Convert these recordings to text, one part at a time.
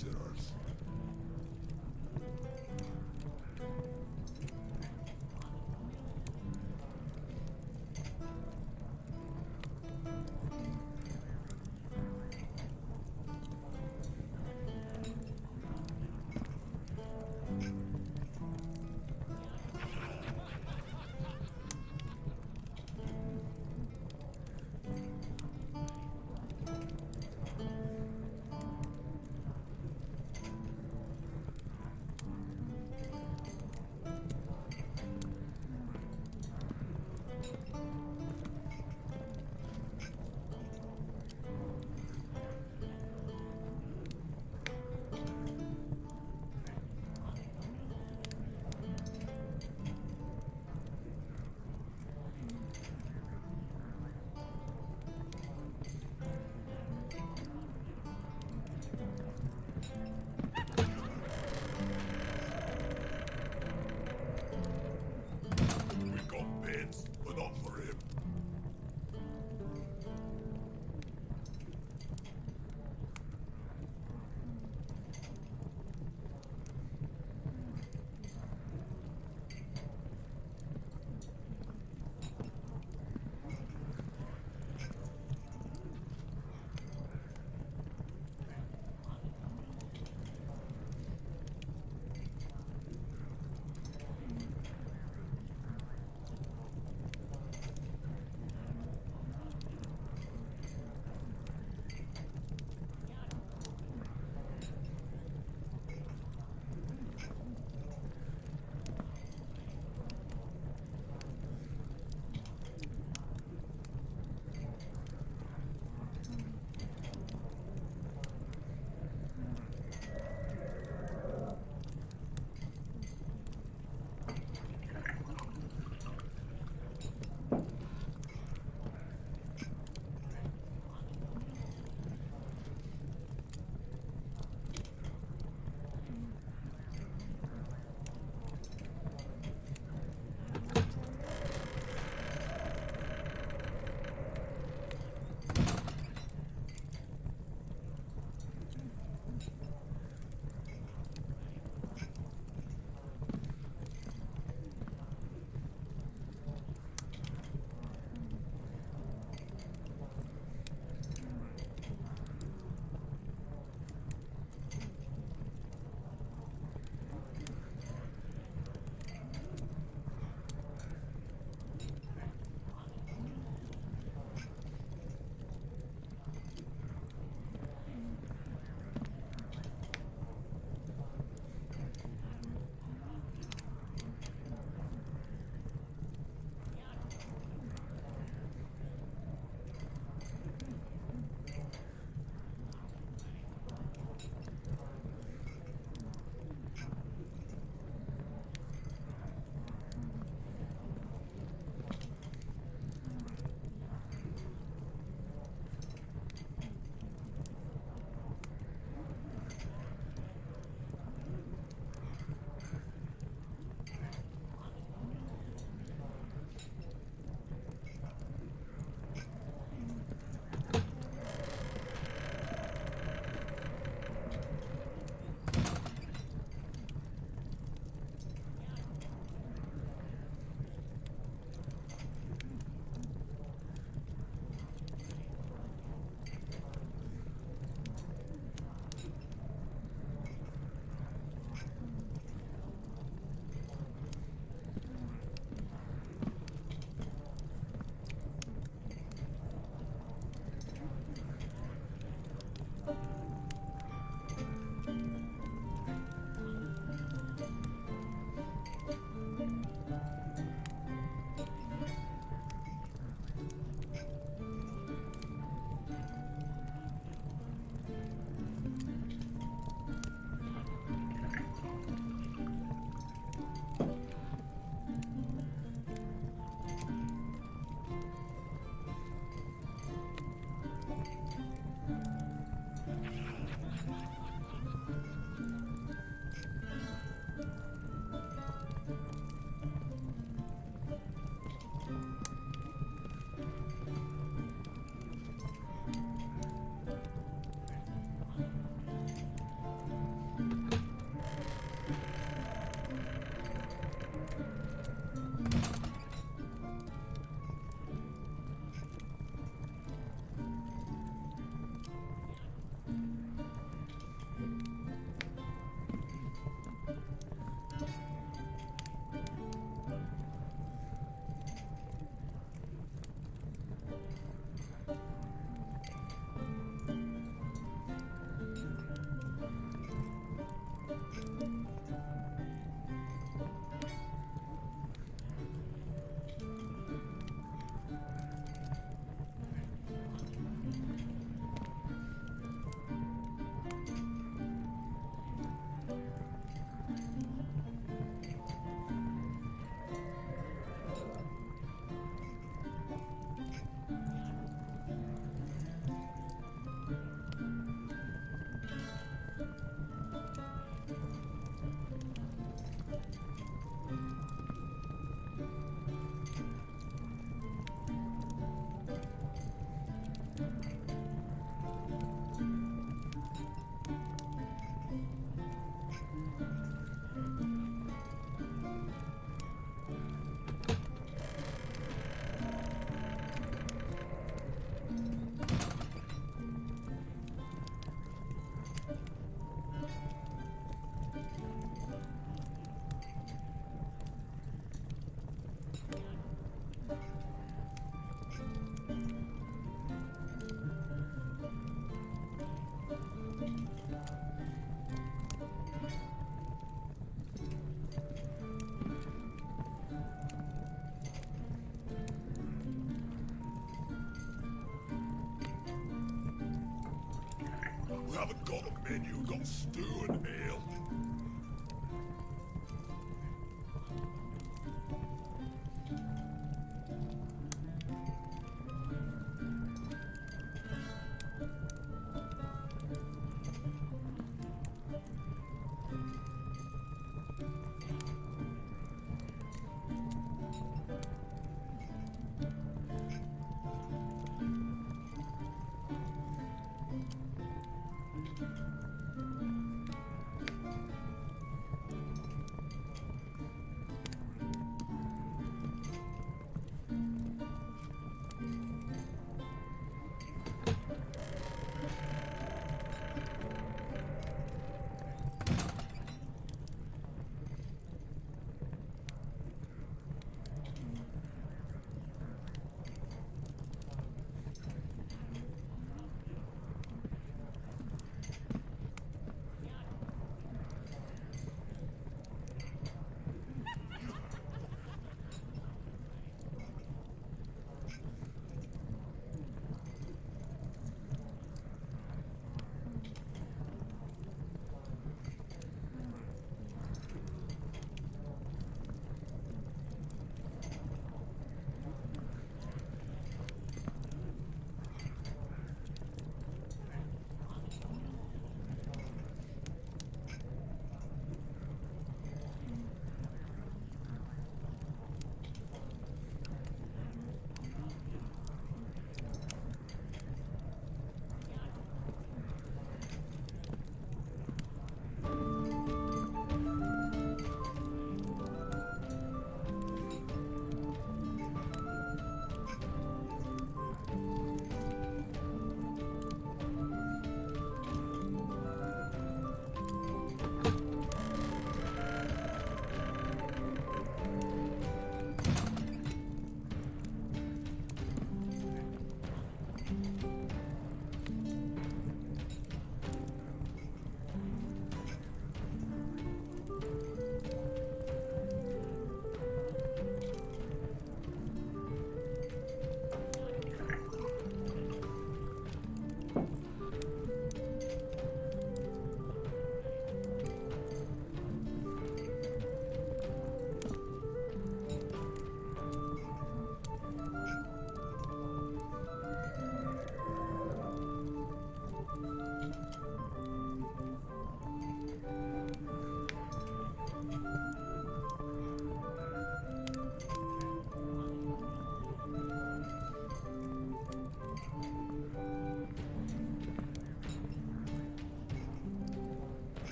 adventurers. haven't got a menu, got stew and ale.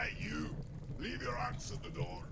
Hey, you! Leave your axe at the door.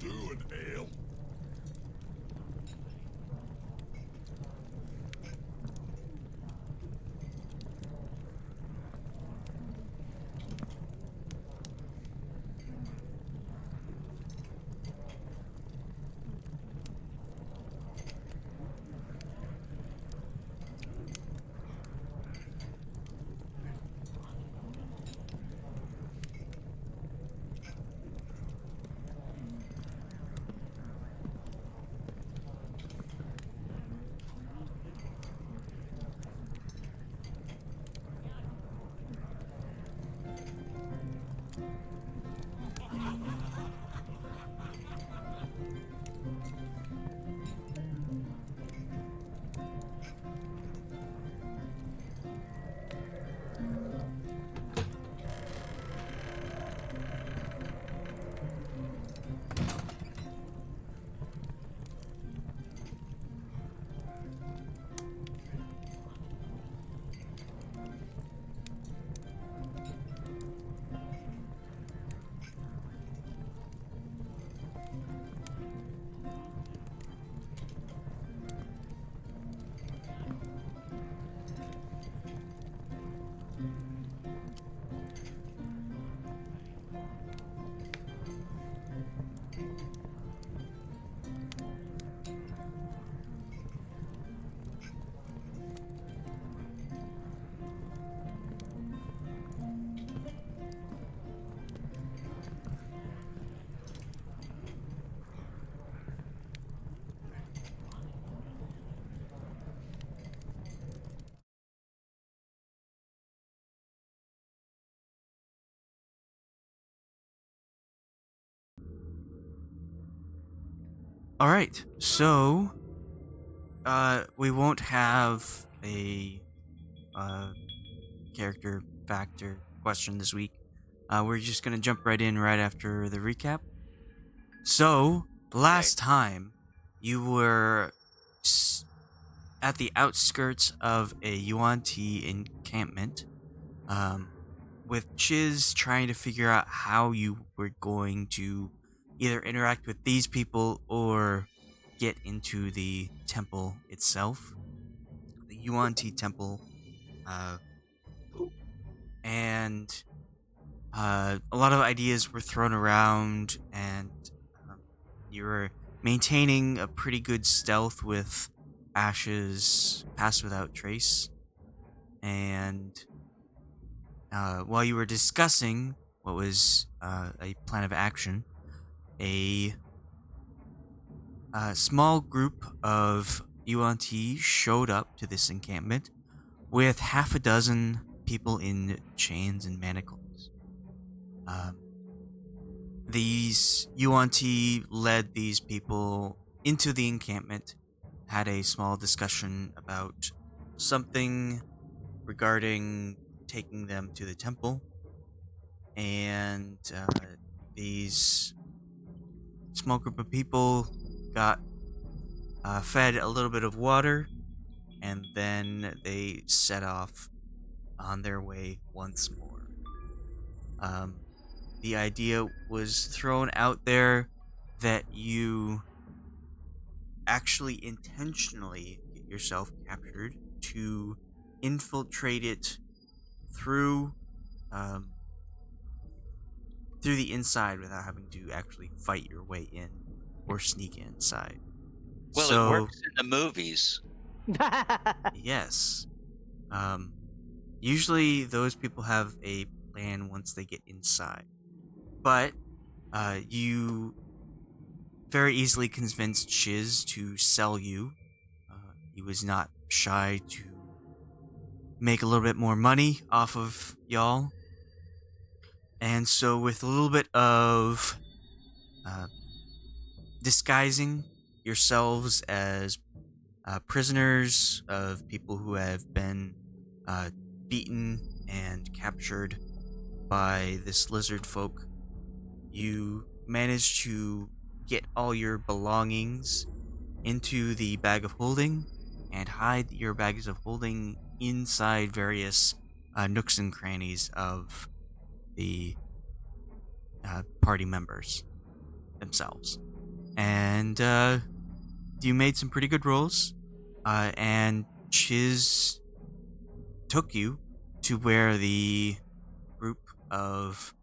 do an ale. All right, so we won't have a character factor question this week. We're just gonna jump right in right after the recap. So last time you were at the outskirts of a Yuan-Ti encampment, um, with Chiz trying to figure out how you were going to either interact with these people or get into the temple itself, the Yuan-Ti temple, uh, and a lot of ideas were thrown around, and um, you were maintaining a pretty good stealth with Ashe's Pass Without Trace, and while you were discussing what was a plan of action, a small group of Yuan-Ti showed up to this encampment with half a dozen people in chains and manacles. These Yuan-Ti led these people into the encampment, had a small discussion about something regarding taking them to the temple, and these small group of people got fed a little bit of water, and then they set off on their way once more. Um, the idea was thrown out there that you actually intentionally get yourself captured to infiltrate it through um, through the inside without having to actually fight your way in or sneak inside. Well, it So works in the movies. yes, um, usually those people have a plan once they get inside, but you very easily convinced Shiz to sell you. He was not shy to make a little bit more money off of y'all. And so, with a little bit of uh, disguising yourselves as prisoners of people who have been uh, beaten and captured by this lizard folk, you manage to get all your belongings into the bag of holding and hide your bags of holding inside various nooks and crannies of the party members themselves. And you made some pretty good rolls. And Chiz took you to where the group of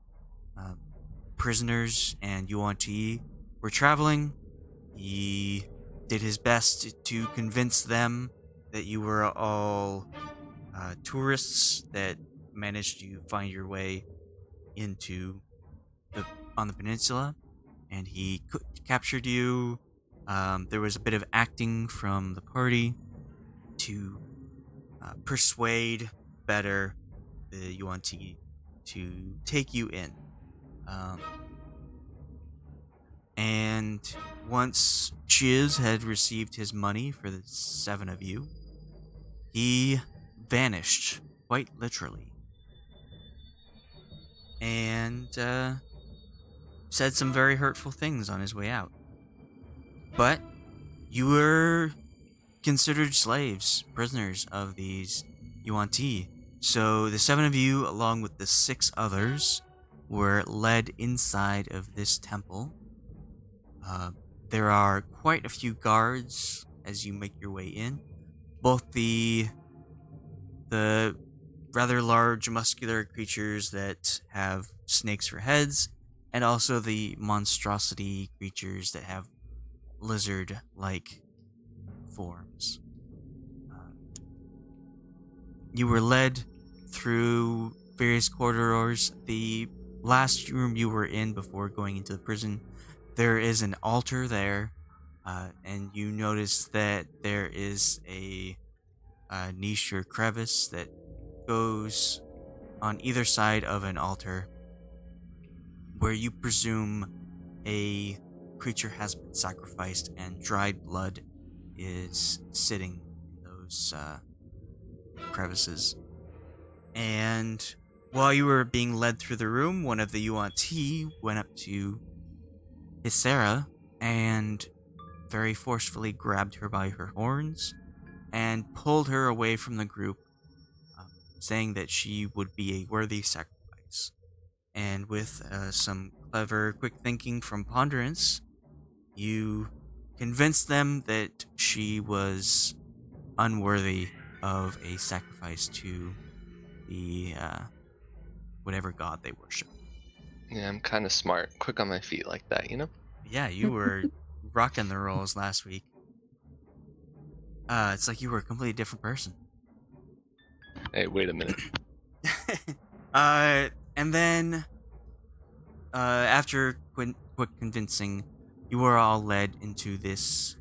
prisoners and Yuan-Ti were traveling. He did his best to convince them that you were all tourists that managed to find your way into on the peninsula, and he captured you. There was a bit of acting from the party to persuade better the Yuan-Ti to take you in. And once Chiz had received his money for the 7 of you, he vanished, quite literally. And said some very hurtful things on his way out. But you were considered slaves, prisoners of these Yuan-Ti. So the 7 of you, along with the 6 others, were led inside of this temple. There are quite a few guards as you make your way in. Both the rather large, muscular creatures that have snakes for heads, and also the monstrosity creatures that have lizard-like forms. You were led through various corridors. The last room you were in before going into the prison, there is an altar there, and you notice that there is a niche or crevice that goes on either side of an altar where you presume a creature has been sacrificed and dried blood is sitting in those crevices. And while you were being led through the room, one of the Yuan-Ti went up to Isera and very forcefully grabbed her by her horns and pulled her away from the group, saying that she would be a worthy sacrifice. And with some clever, quick thinking from Ponderance, you convinced them that she was unworthy of a sacrifice to the whatever god they worship. Yeah, I'm kind of smart. Quick on my feet like that, you know? Yeah, you were rocking the rolls last week. It's like you were a completely different person. Hey, wait a minute. And then, after quick convincing, you were all led into this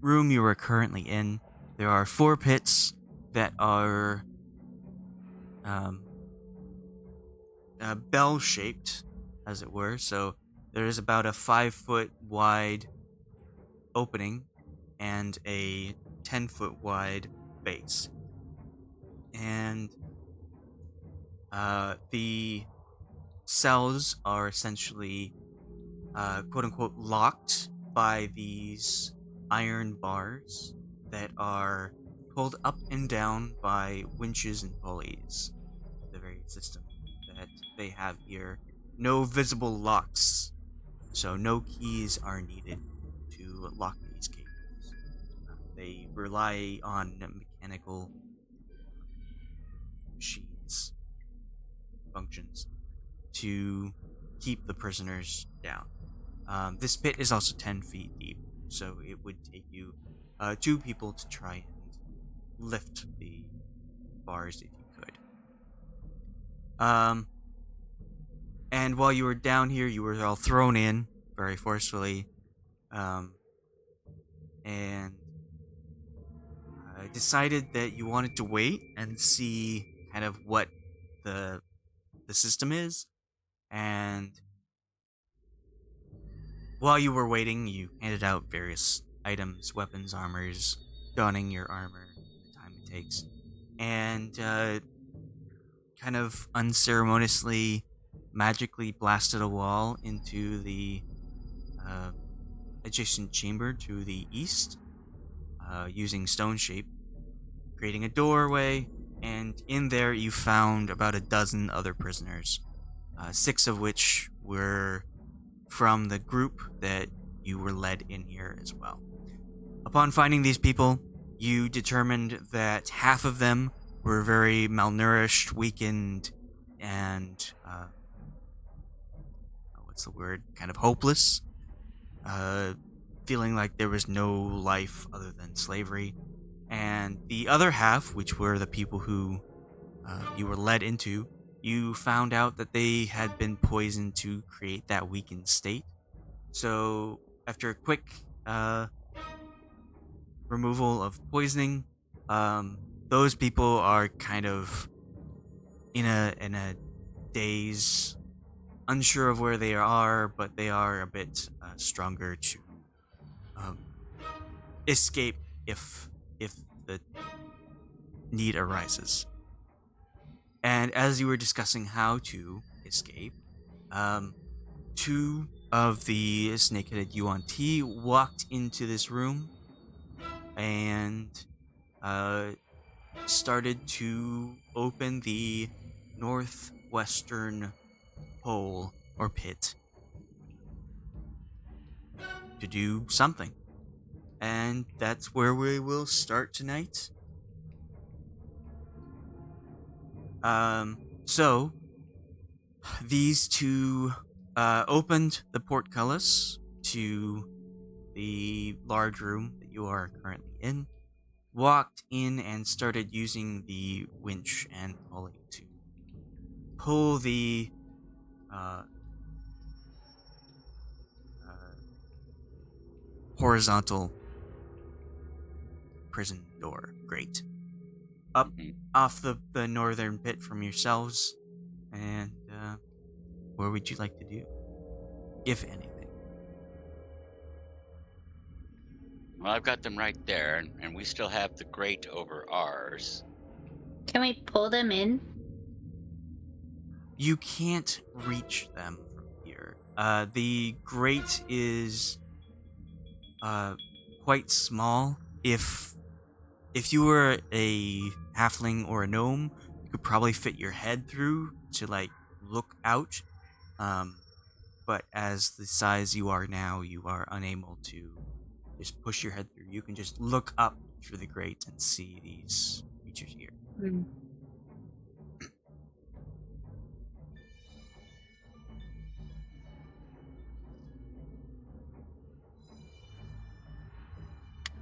room you are currently in. There are 4 pits that are bell-shaped, as it were. So there is about a 5-foot wide opening and a 10-foot wide base. And the cells are essentially quote-unquote locked by these iron bars that are pulled up and down by winches and pulleys. The very system that they have here. No visible locks, so no keys are needed to lock these cages. They rely on mechanical machines functions to keep the prisoners down. This pit is also 10 feet deep, so it would take you 2 people to try and lift the bars if you could. And while you were down here, you were all thrown in very forcefully, and decided that you wanted to wait and see kind of what the system is. And while you were waiting, you handed out various items, weapons, armors, donning your armor, the time it takes, and kind of unceremoniously, magically blasted a wall into the adjacent chamber to the east, using stone shape, creating a doorway, and in there you found about a dozen other prisoners, 6 of which were from the group that you were led in here as well. Upon finding these people, you determined that half of them were very malnourished, weakened, and what's the word? Kind of hopeless, feeling like there was no life other than slavery. And the other half, which were the people who you were led into, you found out that they had been poisoned to create that weakened state. So, after a quick removal of poisoning, those people are kind of in a daze, unsure of where they are, but they are a bit stronger to um, escape if the need arises. And as you were discussing how to escape, two of the snake-headed Yuan-Ti walked into this room and started to open the northwestern hole or pit to do something. And that's where we will start tonight. So these two opened the portcullis to the large room that you are currently in, walked in and started using the winch and pulley to pull the horizontal prison door grate up off the northern pit from yourselves. And what would you like to do, if anything? Well, I've got them right there, and we still have the grate over ours. Can we pull them in? You can't reach them from here. The grate is quite small. If you were a halfling or a gnome, you could probably fit your head through to like look out. But as the size you are now, you are unable to just push your head through. You can just look up through the grate and see these creatures here.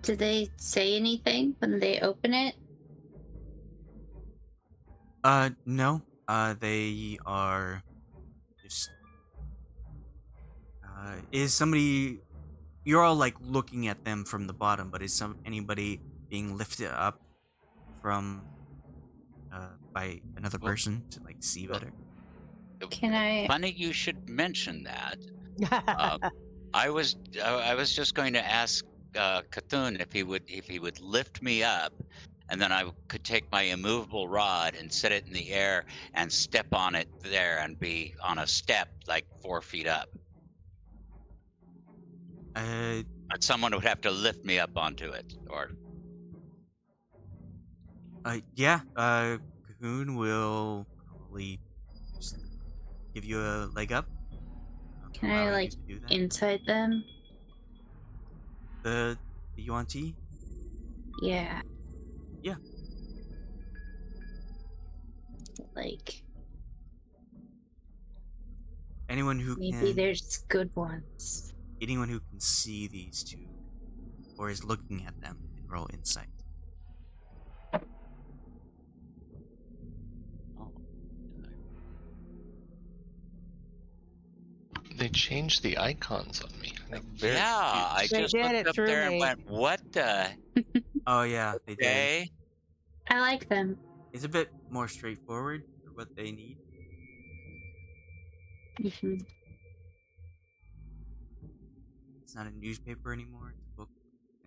Did they say anything when they open it? No. They are just. Is somebody? You're all like looking at them from the bottom, but is anybody being lifted up from by another person to like see better? Can I? Funny you should mention that. I was just going to ask Cthulhu if he would lift me up, and then I could take my immovable rod and set it in the air and step on it there and be on a step like 4 feet up. But someone would have to lift me up onto it, or. Yeah. Cahoon will probably just give you a leg up. Can I like inside them? The Yuan-Ti? Yeah. Yeah. Like anyone who maybe can. There's good ones. Anyone who can see these two, or is looking at them, can roll insight. They changed the icons on me. Yeah, I They just did looked it up through there and me. went, "What the?" Oh yeah, they did. Okay. I like them. It's a bit more straightforward for what they need. Mm-hmm. It's not a newspaper anymore. It's a book.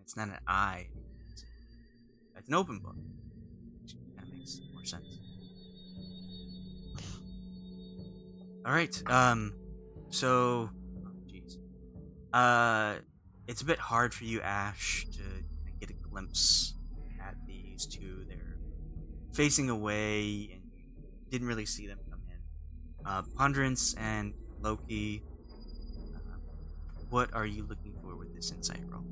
It's not an eye. It's an open book. Which kind of makes more sense. All right. So, jeez. It's a bit hard for you, Ashe, to kind of get a glimpse at these two. They're facing away, and you didn't really see them come in. Ponderance and Loki, what are you looking for with this insight roll?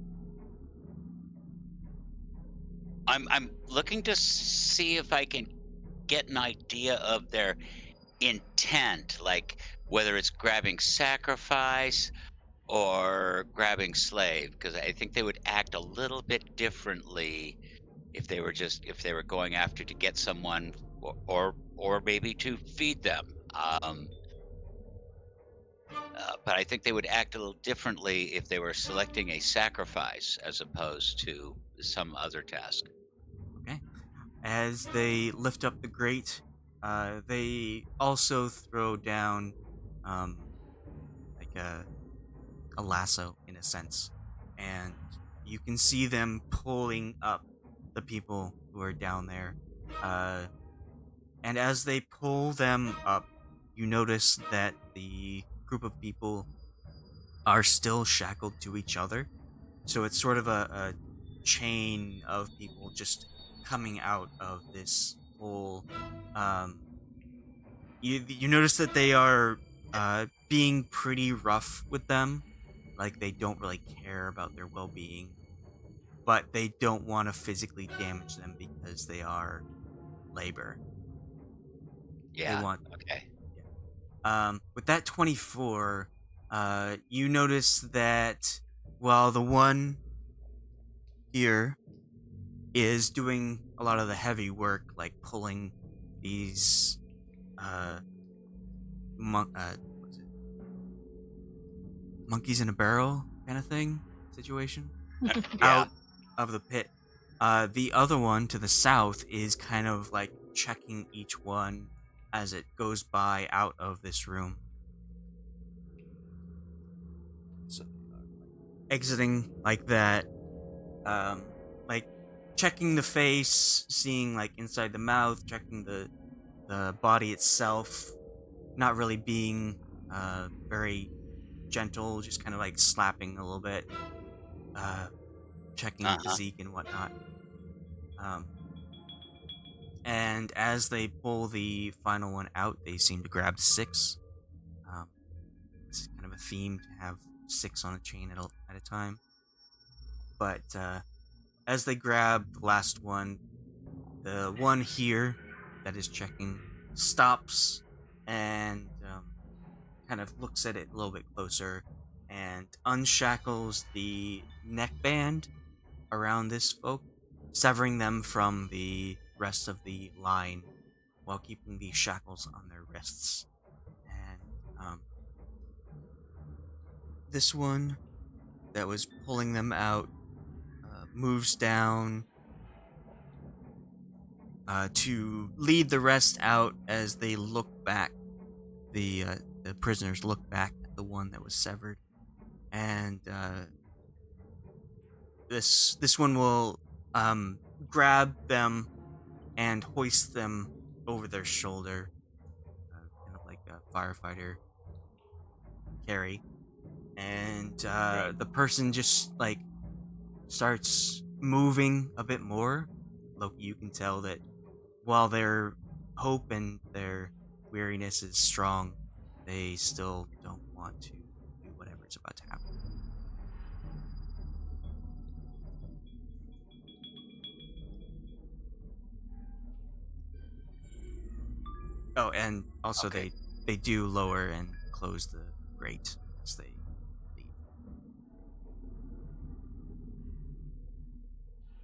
I'm looking to see if I can get an idea of their intent, like whether it's grabbing sacrifice or grabbing slave, because I think they would act a little bit differently if they were going after to get someone or maybe to feed them. But I think they would act a little differently if they were selecting a sacrifice as opposed to some other task. Okay. As they lift up the grate, they also throw down like a lasso in a sense. And you can see them pulling up the people who are down there. And as they pull them up, you notice that the group of people are still shackled to each other. So it's sort of a chain of people just coming out of this hole. Um, you notice that they are being pretty rough with them, like they don't really care about their well-being, but they don't want to physically damage them because they are labor. They Yeah. want. Okay. With that 24, you notice that while the one here is doing a lot of the heavy work, like pulling these what is it? Monkeys in a barrel kind of thing situation Yeah. out of the pit. The other one to the south is kind of like checking each one as it goes by out of this room. So exiting like that, like checking the face, seeing like inside the mouth, checking the body itself, not really being very gentle, just kind of like slapping a little bit, checking Uh-huh. physique and whatnot. And as they pull the final one out, they seem to grab 6. It's kind of a theme to have 6 on a chain at a time. But as they grab the last one, the one here that is checking stops and kind of looks at it a little bit closer and unshackles the neckband around this folk, severing them from the rest of the line while keeping the shackles on their wrists. And this one that was pulling them out moves down to lead the rest out as they look back. The prisoners look back at the one that was severed, and this one will grab them and hoist them over their shoulder, kind of like a firefighter carry. And the person just like starts moving a bit more. Loki, you can tell that while their hope and their weariness is strong, they still don't want to do whatever's about to happen. Oh, and also Okay. they do lower and close the grate as they leave.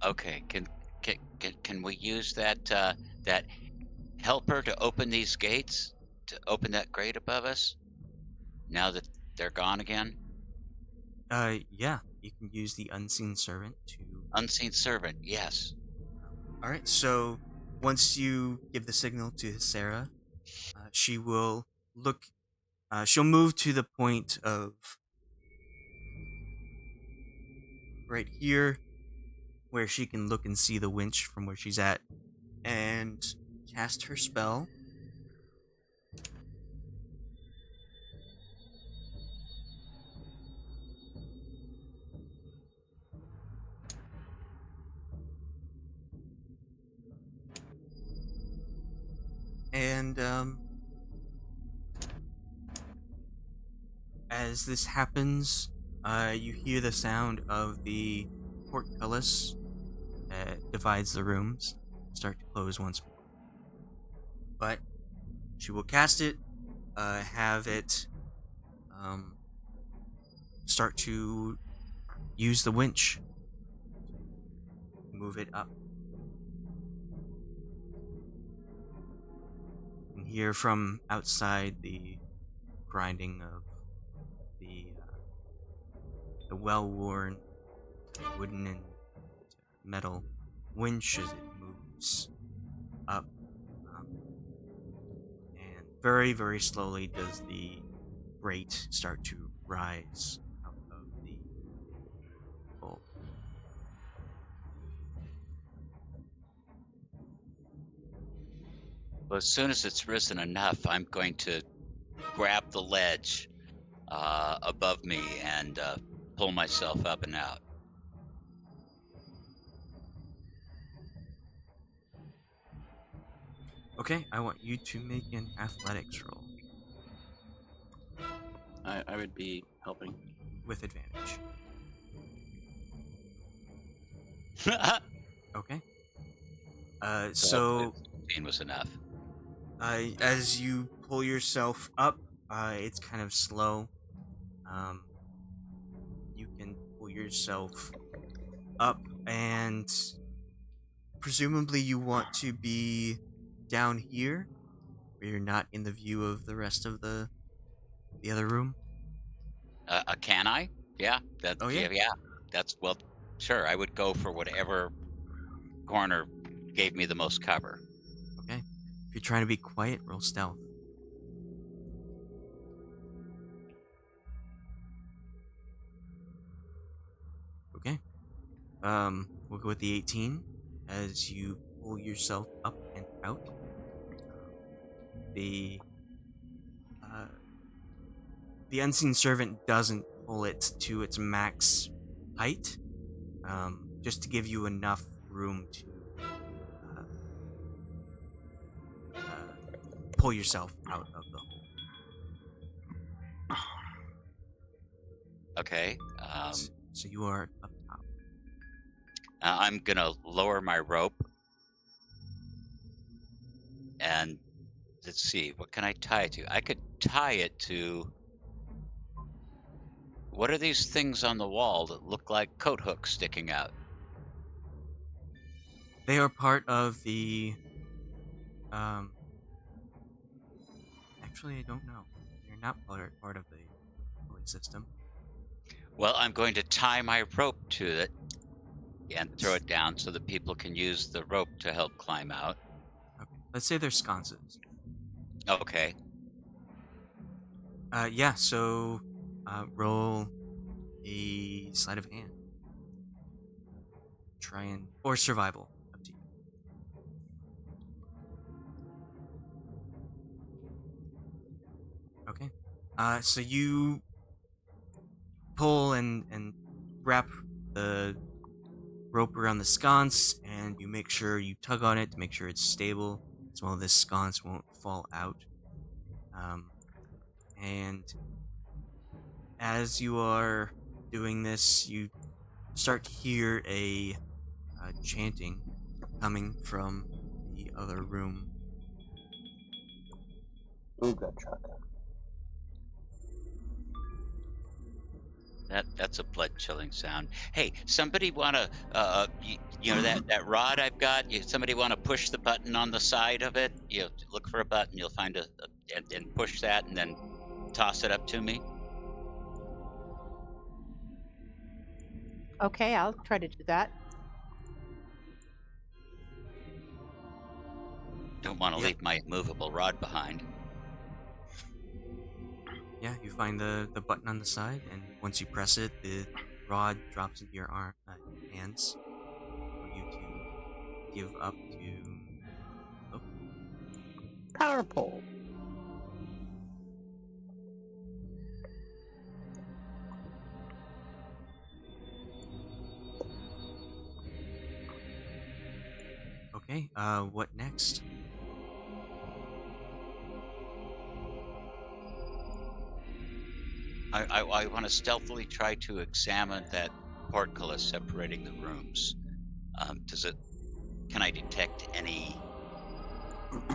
Okay. Can we use that that helper to open these gates, to open that grate above us? Now that they're gone again? Yeah, you can use the unseen servant to. Unseen servant, yes. All right, so once you give the signal to Sarah, she will look. She'll move to the point of right here, where she can look and see the winch from where she's at, and cast her spell. And as this happens, You hear the sound of the portcullis that divides the rooms start to close once more. But she will cast it, have it start to use the winch, move it up. You can hear from outside the grinding of the well-worn wooden and metal winch as it moves up. And very, very slowly does the grate start to rise out of the bowl. Well, as soon as it's risen enough, I'm going to grab the ledge above me and pull myself up and out. Okay, I want you to make an athletics roll I would be helping. with advantage. Okay. So 15 was enough. as you pull yourself up, it's kind of slow. You can pull yourself up, and presumably you want to be down here, where you're not in the view of the rest of the other room. Can I? Yeah. Oh, yeah. Yeah. That's well. Sure, I would go for whatever corner gave me the most cover. Okay. If you're trying to be quiet, roll stealth. Okay. We'll go with the 18 as you pull yourself up and out. The unseen servant doesn't pull it to its max height, just to give you enough room to pull yourself out of the hole. Okay. So you are up top. I'm gonna lower my rope, and let's see. What can I tie it to? I could tie it to. What are these things on the wall that look like coat hooks sticking out? They are part of the. Actually, I don't know. They're not part of the pulley system. Well, I'm going to tie my rope to it and throw it down so that people can use the rope to help climb out. Okay. Let's say they're sconces. Okay. Yeah. So, roll a sleight of hand. Or survival. Up to you. Okay. So you pull and wrap the rope around the sconce, and you make sure you tug on it to make sure it's stable, as well this sconce won't fall out. And as you are doing this, you start to hear a chanting coming from the other room. Ooga chaka. That's a blood chilling sound. Hey, somebody wanna you know that rod I've got? Somebody wanna push the button on the side of it? You look for a button, you'll find and push that and then toss it up to me. Okay, I'll try to do that. Don't want to Yeah. leave my movable rod behind. Yeah, you find the button on the side, and once you press it, the rod drops into your hands for you to give up to. Oh, Power pole. okay. What next? I want to stealthily try to examine that portcullis separating the rooms. Can I detect any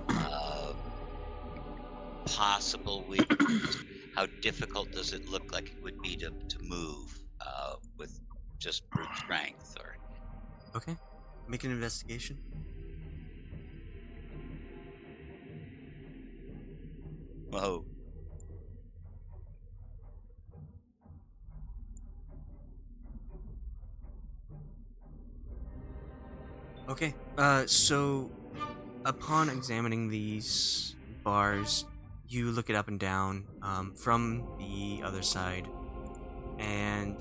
uh, possible weakness? How difficult does it look like it would be to move with just brute strength? Or Okay. Make an investigation. whoa, Okay. So upon examining these bars, you look it up and down from the other side, and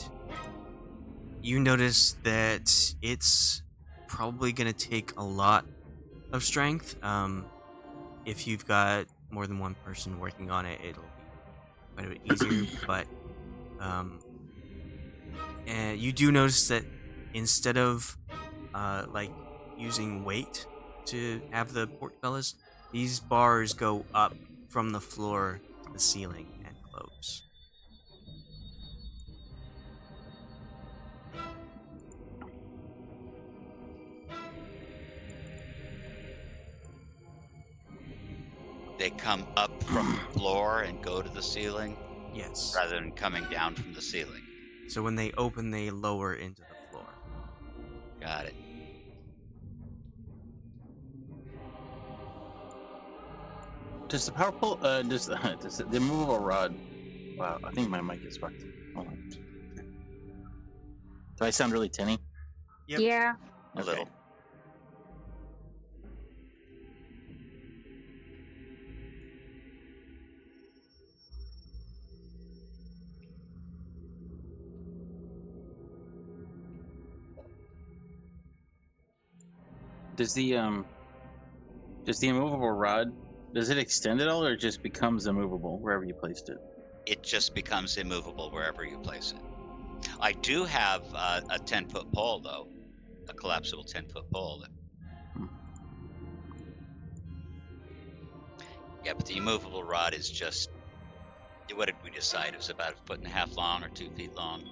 you notice that it's probably gonna take a lot of strength. If you've got more than one person working on it, it'll be quite a bit easier. But and you do notice that instead of like using weight to have the portcullis, these bars go up from the floor to the ceiling and close. they come up from the floor and go to the ceiling Yes. rather than coming down from the ceiling. So when they open, they lower into the floor. Got it. Does the power pole? Does the immovable rod? Wow, I think my mic is fucked. Hold on. Do I sound really tinny? Yep. Yeah. A little. Does the immovable rod, does it extend at all, or it just becomes immovable wherever you placed it? It just becomes immovable wherever you place it. I do have a 10-foot pole, though, a collapsible 10-foot pole. Yeah, but the immovable rod is just. What did we decide? It was about 1.5 feet long or 2 feet long.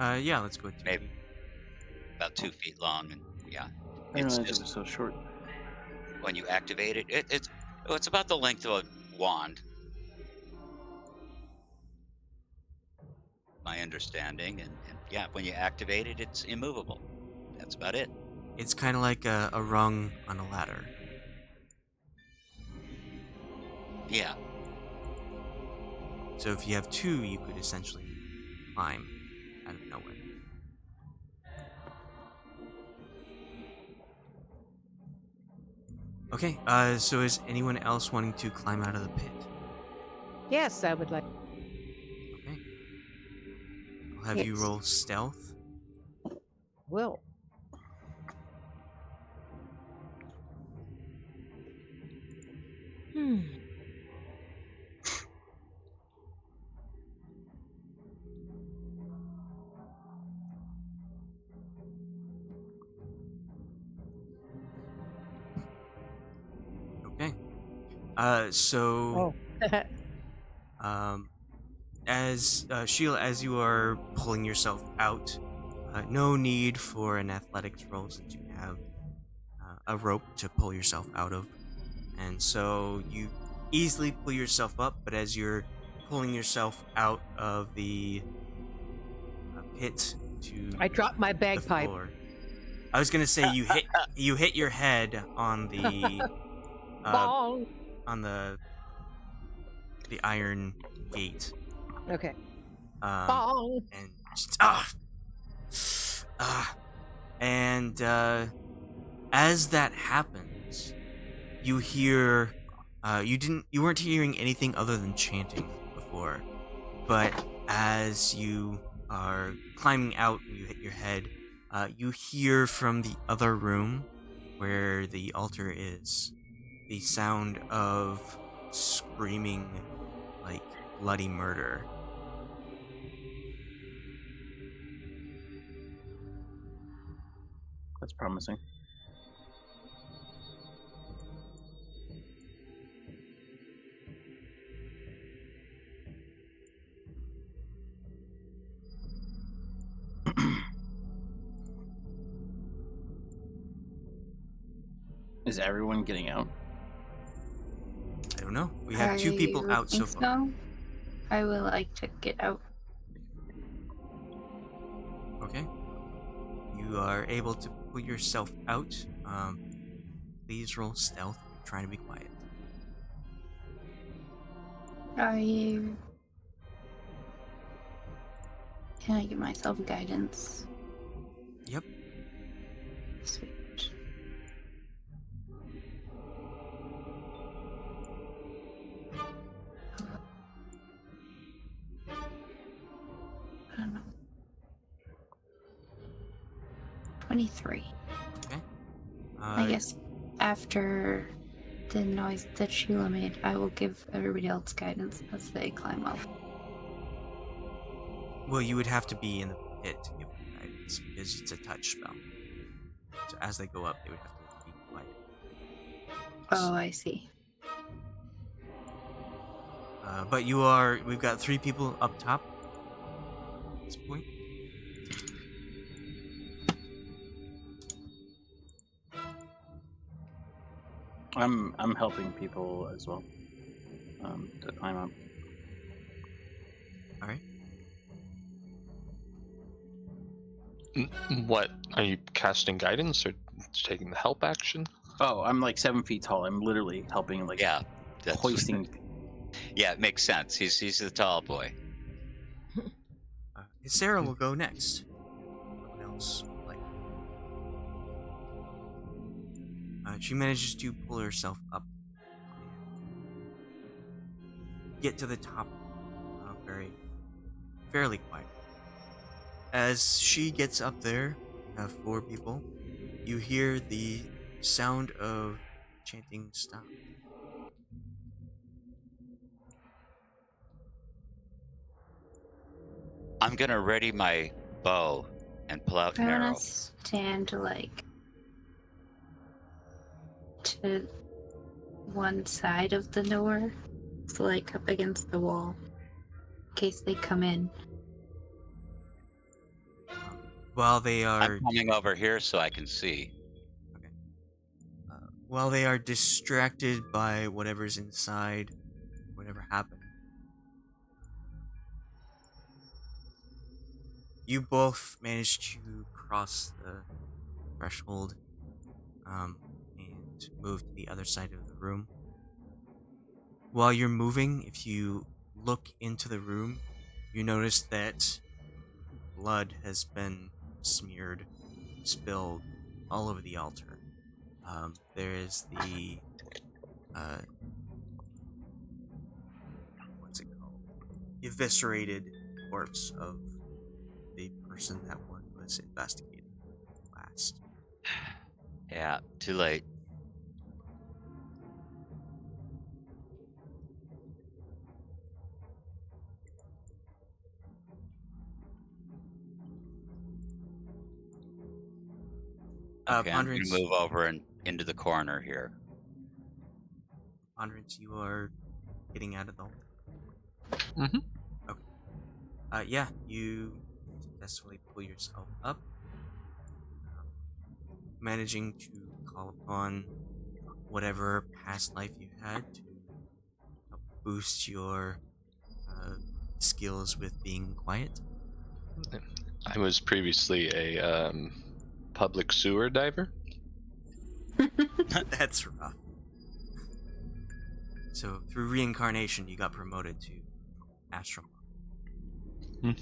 Yeah, let's go with 2 Maybe. feet. About 2 feet long, and yeah, I didn't it's realize it just was so short. when you activate it, it's about the length of a wand. My understanding, and yeah, when you activate it, it's immovable. That's about it. It's kind of like a rung on a ladder. Yeah. So if you have two, you could essentially climb out of nowhere. Okay, so is anyone else wanting to climb out of the pit? Yes, I would like. Okay. I'll have you Yes. roll stealth. Will. Hmm. Okay. So Oh. as Sheila, as you are pulling yourself out, no need for an athletics roll since you have a rope to pull yourself out of, and so you easily pull yourself up. But as you're pulling yourself out of the pit to I dropped my the bagpipe. floor, I was gonna say you hit your head on the Bong. on the iron gate. Okay. Um, Bong. and and as that happens, you hear you weren't hearing anything other than chanting before, but as you are climbing out and you hit your head, you hear from the other room where the altar is the sound of screaming, like bloody murder. That's promising. Is everyone getting out? I don't know. We have 2 people I out so think far. I would like to get out. Okay. You are able to pull yourself out. Please roll stealth. You're trying to be quiet. Can I give myself guidance? Yep. Sweet. I don't know. 23. Okay. I guess after the noise that Sheila made, I will give everybody else guidance as they climb up. Well, you would have to be in the pit to give them guidance because it's a touch spell. So as they go up, they would have to be quiet. Oh, I see. But we've got 3 people up top at this point. I'm helping people as well. To climb up. All right. What are you casting guidance or taking the help action? Oh, I'm like 7 feet tall. I'm literally helping, like Yeah, that's hoisting. yeah, it makes sense. He's the tall boy. Sarah will go next. No one else would like. She manages to pull herself up. Get to the top. Fairly quiet. As she gets up there, you have 4 people. You hear the sound of chanting stop. I'm gonna ready my bow and pull out an I arrow. want to stand like to one side of the door, so like up against the wall, in case they come in. While they are I'm coming over here so I can see. while they are distracted by whatever's inside, whatever happened, you both manage to cross the threshold and move to the other side of the room. While you're moving, if you look into the room, you notice that blood has been smeared, spilled all over the altar. There is the what's it called? Eviscerated corpse of the person that one was investigating last. Yeah, too late. Okay, I'm gonna Ponderance, move over and into the corner here. Ponderance, you are getting out of the hole. Mm-hmm. Okay. Yeah, you successfully pull yourself up, managing to call upon whatever past life you had to help boost your skills with being quiet. I was previously a public sewer diver. That's rough. So through reincarnation, you got promoted to astral monk.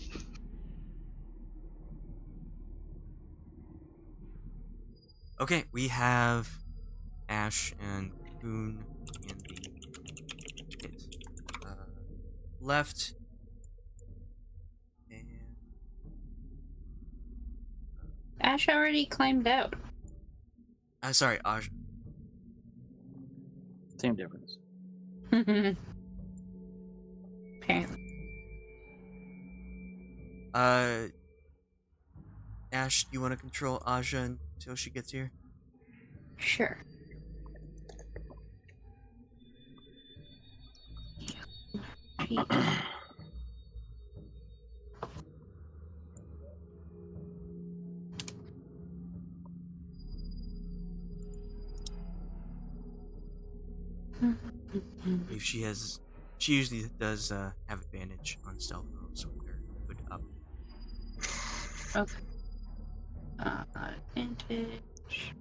Okay, we have Ashe and Boone in the pit. Left. And Ashe already climbed out. sorry, Aja. Same difference. Apparently. Ashe, do you want to control Aja until she gets here? Sure. If she usually does have advantage on stealth rolls with her hood up. Okay. Advantage.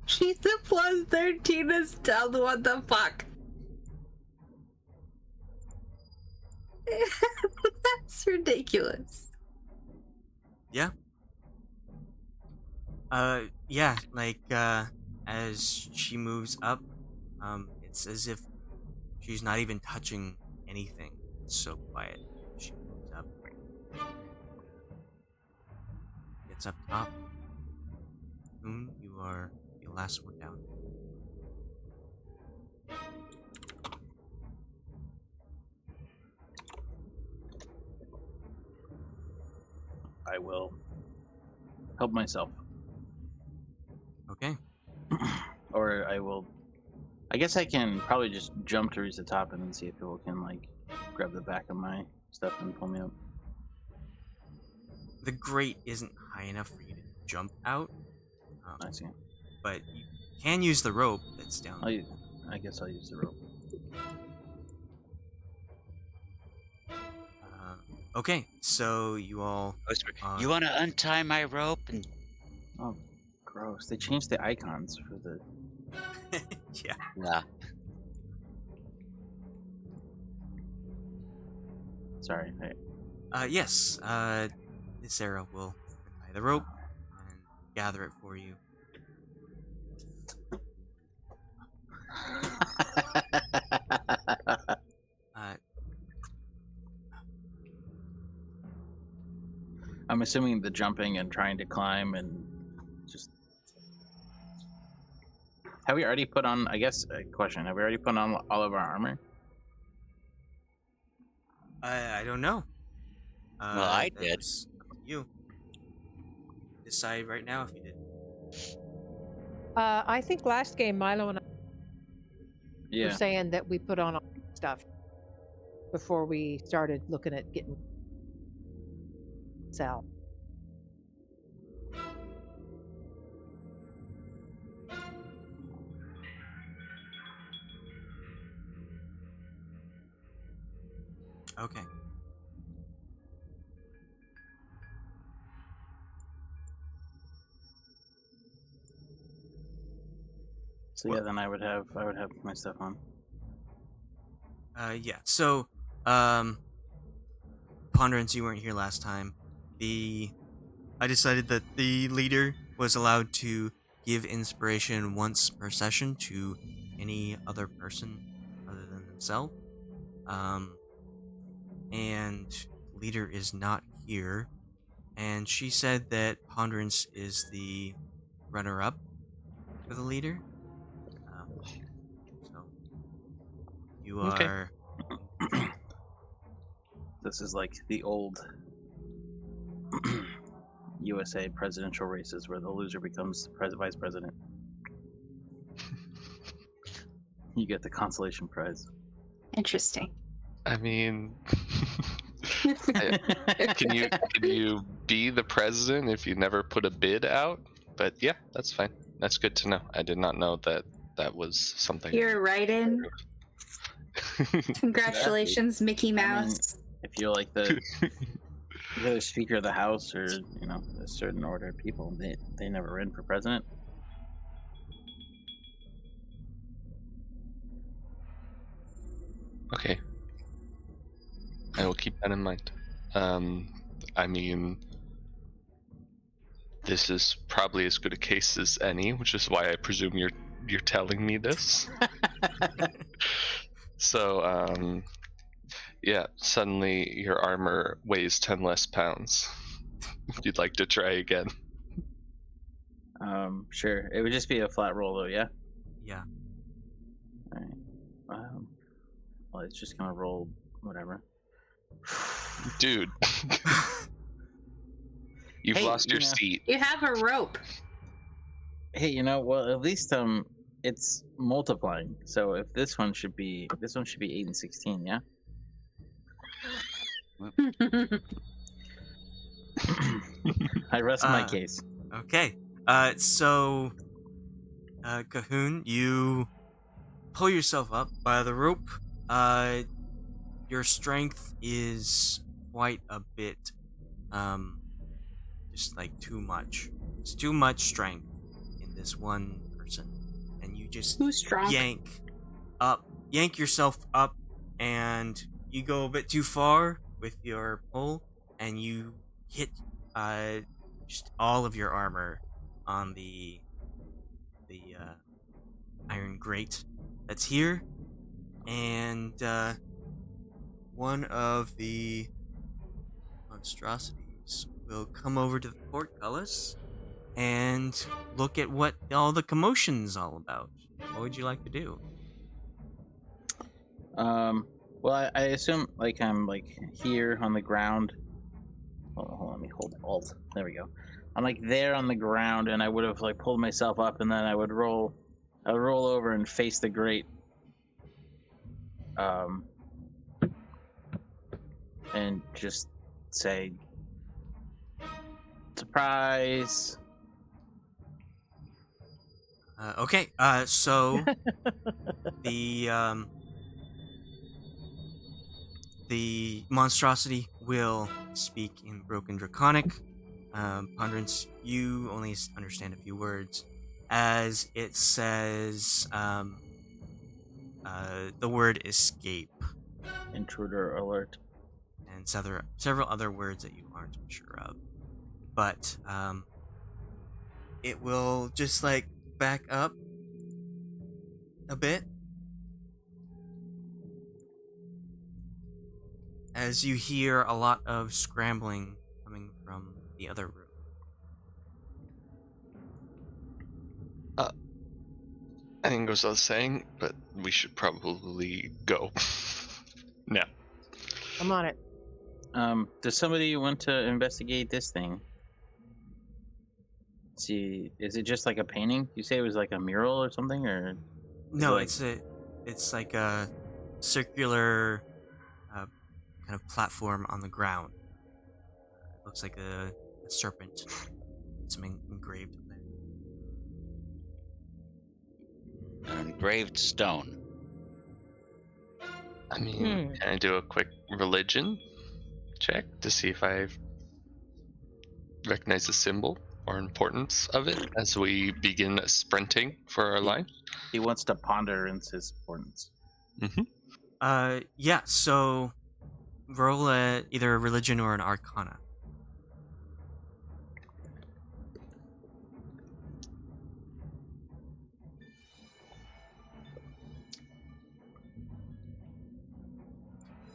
She's a plus 13 to stealth. What the fuck? That's ridiculous. Yeah. Yeah, like, as she moves up, it's as if she's not even touching anything. It's so quiet. She moves up. Gets up top. You are the last one down. I will help myself. Okay. Or I will. I guess I can probably just jump to reach the top and then see if people can, like, grab the back of my stuff and pull me up. The grate isn't high enough for you to jump out. I see. But you can use the rope that's down there. I guess I'll use the rope. Okay, so you all... You want to untie my rope and... Oh, gross. They changed the icons for the... yeah. Yeah. Sorry. Yes, Sarah will tie the rope and gather it for you. I'm assuming the jumping and trying to climb and just... Have we already put on, I guess, a question, have we already put on all of our armor? I don't know. Well, I that did. was you. Decide right now if you did. I think last game Milo and I Yeah. were saying that we put on all stuff before we started looking at getting Sal. Okay. So yeah, then I would have my stuff on. Yeah. So, Ponderance, you weren't here last time. I decided that the leader was allowed to give inspiration once per session to any other person other than themselves. And leader is not here, and she said that Ponderance is the runner-up for the leader. So you Okay. are. This is like the old USA presidential races where the loser becomes vice president. You get the consolation prize. Interesting. I mean, can you be the president if you never put a bid out? But yeah, that's fine. That's good to know. I did not know that was something. You're right in. Congratulations, Mickey I mean, Mouse. if you're like the you're the Speaker of the House or a certain order of people, they never ran for president. Okay. I will keep that in mind. I mean, this is probably as good a case as any, which is why I presume you're telling me this. So, yeah, suddenly your armor weighs 10 less pounds. If you'd like to try again. Sure. It would just be a flat roll, though. Yeah. Yeah. All right. Well, it's just gonna roll whatever. Dude. You've Hey, lost your seat. You have a rope. Hey, well, at least it's multiplying. So if this one should be 8 and 16, yeah. I rest my case. Okay. So, Cahoon, you pull yourself up by the rope. Your strength is quite a bit, just like too much. It's too much strength in this one person, and you just Who's strong? yank yourself up, and you go a bit too far with your pull, and you hit just all of your armor on the iron grate that's here, and one of the monstrosities will come over to the portcullis and look at what all the commotion's all about. What would you like to do? Well, I assume like I'm like here on the ground. Hold on, let me hold Alt. There we go. I'm like there on the ground, and I would have like pulled myself up, and then I would roll over and face the grate. And just say, surprise. Okay. So the monstrosity will speak in Broken Draconic. Ponderance, you only understand a few words, as it says the word escape. Intruder alert. And several other words that you aren't sure of. But it will just like back up a bit as you hear a lot of scrambling coming from the other room. I think it goes without saying, but we should probably go. now. I'm on it. Does somebody want to investigate this thing? See, is it just like a painting? You say it was like a mural or something, or No, like... it's like a circular kind of platform on the ground. Looks like a serpent. It's engraved up there. An engraved stone. I mean, can I do a quick religion check to see if I recognize the symbol or importance of it as we begin sprinting for our line? He wants to ponder his importance. Yeah, so roll either a religion or an arcana.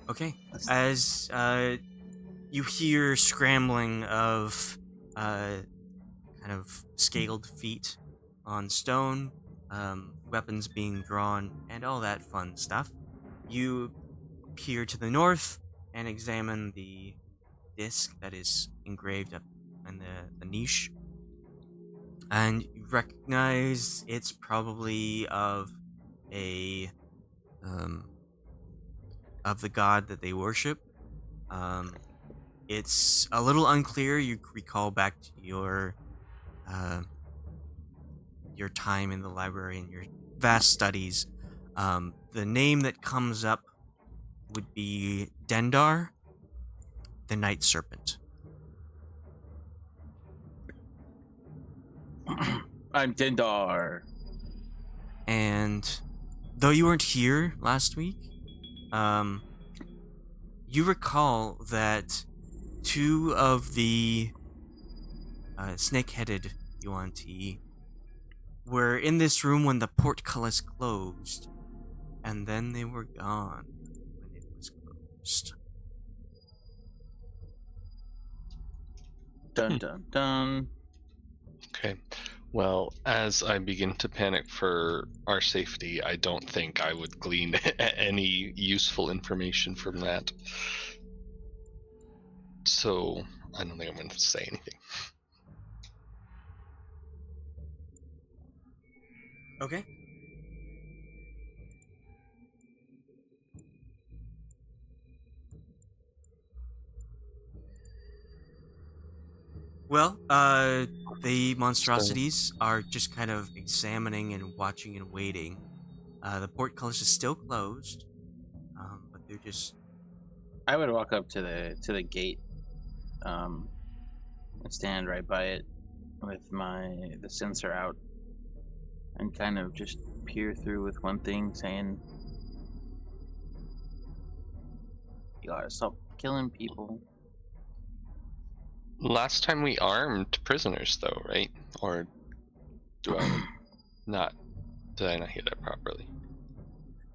Okay. As you hear scrambling of kind of scaled feet on stone, weapons being drawn, and all that fun stuff, you peer to the north and examine the disc that is engraved up in the niche. And you recognize it's probably of of the god that they worship. It's a little unclear. You recall back to your time in the library and your vast studies. The name that comes up would be Dendar, the Night Serpent. I'm Dendar. And though you weren't here last week, you recall that two of the snake-headed Yuan-Ti were in this room when the portcullis closed, and then they were gone when it was closed. Dun dun dun. Okay. Well, as I begin to panic for our safety, I don't think I would glean any useful information from that. So, I don't think I'm going to say anything. Okay. Well, the monstrosities are just kind of examining and watching and waiting. The portcullis is still closed, but they're just. I would walk up to the gate, and stand right by it with the sensor out, and kind of just peer through with one thing, saying, "You gotta stop killing people." Last time we armed prisoners, though, right? Or do I not? Did I not hear that properly?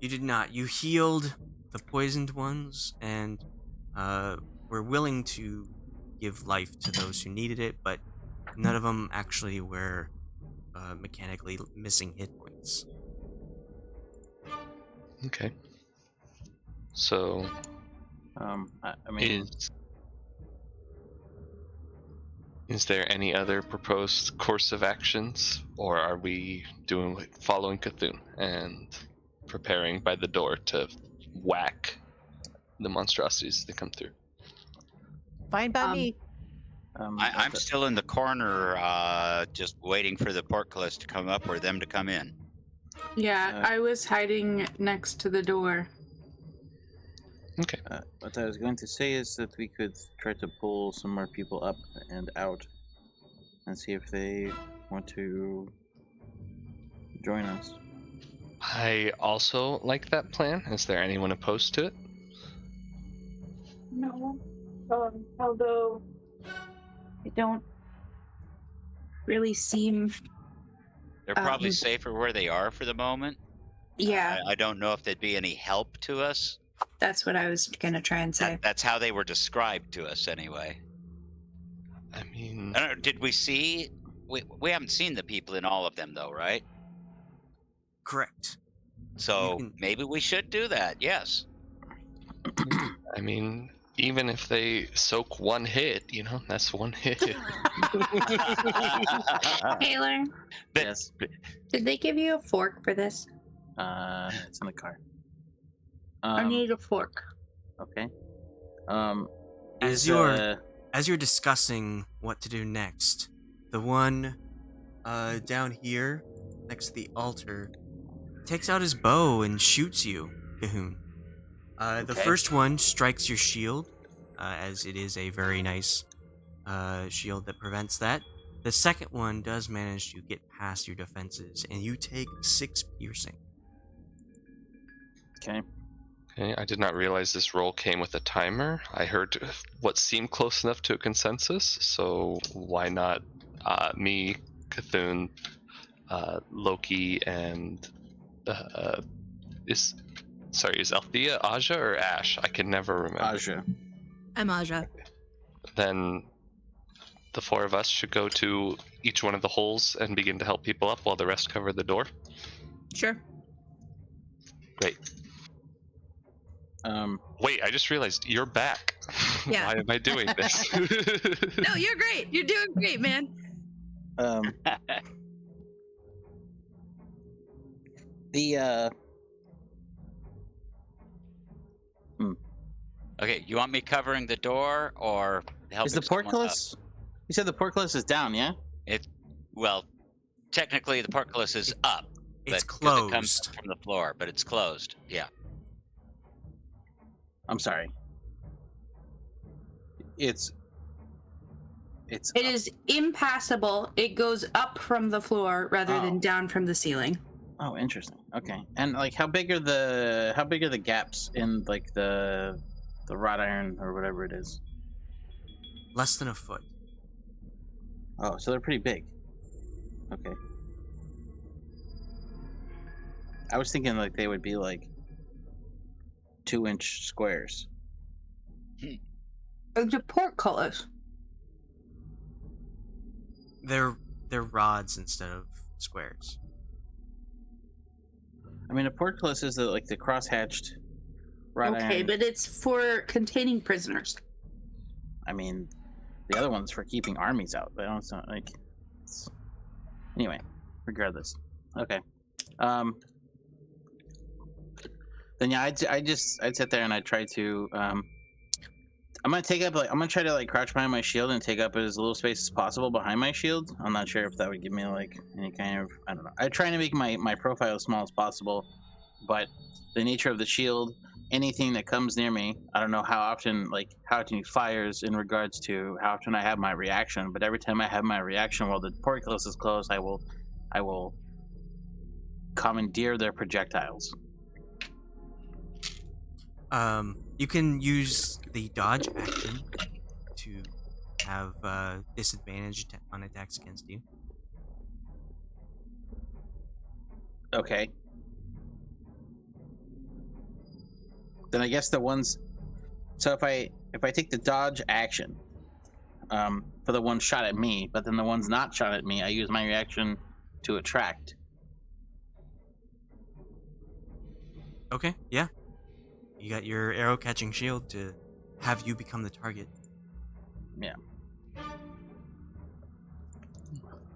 You did not. You healed the poisoned ones, and were willing to give life to those who needed it, but none of them actually were mechanically missing hit points. Okay. So, I mean, is there any other proposed course of actions, or are we following Cthulhu and preparing by the door to whack the monstrosities that come through? Fine by me. I'm still in the corner, just waiting for the portcullis to come up or them to come in. Yeah, I was hiding next to the door. Okay. What I was going to say is that we could try to pull some more people up and out, and see if they want to join us. I also like that plan. Is there anyone opposed to it? No. Although they don't really seem. They're probably safer where they are for the moment. Yeah, I don't know if they'd be any help to us. that's what I was gonna try and say. That's how they were described to us, anyway. I mean, I don't know, did we see? We haven't seen the people in all of them, though, right? Correct. So maybe we should do that. Yes. I mean, even if they soak one hit, that's one hit. Taylor, Yes. did they give you a fork for this? It's in the car. I need a fork. Okay. As you're discussing what to do next, the one down here next to the altar takes out his bow and shoots you, Cahoon. The first one strikes your shield, as it is a very nice shield that prevents that. The second one does manage to get past your defenses, and you take 6 piercing. Okay. Okay, I did not realize this roll came with a timer. I heard what seemed close enough to a consensus, so why not me, Cthulhu, Loki, and is Althea Aja or Ashe? I can never remember. Aja. I'm Aja. Then the 4 of us should go to each one of the holes and begin to help people up while the rest cover the door. Sure. Great. Wait, I just realized you're back. Yeah. Why am I doing this? No, you're great. You're doing great, man. Okay, you want me covering the door or helping Is the someone portcullis? You said the portcullis is down, yeah? up? Well, technically the portcullis is up. It's but 'cause it comes closed. up from the floor, but it's closed. Yeah. I'm sorry. It is impassable. It goes up from the floor rather than down from the ceiling. Oh, interesting. Okay. And like how big are the gaps in like the wrought iron or whatever it is? Less than a foot. Oh, so they're pretty big. Okay. I was thinking like they would be like 2-inch squares. The portcullis. They're rods instead of squares. I mean, a portcullis is the cross-hatched wrought Okay, iron. but it's for containing prisoners. I mean, the other one's for keeping armies out. They don't sound like. Anyway, regardless. Okay. Then yeah, I'd sit there and I'd try to. I'm gonna try to crouch behind my shield and take up as little space as possible behind my shield. I'm not sure if that would give me any kind of, I don't know. I'm trying to make my profile as small as possible, but the nature of the shield, anything that comes near me, I don't know how often he fires in regards to how often I have my reaction, but every time I have my reaction while the portcullis is closed, I will commandeer their projectiles. You can use the dodge action to have disadvantage on attacks against you. Okay. Then I guess the ones. So if I take the dodge action, for the one shot at me, but then the ones not shot at me, I use my reaction to attract. Okay, yeah. You got your arrow catching shield to have you become the target. Yeah.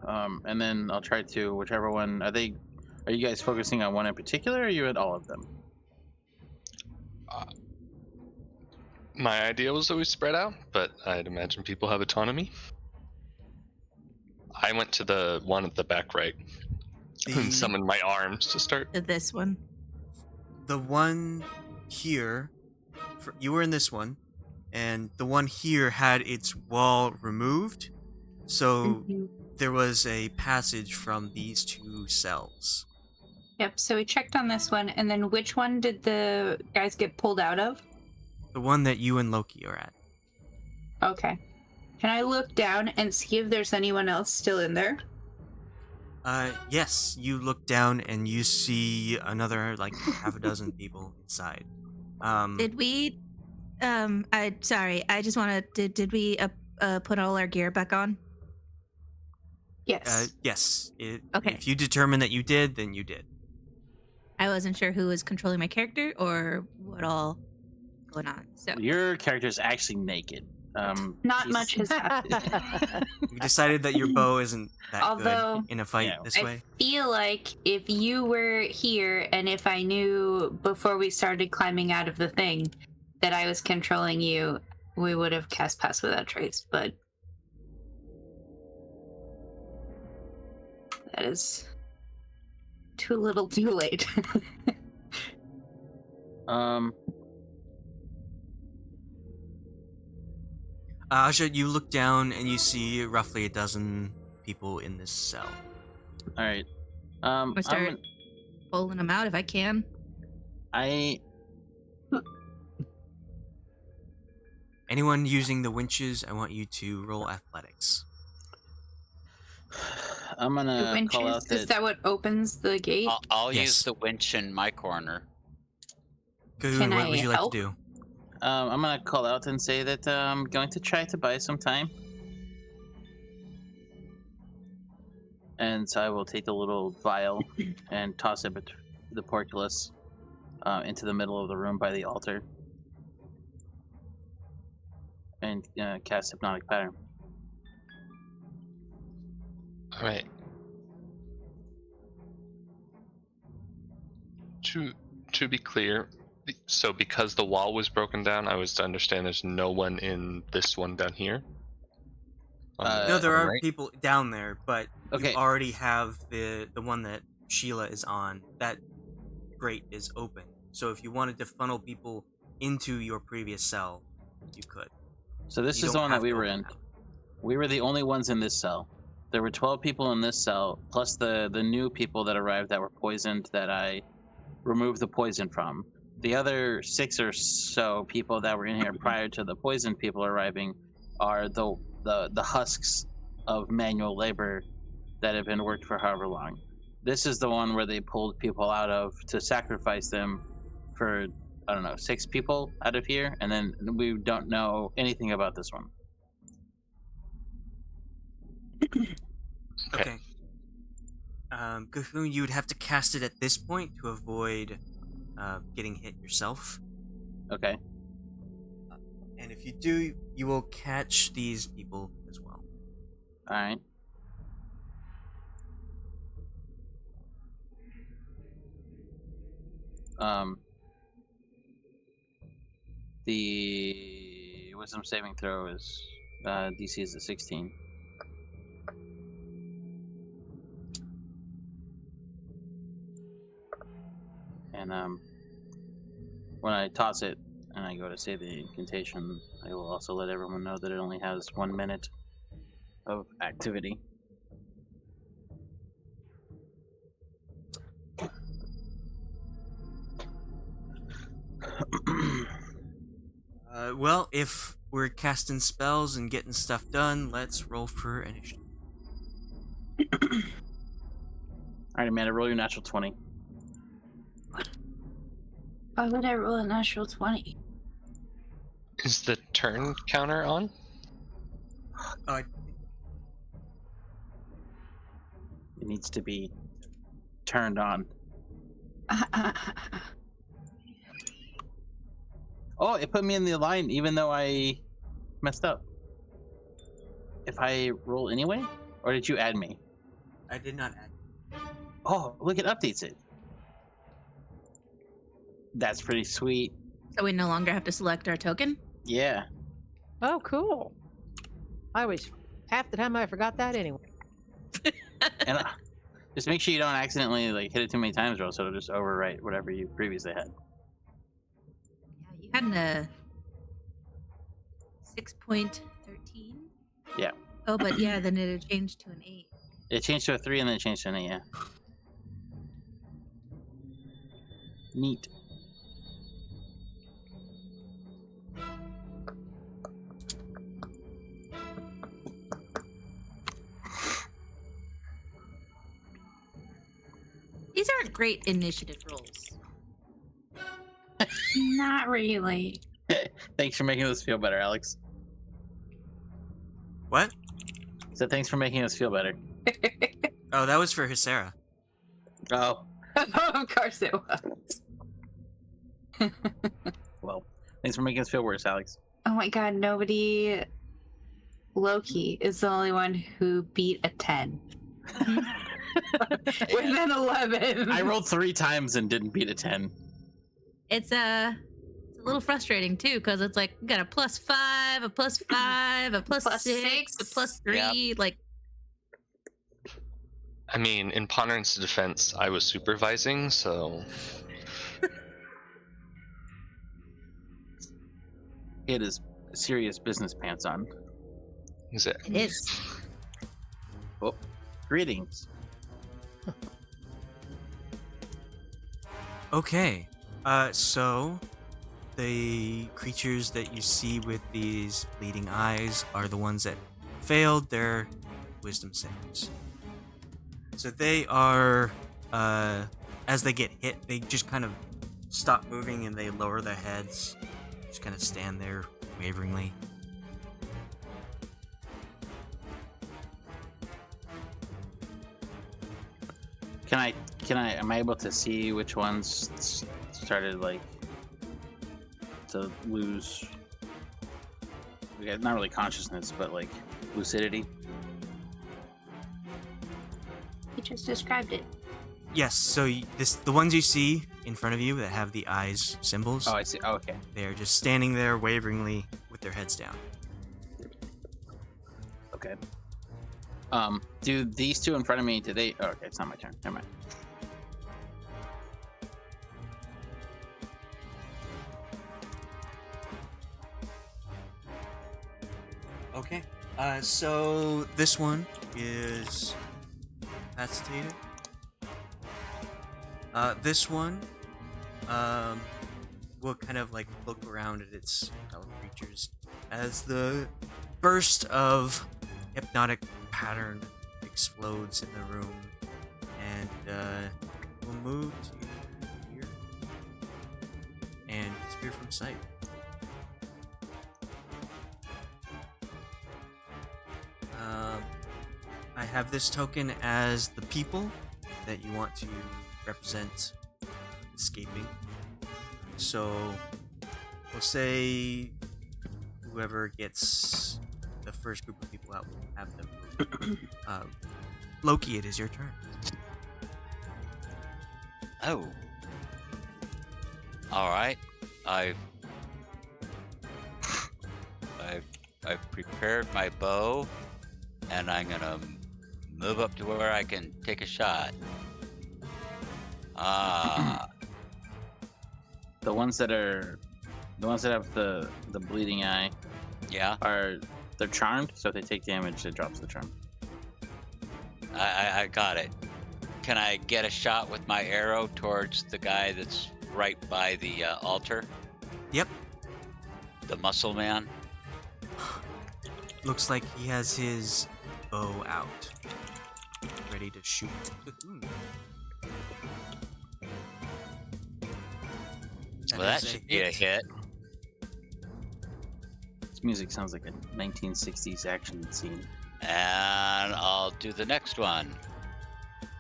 And then I'll try to whichever one. Are you guys focusing on one in particular, or are you at all of them? My idea was always spread out, but I'd imagine people have autonomy. I went to the one at the back right and summoned my arms to start. This one. The one here, you were in this one, and the one here had its wall removed, so there was a passage from these two cells. Yep, so we checked on this one, and then which one did the guys get pulled out of? The one that you and Loki are at. Okay. Can I look down and see if there's anyone else still in there? Yes, you look down and you see another, half a dozen people inside. Did we, I just want to, did we put all our gear back on? Yes. Yes. Okay. If you determine that you did, then you did. I wasn't sure who was controlling my character or what all going on. So Your character's actually naked. Not much has happened. We decided that your bow isn't that Although, good in a fight this way. I feel like if you were here and if I knew before we started climbing out of the thing that I was controlling you, we would have cast Pass Without Trace, but that is too little too late. Ashe, you look down and you see roughly a dozen people in this cell. All right. I'm gonna start pulling them out if I can. Anyone using the winches, I want you to roll athletics. I'm gonna call out Is that what opens the gate? I'll Yes. use the winch in my corner. Cahoon, what would you like help? to do? I'm gonna call out and say that I'm going to try to buy some time. And so I will take the little vial and toss it between the portcullis into the middle of the room by the altar. And cast Hypnotic Pattern. Alright. To be clear, so because the wall was broken down, I was to understand there's no one in this one down here? No, there are right? people down there, but Okay. you already have the one that Sheila is on. That grate is open. So if you wanted to funnel people into your previous cell, you could. So this You is the don't one that have we to were open in. that. We were the only ones in this cell. There were 12 people in this cell, plus the new people that arrived that were poisoned that I removed the poison from. The other 6 or so people that were in here prior to the poisoned people arriving are the husks of manual labor that have been worked for however long. This is the one where they pulled people out of to sacrifice them for, I don't know, 6 people out of here, and then we don't know anything about this one. Okay. Cahoon, you would have to cast it at this point to avoid getting hit yourself. Okay. And if you do, you will catch these people as well. All right. The wisdom saving throw is DC is a 16. And when I toss it and I go to say the incantation, I will also let everyone know that it only has 1 minute of activity. Well, if we're casting spells and getting stuff done, let's roll for initiative. Alright, Amanda, roll your natural 20. Why would I roll a natural 20? Is the turn counter on? Uh, It needs to be turned on. Oh, it put me in the line even though I messed up. If I roll anyway? Or did you add me? I did not add. Oh, look, it updates it. That's pretty sweet. So we no longer have to select our token? Yeah. Oh, cool. I always, half the time I forgot that anyway. And just make sure you don't accidentally like hit it too many times, or so it'll just overwrite whatever you previously had. Yeah, you had a 6.13? Yeah. Oh, but yeah, then it had changed to an 8. It changed to a 3 and then it changed to an 8, yeah. Neat. These aren't great initiative rolls. Not really. Thanks for making us feel better, Alex. What? So thanks for making us feel better. Oh, that was for Hisera. Oh, Of course it was. well, thanks for making us feel worse, Alex. Oh my god, nobody. Loki is the only one who beat a 10. With an 11. I rolled 3 times and didn't beat a 10. It's a little frustrating too, because it's like we got a +5, a +5, a +6, a +3. Like, I mean, in Ponderance defense, I was supervising, so It is serious business pants on. is it? it is. Oh, greetings. Okay. So the creatures that you see with these bleeding eyes are the ones that failed their wisdom saves. So they are, as they get hit, they just kind of stop moving and they lower their heads, just kind of stand there waveringly. Am I able to see which ones started like to lose? Not really consciousness, but like lucidity. You just described it. Yes, so the ones you see in front of you that have the eyes symbols, Oh, I see. Oh, okay. they're just standing there waveringly with their heads down. Okay. Do these two in front of me? Do they? Oh, okay, it's not my turn. Never mind. Okay. So this one is incapacitated. This one, will kind of like look around at its fellow creatures as the burst of hypnotic pattern explodes in the room, and we'll move to here and disappear from sight. I have this token as the people that you want to represent escaping. So we'll say whoever gets the first group of people out will have them move. Loki, it is your turn. Oh. All right. I've prepared my bow, and I'm gonna move up to where I can take a shot. the ones that have the bleeding eye Yeah, they're charmed, so if they take damage, it drops the charm. I got it. Can I get a shot with my arrow towards the guy that's right by the altar? Yep. The muscle man? Looks like he has his bow out, ready to shoot. Well, that is should be a hit. This music sounds like a 1960s action scene. And I'll do the next one.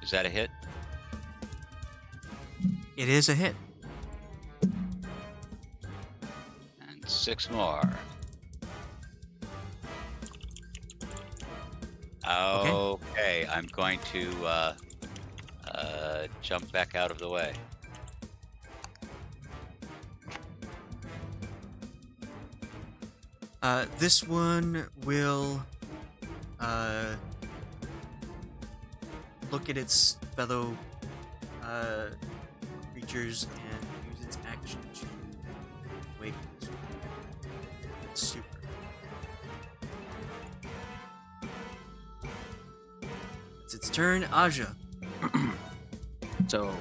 Is that a hit? It is a hit. And 6 more. Okay, I'm going to jump back out of the way. This one will look at its fellow creatures and use its action to awaken its super. It's its turn, Aja. So,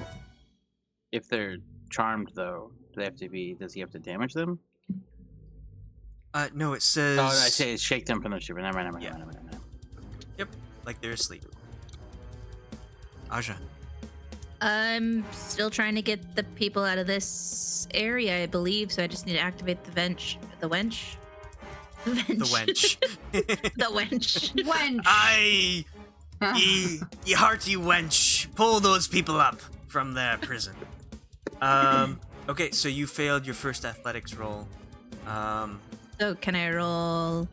if they're charmed, though, does he have to damage them? No, it says. Oh, I say shake them from the shiver. Never mind. Yep, like they're asleep. Aja. I'm still trying to get the people out of this area, I believe, so I just need to activate the wench. The wench? The wench. The wench. Wench. Aye! Ye hearty wench, pull those people up from their prison. Okay, so you failed your first athletics roll. So can I roll?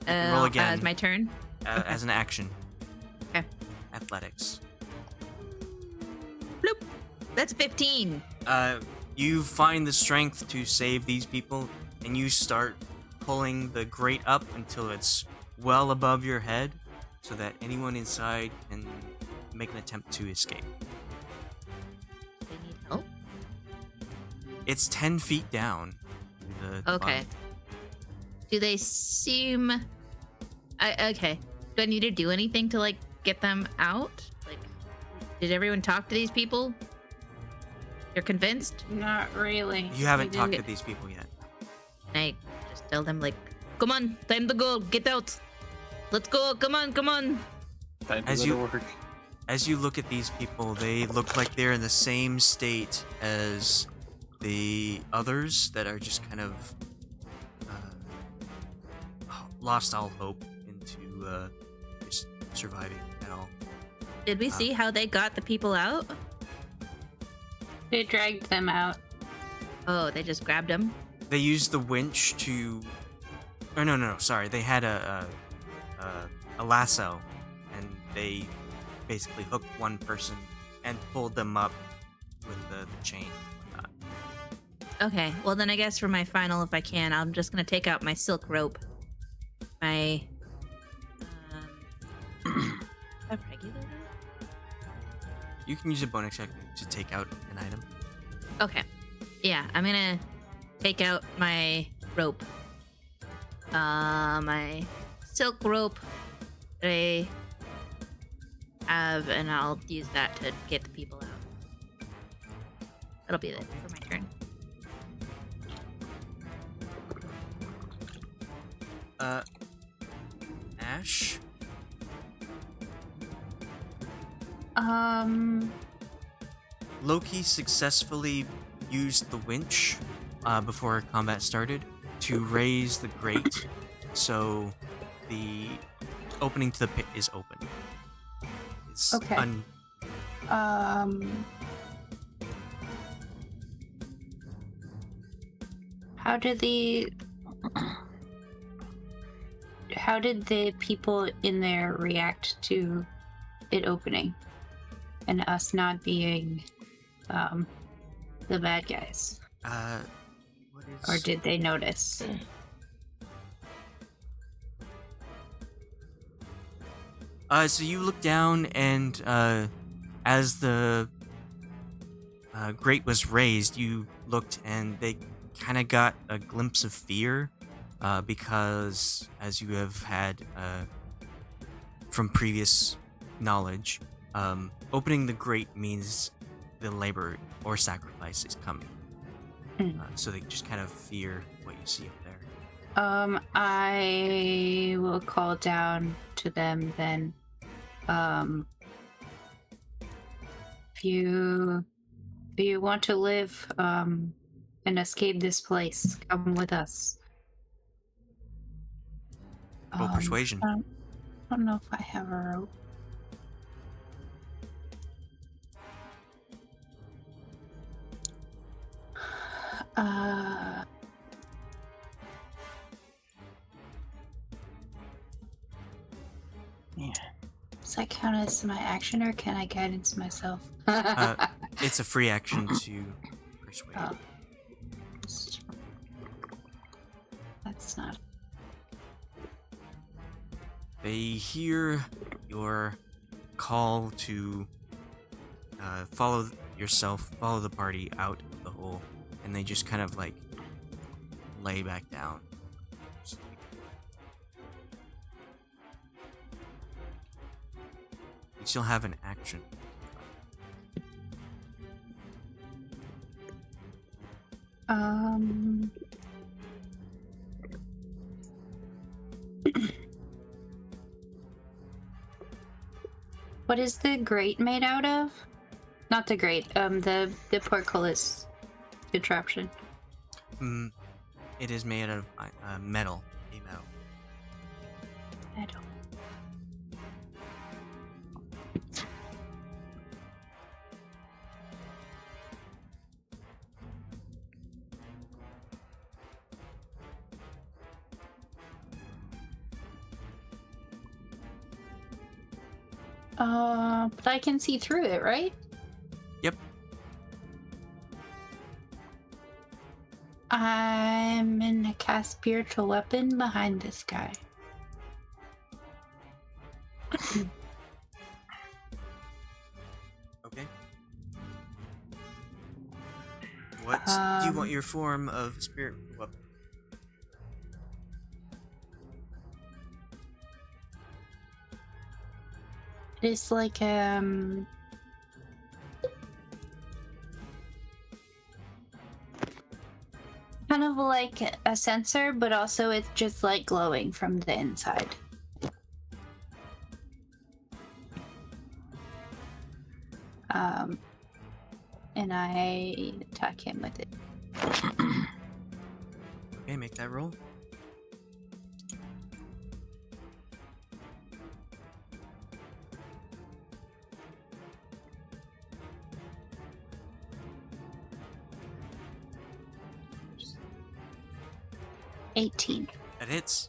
Roll again. As my turn. As an action. Okay. Athletics. Bloop. That's 15. You find the strength to save these people, and you start pulling the grate up until it's well above your head, so that anyone inside can make an attempt to escape. They need help. It's 10 feet down. Okay. Do they seem? Okay. Do I need to do anything to like get them out? Like, did everyone talk to these people? You're convinced? Not really. You haven't We talked to didn't these people yet. Can I just tell them like, come on, time to go, get out. Let's go, come on. As you look at these people, they look like they're in the same state as the others that are just kind of lost all hope into just surviving at all. Did we see how they got the people out? They dragged them out. Oh, they just grabbed them? They used the winch to. Oh no! Sorry, they had a lasso, and they basically hooked one person and pulled them up with the chain and whatnot. Okay, well then I guess for my final, if I can, I'm just gonna take out my silk rope. My a regular rope? You can use a bonus check to take out an item. Okay. Yeah, I'm gonna take out my rope. My silk rope that I have, and I'll use that to get the people out. That'll be it for my turn. Ashe? Loki successfully used the winch before combat started to raise the grate, so the opening to the pit is open. It's Okay. How did the people in there react to it opening and us not being the bad guys? What is... Or did they notice? So you look down, and as the grate was raised, you looked and they kind of got a glimpse of fear because, as you have had from previous knowledge, opening the grate means the labor or sacrifice is coming. So they just kind of fear what you see up there. I will call down to them then. If you want to live and escape this place, come with us. Roll persuasion. I don't know if I have a rope. Yeah. Does that count as my action, or can I guidance myself? It's a free action to persuade. Oh. That's not. They hear your call to follow the party out of the hole, and they just kind of like lay back down. You still have an action. What is the grate made out of? Not the grate, the portcullis contraption. It is made out of metal. A metal. Metal. But I can see through it, right? Yep. I'm gonna cast spiritual weapon behind this guy. Okay. What do you want your form of spirit weapon? It's like kind of like a sensor, but also it's just like glowing from the inside. And I attack him with it. Okay, make that roll. $18. That hits.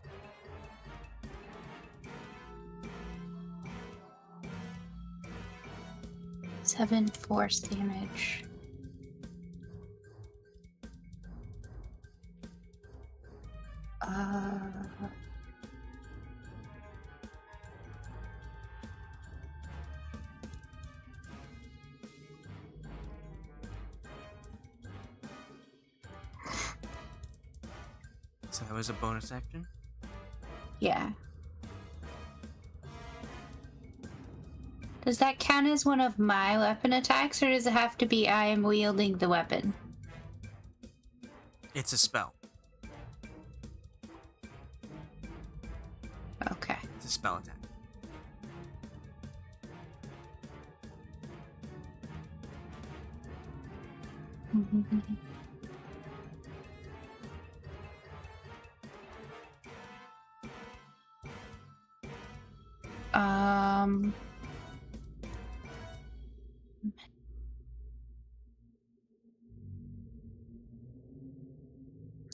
Seven force damage. So that was a bonus action? Yeah. Does that count as one of my weapon attacks, or does it have to be I am wielding the weapon? It's a spell. Okay. It's a spell attack.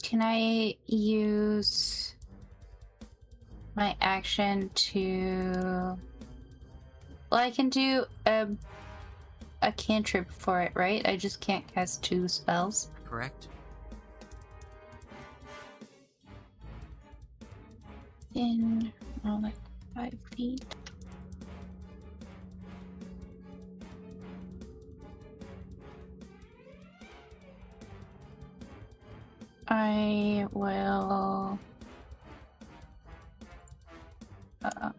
Can I use my action to... Well, I can do a cantrip for it, right? I just can't cast 2 spells. Correct. In like 5 feet. I will. I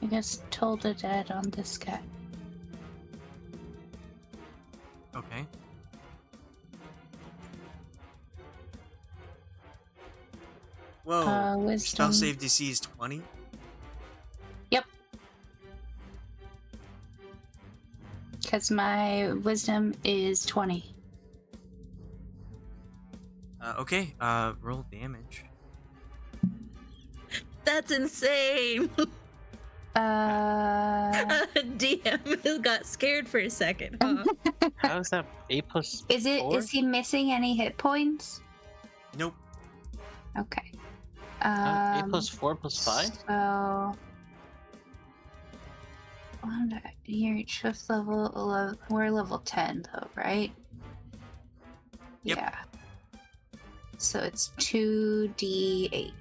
guess Toll the Dead on this guy. Okay. Whoa. Wisdom. Spell save DC is 20? Yep. Because my wisdom is 20. Okay, roll damage. That's insane. DM got scared for a second. Huh? How is that 8 plus Is it? 4? Is he missing any hit points? Nope. Okay. 8 plus 4 plus 5? So. You're just level 11. We're level 10 though, right? Yep. Yeah. So it's 2d8.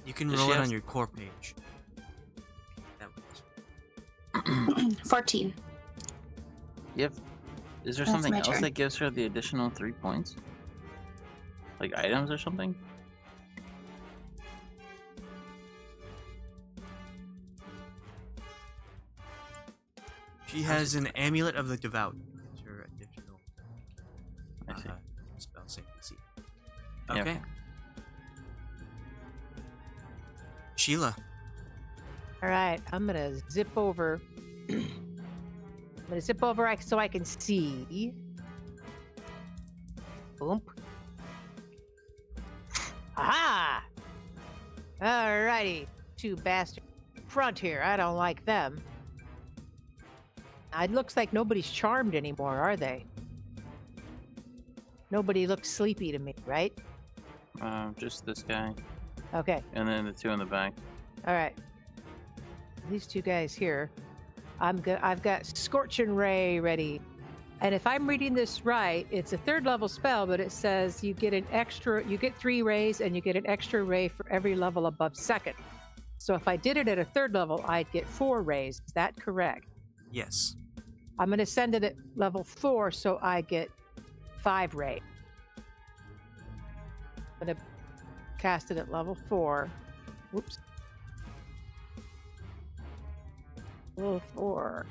You can Does roll she it have- on your core page. That works. 14. Yep. Is there That's something my else turn. that gives her the additional 3 points? Like items or something? She has an amulet of the devout. That's her additional I see. spell save DC. Yeah, Okay. okay. Sheila. All right, I'm gonna zip over. I'm gonna zip over so I can see. Boom. Aha! Alrighty, two bastards front here. I don't like them. It looks like nobody's charmed anymore, are they? Nobody looks sleepy to me, right? Just this guy, Okay. and then the 2 in the back. All right. These two guys here. I've got Scorching Ray ready. And if I'm reading this right, it's a 3rd level spell, but it says you get 3 rays and you get an extra ray for every level above 2nd. So if I did it at a 3rd level, I'd get 4 rays. Is that correct? Yes. I'm going to send it at level 4 so I get 5 rays. I'm going to cast it at level 4. Whoops. Level 4.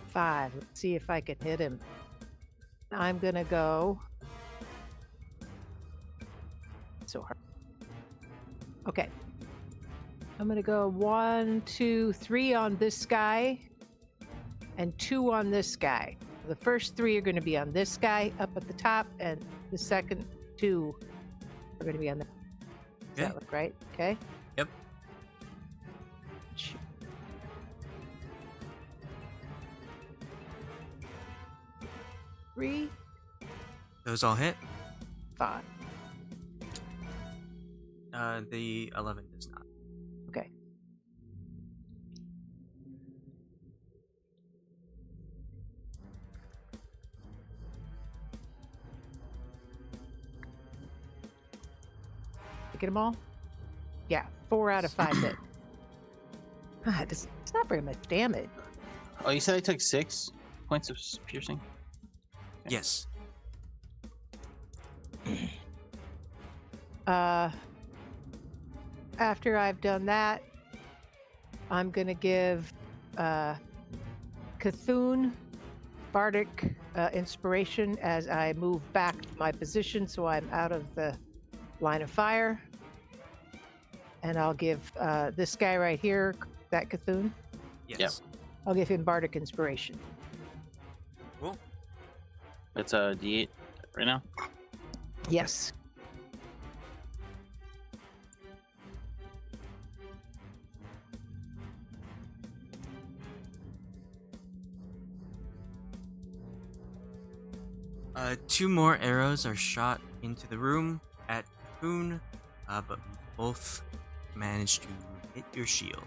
5. Let's see if I can hit him. I'm gonna go. So hard. Okay. I'm gonna go 1, 2, 3 on this guy, and 2 on this guy. The first 3 are gonna be on this guy up at the top, and the second 2 are gonna be on the. Does that look right? Okay. Yep. Shoot. Three, Those all hit. 5. The 11 does not. Okay. Get them all? Yeah, 4 out of 5 hit. It's not very much damage. Oh, you said I took 6 points of piercing? Okay. Yes. After I've done that, I'm gonna give Cthulhu Bardic inspiration as I move back to my position so I'm out of the line of fire. And I'll give this guy right here, that Cthulhu, Yes. I'll give him Bardic inspiration. Cool. It's a D8 right now? Yes. Two more arrows are shot into the room at Cocoon, but both manage to hit your shield.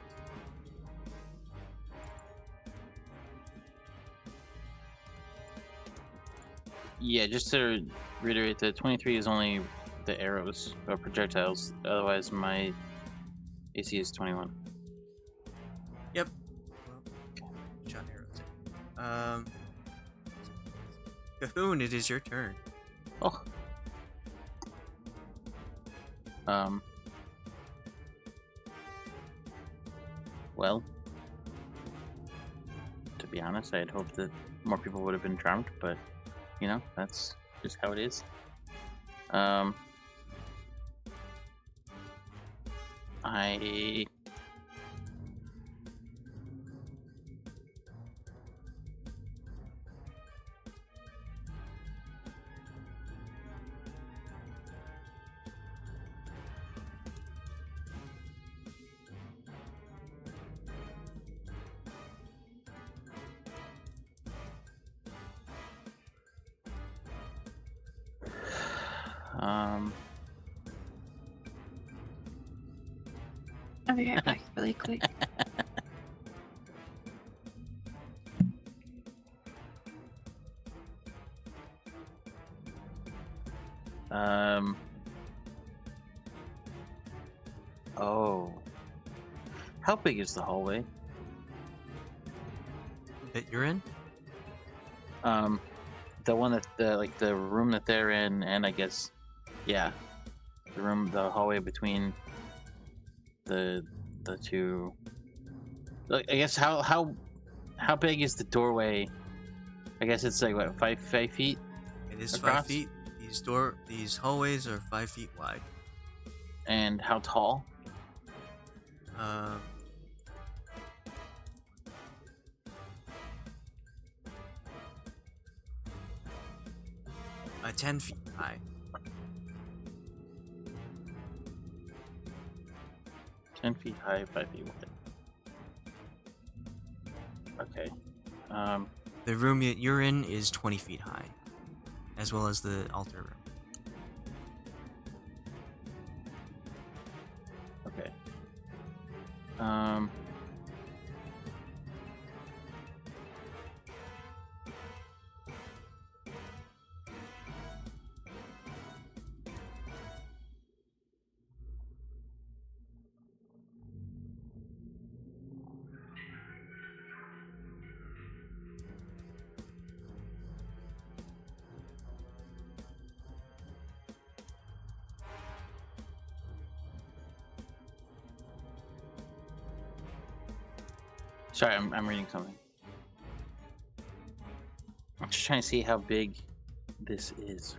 Yeah, just to reiterate, the 23 is only the arrows or projectiles. Otherwise, my AC is 21. Yep. Well, shot arrows. Cthulhu, it is your turn. Oh. Well, to be honest, I had hoped that more people would have been charmed, but you know, that's just how it is. I I'll be right back really quick. Oh. How big is the hallway? That you're in? The one that the room that they're in, and I guess, yeah, the hallway between the two. Like, I guess how big is the doorway? I guess it's like what, 5 feet? It is across? 5 feet. These hallways are 5 feet wide. And how tall? 10 feet high. 10 feet high, 5 feet wide. Okay. The room you're in is 20 feet high, as well as the altar room. Okay. Sorry, I'm reading something. I'm just trying to see how big this is.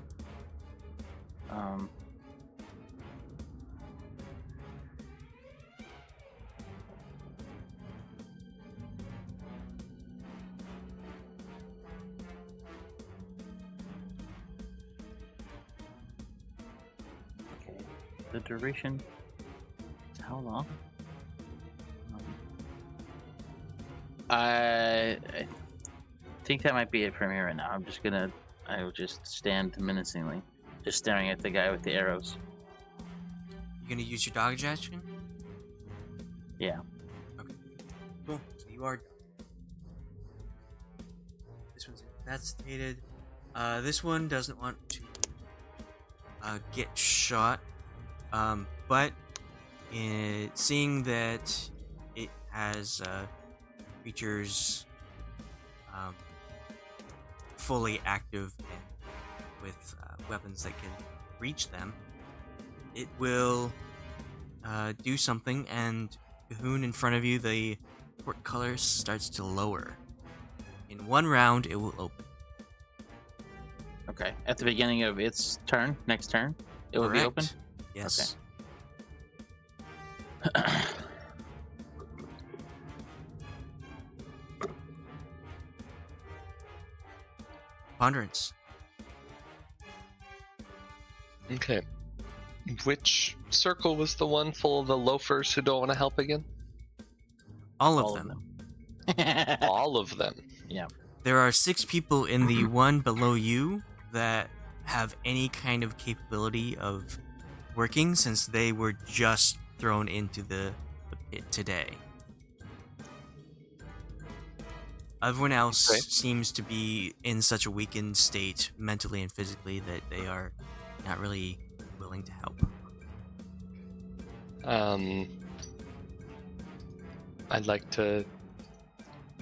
Okay, the duration is how long? I think that might be it for me right now. I will just stand menacingly, just staring at the guy with the arrows. You gonna use your dodge action? Yeah. Okay. Cool. So you are done. This one's incapacitated. This one doesn't want to get shot. But seeing that it has creatures fully active and with weapons that can reach them, it will do something, and Cahoon, in front of you, the portcullis starts to lower. In one round, it will open. Okay. At the beginning of its turn, next turn, it will be open? Yes. Okay. Ponderance. Okay. Which circle was the one full of the loafers who don't want to help again? All of them. All of them. Yeah. There are 6 people in the one below you that have any kind of capability of working, since they were just thrown into the pit today. Everyone else seems to be in such a weakened state, mentally and physically, that they are not really willing to help. I'd like to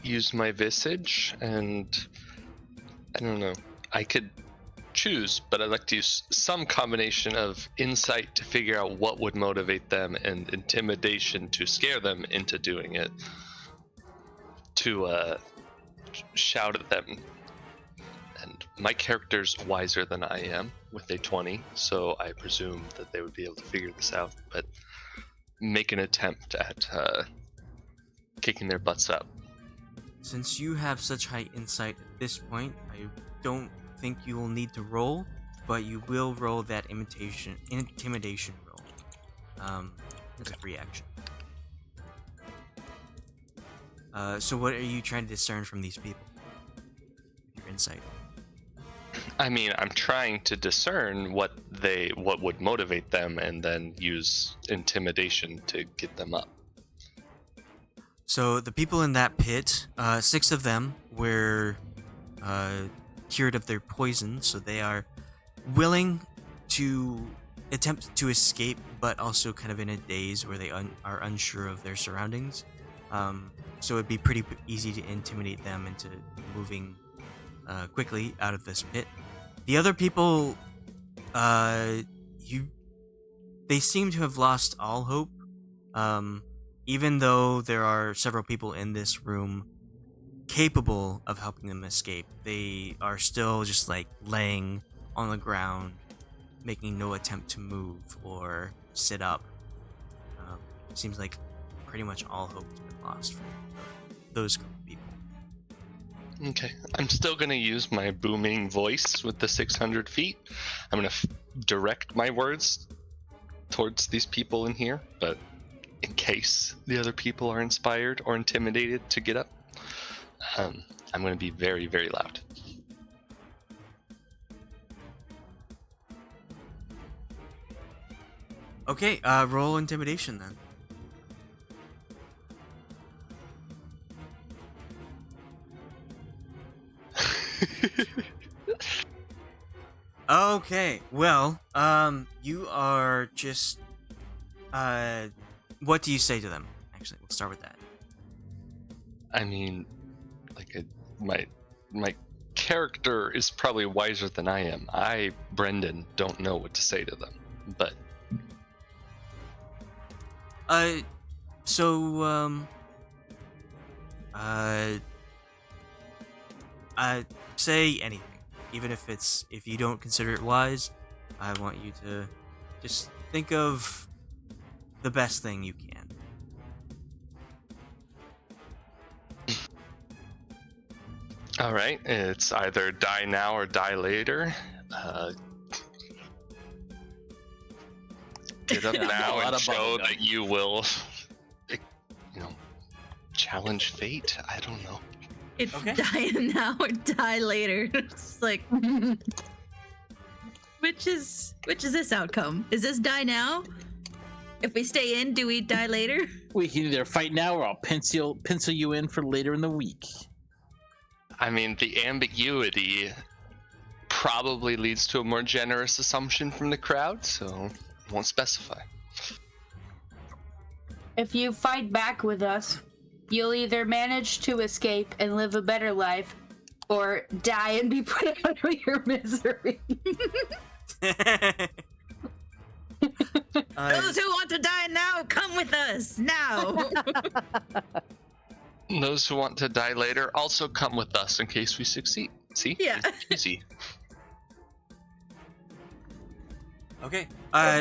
use my visage, and I don't know. I could choose, but I'd like to use some combination of insight to figure out what would motivate them and intimidation to scare them into doing it. To shout at them. And my character's wiser than I am with a 20, so I presume that they would be able to figure this out, but make an attempt at kicking their butts up. Since you have such high insight at this point, I don't think you will need to roll, but you will roll that intimidation roll. It's a free action. So what are you trying to discern from these people? Your insight. I mean, I'm trying to discern what would motivate them, and then use intimidation to get them up. So the people in that pit, 6 of them were cured of their poison, so they are willing to attempt to escape, but also kind of in a daze where they are unsure of their surroundings. So it'd be pretty easy to intimidate them into moving quickly out of this pit. The other people, they seem to have lost all hope. Even though there are several people in this room capable of helping them escape, they are still just like laying on the ground, making no attempt to move or sit up. It seems like pretty much all hope has been lost for those group of people. Okay, I'm still going to use my booming voice with the 600 feet. I'm going to direct my words towards these people in here, but in case the other people are inspired or intimidated to get up, I'm going to be very, very loud. Okay, roll intimidation then. Okay, well, you are just, what do you say to them? Actually, we'll start with that. I mean, my character is probably wiser than I am. I, Brendan, don't know what to say to them, but... say anything. Even if you don't consider it wise, I want you to just think of the best thing you can. Alright, it's either die now or die later. Get up now and show that you will, challenge fate? I don't know. It's Okay. die now or die later. It's like, which is this outcome? Is this die now? If we stay in, do we die later? We can either fight now, or I'll pencil you in for later in the week. I mean, the ambiguity probably leads to a more generous assumption from the crowd, so I won't specify. If you fight back with us, you'll either manage to escape and live a better life, or die and be put out of your misery. Those who want to die now, come with us now. Those who want to die later also come with us in case we succeed. See? Yeah. It's easy. Okay.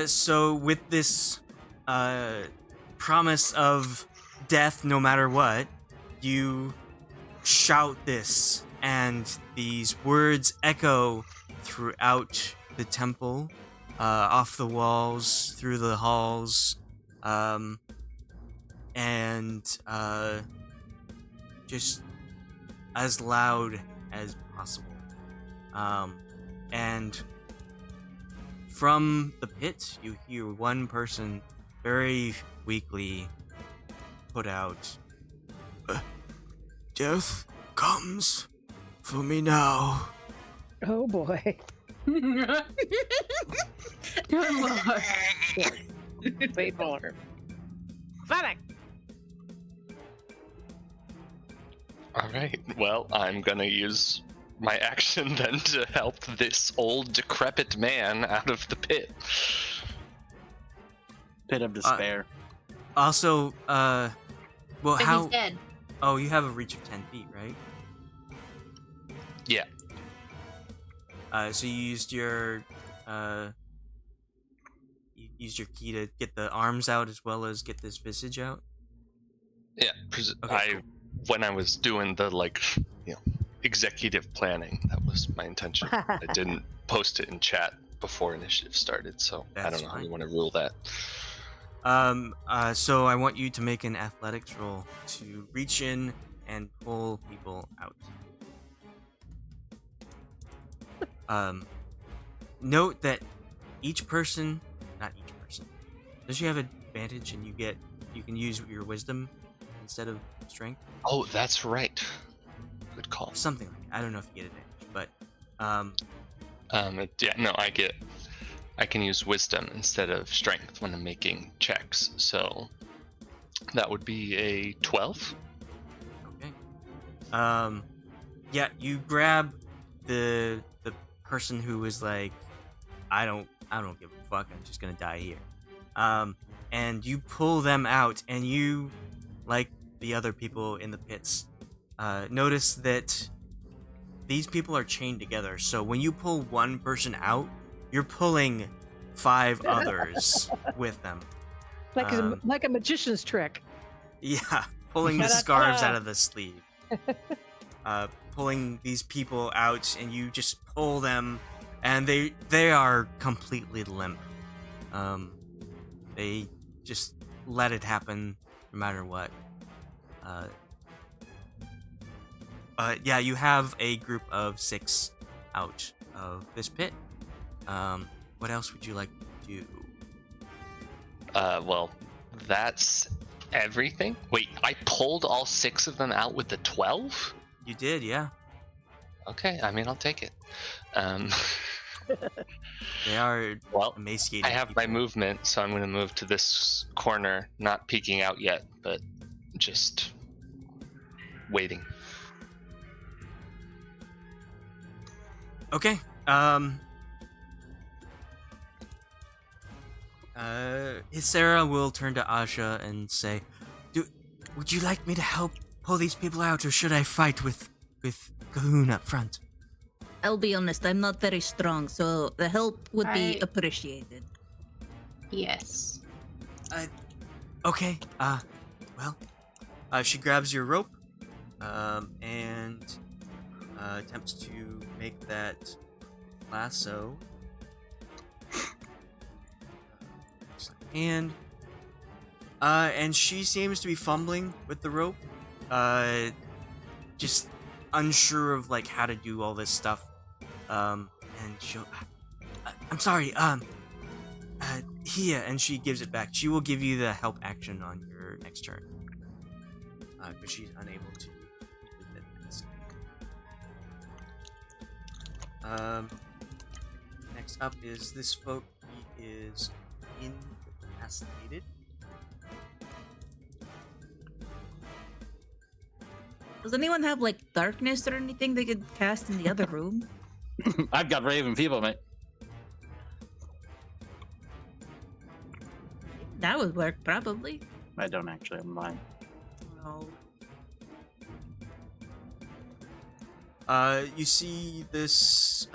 So with this promise of death no matter what, you shout this, and these words echo throughout the temple, off the walls, through the halls, and just as loud as possible. And from the pit, you hear one person very weakly put out, "Death comes for me now." Oh boy. Good lord. Wait for him. Fennec! All right. Well, I'm gonna use my action then to help this old decrepit man out of the pit. Pit of despair. Also, well, But how? he's dead. Oh, you have a reach of 10 feet, right? Yeah. So you used your key to get the arms out as well as get this visage out. Yeah. Okay, When I was doing the executive planning, that was my intention. I didn't post it in chat before initiative started, so I That's don't know how fine. you want to rule that. So I want you to make an athletics roll to reach in and pull people out. Note that each person, not each person, does you have advantage and you can use your wisdom instead of strength? Oh, that's right. Good call. Something like that. I don't know if you get advantage, but Yeah, no, I can use wisdom instead of strength when I'm making checks, so that would be a 12. okay. Yeah, you grab the person who was like, I don't give a fuck, I'm just gonna die here. And you pull them out, and you, like the other people in the pits, notice that these people are chained together. So when you pull one person out, you're pulling 5 others with them. Like a magician's trick. Yeah, pulling the scarves out of the sleeve. Pulling these people out, and you just pull them, and they are completely limp. They just let it happen no matter what. Yeah, you have a group of 6 out of this pit. What else would you like to do? Well, that's everything. Wait, I pulled all 6 of them out with the 12? You did, yeah. Okay, I mean, I'll take it. They are Well, emaciated I have people. my movement, so I'm going to move to this corner, not peeking out yet, but just waiting. Okay. Sarah will turn to Ashe and say, would you like me to help pull these people out, or should I fight with Cahoon up front? I'll be honest, I'm not very strong, so the help would be I- appreciated. Yes. Okay, well, she grabs your rope, and attempts to make that lasso. And she seems to be fumbling with the rope, just unsure of like how to do all this stuff. And she'll, I'm sorry, here, and she gives it back. She will give you the help action on your next turn, because she's unable to complete that. Next up is this folk. He is incapacitated. Does anyone have like darkness or anything they could cast in the other room? I've got Raven People, mate. That would work, probably. I don't actually have mine. No. You see this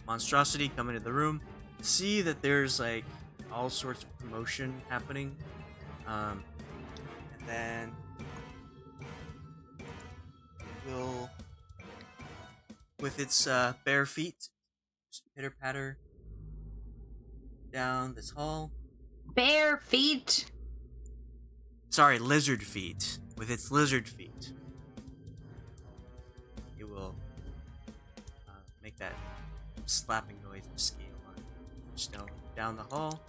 monstrosity come into the room. See that there's like all sorts of commotion happening, and then will, with its bare feet, just pitter patter down this hall. Bare feet. Sorry, lizard feet. With its lizard feet, it will make that slapping noise of scale on stone down the hall.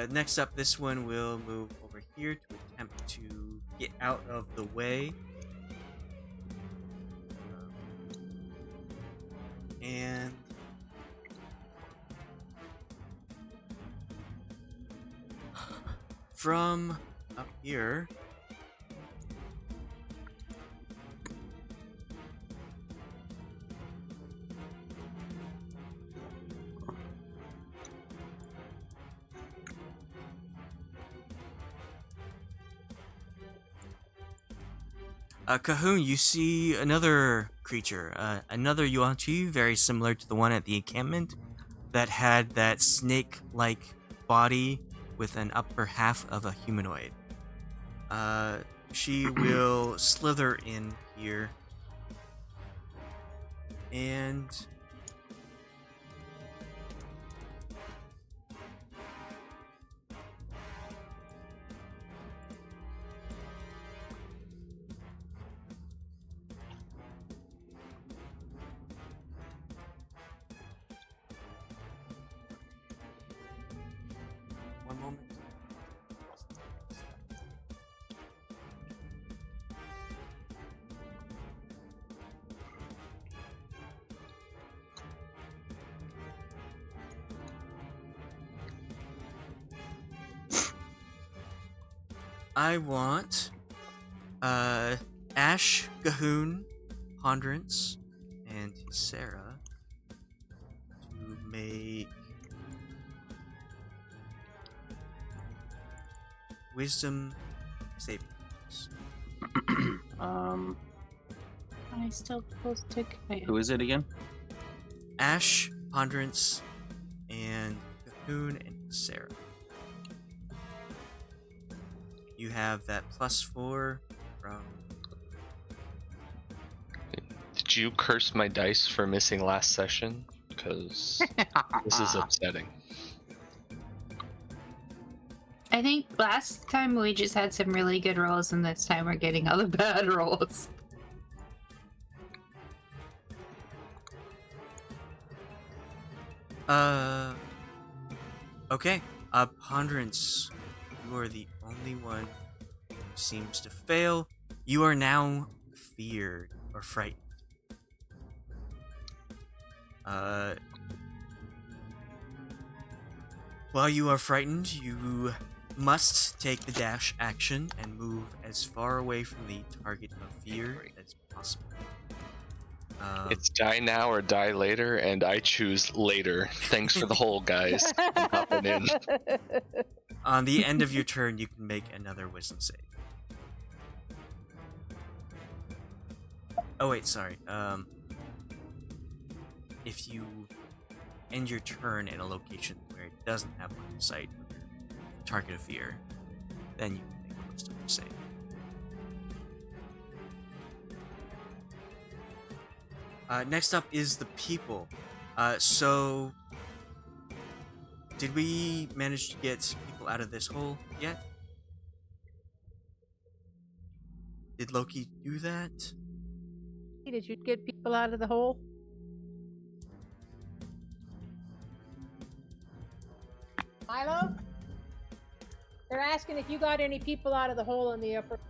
Next up, this one will move over here to attempt to get out of the way. And from up here. Cahoon, you see another creature, another Yuan-Ti, very similar to the one at the encampment, that had that snake-like body with an upper half of a humanoid. She will slither in here, and one moment. I want Ashe, Cahoon, Ponderance, and Sarah to make wisdom saving throws. I still close to. Who is it again? Ashe, Ponderance, and Cahoon, and Sarah. You have that +4 from. Did you curse my dice for missing last session? Because this is upsetting. I think last time we just had some really good rolls, and this time we're getting all the bad rolls. Okay. Ponderance, you are the only one who seems to fail. You are now feared or frightened. While you are frightened, you must take the dash action and move as far away from the target of fear as possible. It's die now or die later, and I choose later. Thanks for the hole, guys. I'm hopping in. On the end of your turn, you can make another wisdom save. Oh wait, sorry. If you end your turn in a location where it doesn't have line of sight of your target of fear, then you can make a wisdom save. Next up is the people. So did we manage to get people out of this hole yet? Did Loki do that? Did you get people out of the hole? Milo? They're asking if you got any people out of the hole in the upper.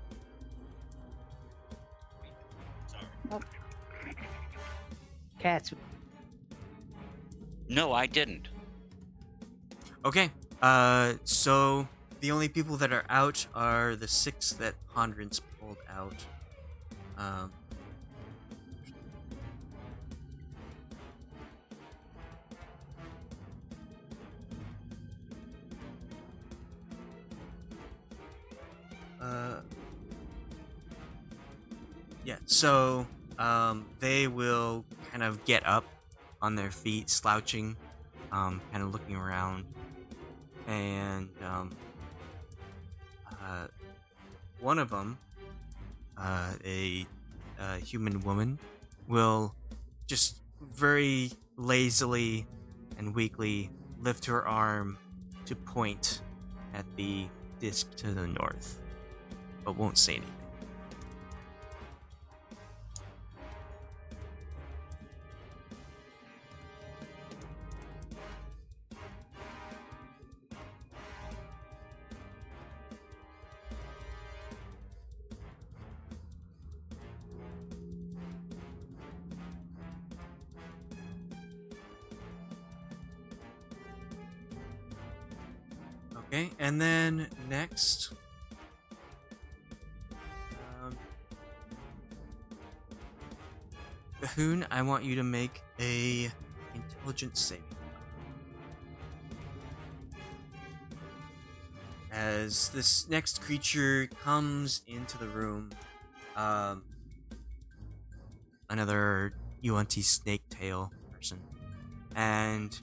Oh. Cats. No, I didn't. Okay. So the only people that are out are the 6 that Ponderance pulled out. Yeah, so they will kind of get up on their feet, slouching, kind of looking around, and one of them, a human woman, will just very lazily and weakly lift her arm to point at the disc to the north, but won't say anything. Okay, and then next. Cahoon, I want you to make a intelligence saving. As this next creature comes into the room, another Yuan-Ti snake tail person, and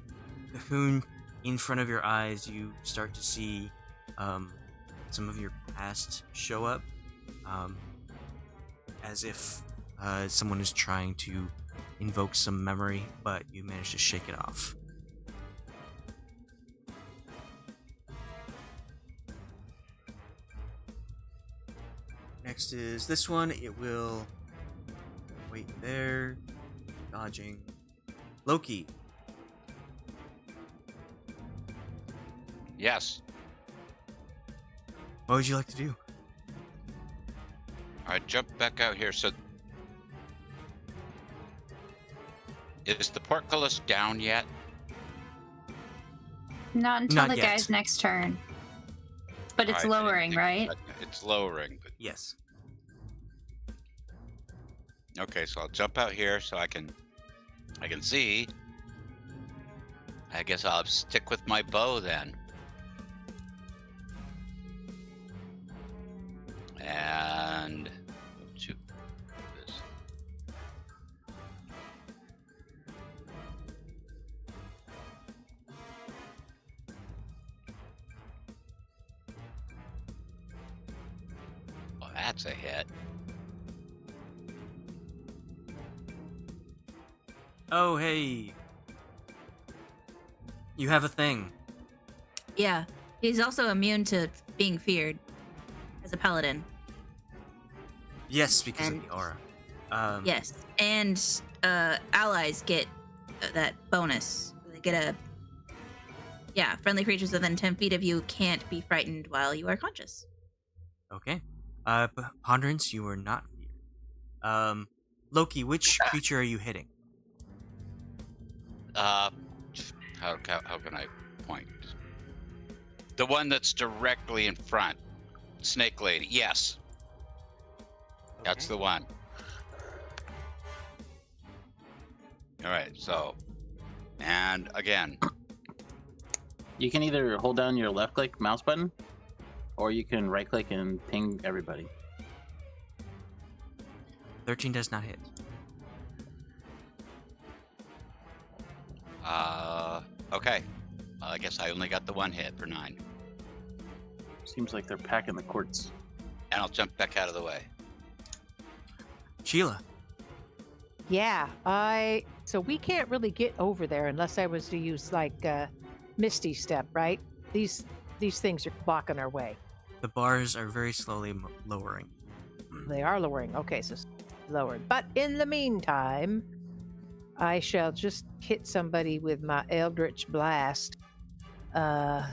Cahoon, in front of your eyes, you start to see some of your past show up, as if someone is trying to invoke some memory, but you manage to shake it off. Next is this one. It will wait there, dodging. Loki. Yes. What would you like to do? All right, jump back out here. So, is the portcullis down yet? Not until Not the yet. guy's next turn. But it's All right, I didn't lowering, think- right? It's lowering. Yes. Okay, so I'll jump out here so I can see. I guess I'll stick with my bow then. And shoot this. Oh, that's a hit. Oh, hey. You have a thing. Yeah. He's also immune to being feared as a paladin. Yes, because And- of the aura. Yes. And allies get that bonus. They get a. Yeah, friendly creatures within 10 feet of you can't be frightened while you are conscious. Okay. Ponderance, you are not feared. Loki, which creature are you hitting? How can I point? The one that's directly in front. Snake Lady. Yes. That's the one. All right, so. And again. You can either hold down your left click mouse button, or you can right click and ping everybody. 13 does not hit. Okay. I guess I only got the one hit for 9. Seems like they're packing the courts. And I'll jump back out of the way. Sheila. Yeah, so we can't really get over there unless I was to use like Misty Step, right? These things are blocking our way. The bars are very slowly lowering. They are lowering. Okay, so lowered. But in the meantime, I shall just hit somebody with my Eldritch Blast. I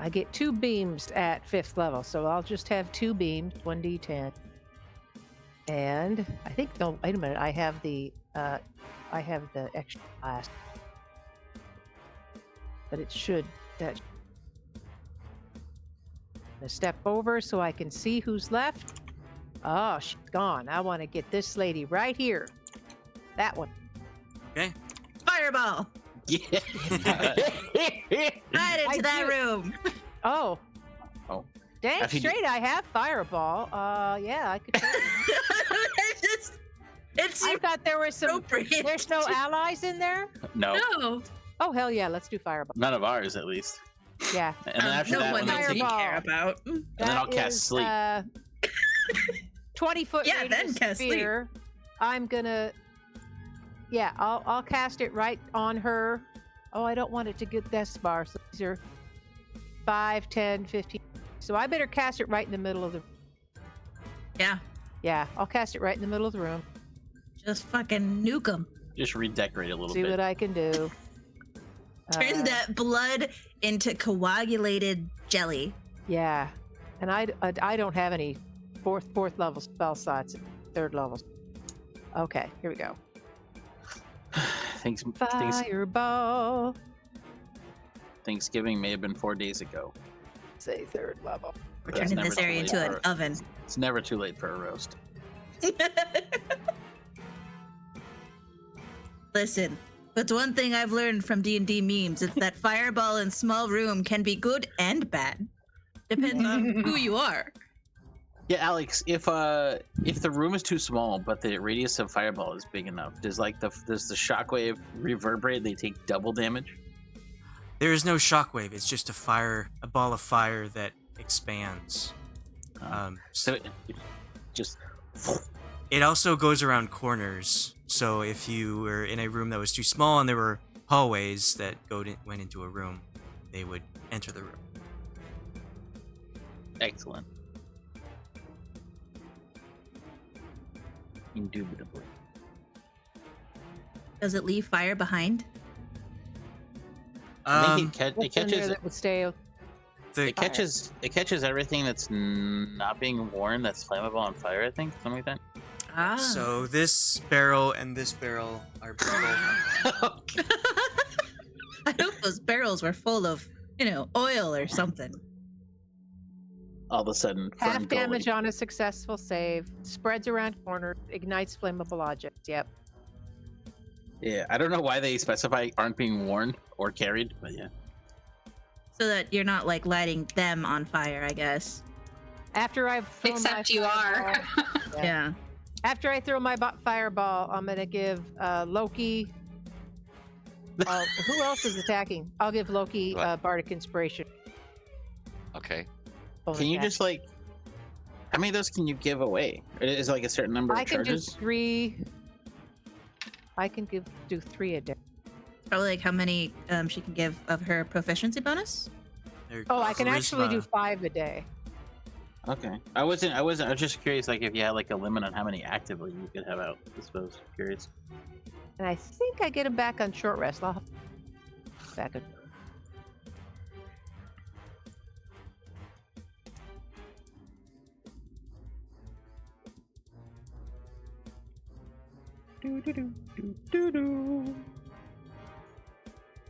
get 2 beams at 5th level, so I'll just have 2 beams, 1d10. And I think, no, wait a minute, I have the extra blast. But it should, that. Gonna step over so I can see who's left. Oh, she's gone. I want to get this lady right here. That one. Okay. Fireball! Yeah. Right into that room! Oh. Oh. Dang If you- straight, I have fireball. Yeah, I could. it's I thought there were some. appropriate. There's no allies in there. No, No. Oh hell yeah, let's do fireball. none of ours at least. Yeah. And then after no that, one when that they we take, Fireball. care about. and then I'll That cast is, sleep. 20-foot Yeah, then radius cast sleep. sphere. I'm gonna. Yeah, I'll cast it right on her. Oh, I don't want it to get this bar. So these are 5, 10, 15. So I better cast it right in the middle of the. Yeah. Yeah, I'll cast it right in the middle of the room. Just fucking nuke them. Just redecorate a little See bit. what I can do. Turn that blood into coagulated jelly. Yeah, and I don't have any fourth level spell slots. 3rd levels. Okay, here we go. Fireball. Thanksgiving may have been 4 days ago. Say 3rd level. We're But it's turning never this too area late into an for- oven. It's never too late for a roast. Listen, but one thing I've learned from D&D memes is that fireball in small room can be good and bad. Depends on who you are. Yeah, Alex, if the room is too small but the radius of fireball is big enough, does the shockwave reverberate? They take double damage. There is no shockwave. It's just a ball of fire that expands. So it just It also goes around corners. So if you were in a room that was too small and there were hallways that went into a room, they would enter the room. excellent. Indubitably. Does it leave fire behind? I think it What's in there catches that would stay? it catches everything that's not being worn that's flammable on fire. I think something like that. Ah. So this barrel and this barrel are both. I hope those barrels were full of, oil or something. All of a sudden, Half firm damage goalie. on a successful save. Spreads around corners. Ignites flammable objects. Yep. Yeah, I don't know why they specify aren't being worn or carried, but yeah. So that you're not like lighting them on fire, I guess. After I've thrown Except my you are. fireball- Yeah. After I throw my fireball, I'm gonna give Loki. Who else is attacking? I'll give Loki What? Bardic Inspiration. Okay. bonus Can you action. just like, how many of those can you give away? Is it like a certain number I of can charges? do 3. I can do 3 a day. Probably like how many she can give of her proficiency bonus. Their Oh, I can actually do charisma. 5 a day. Okay. I was just curious, like if you had like a limit on how many actively you could have out. I suppose. Curious. And I think I get him back on short rest. I'll have back on.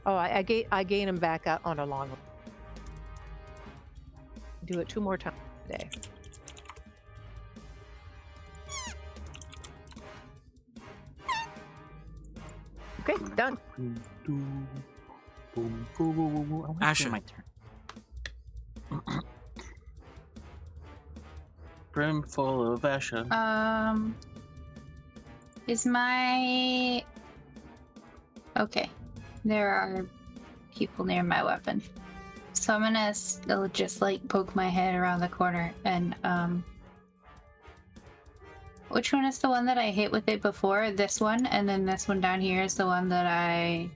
Oh, I gain him back out on a long one. Do it 2 more times a day. Okay, done. Ashe. My turn. Brim full of Ashe. Is my... Okay. There are people near my weapon. So I'm gonna still just like poke my head around the corner and which one is the one that I hit with it before? This one, and then this one down here is the one that I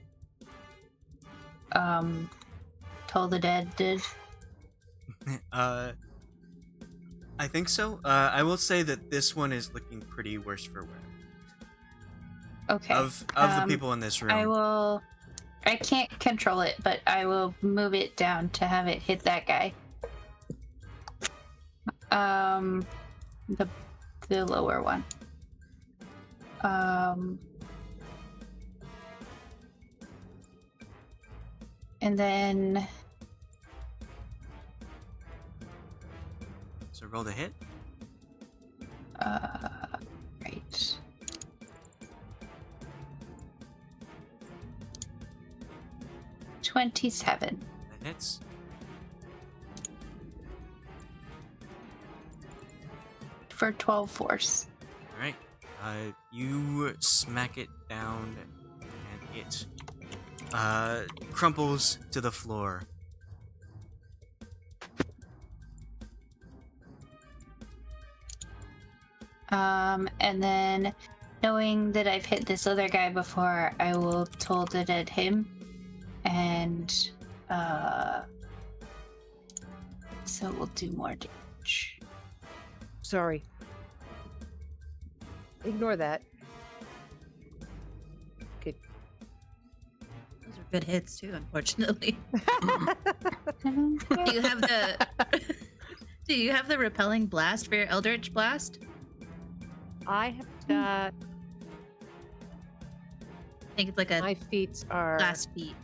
Toll the Dead did. I think so. I will say that this one is looking pretty worse for wear. Okay. Of the people in this room. I can't control it, but I will move it down to have it hit that guy. The lower one. And then So roll the hit. right. $27 That hits. for 12 force. All right. You smack it down, and it crumples to the floor. And then knowing that I've hit this other guy before, I will Toll the Dead him. And so we'll do more damage. Sorry. Ignore that. Good. Those are good hits too, unfortunately. Do you have the Do you have the repelling blast for your Eldritch Blast? I have got think it's like a My feats are glass feet.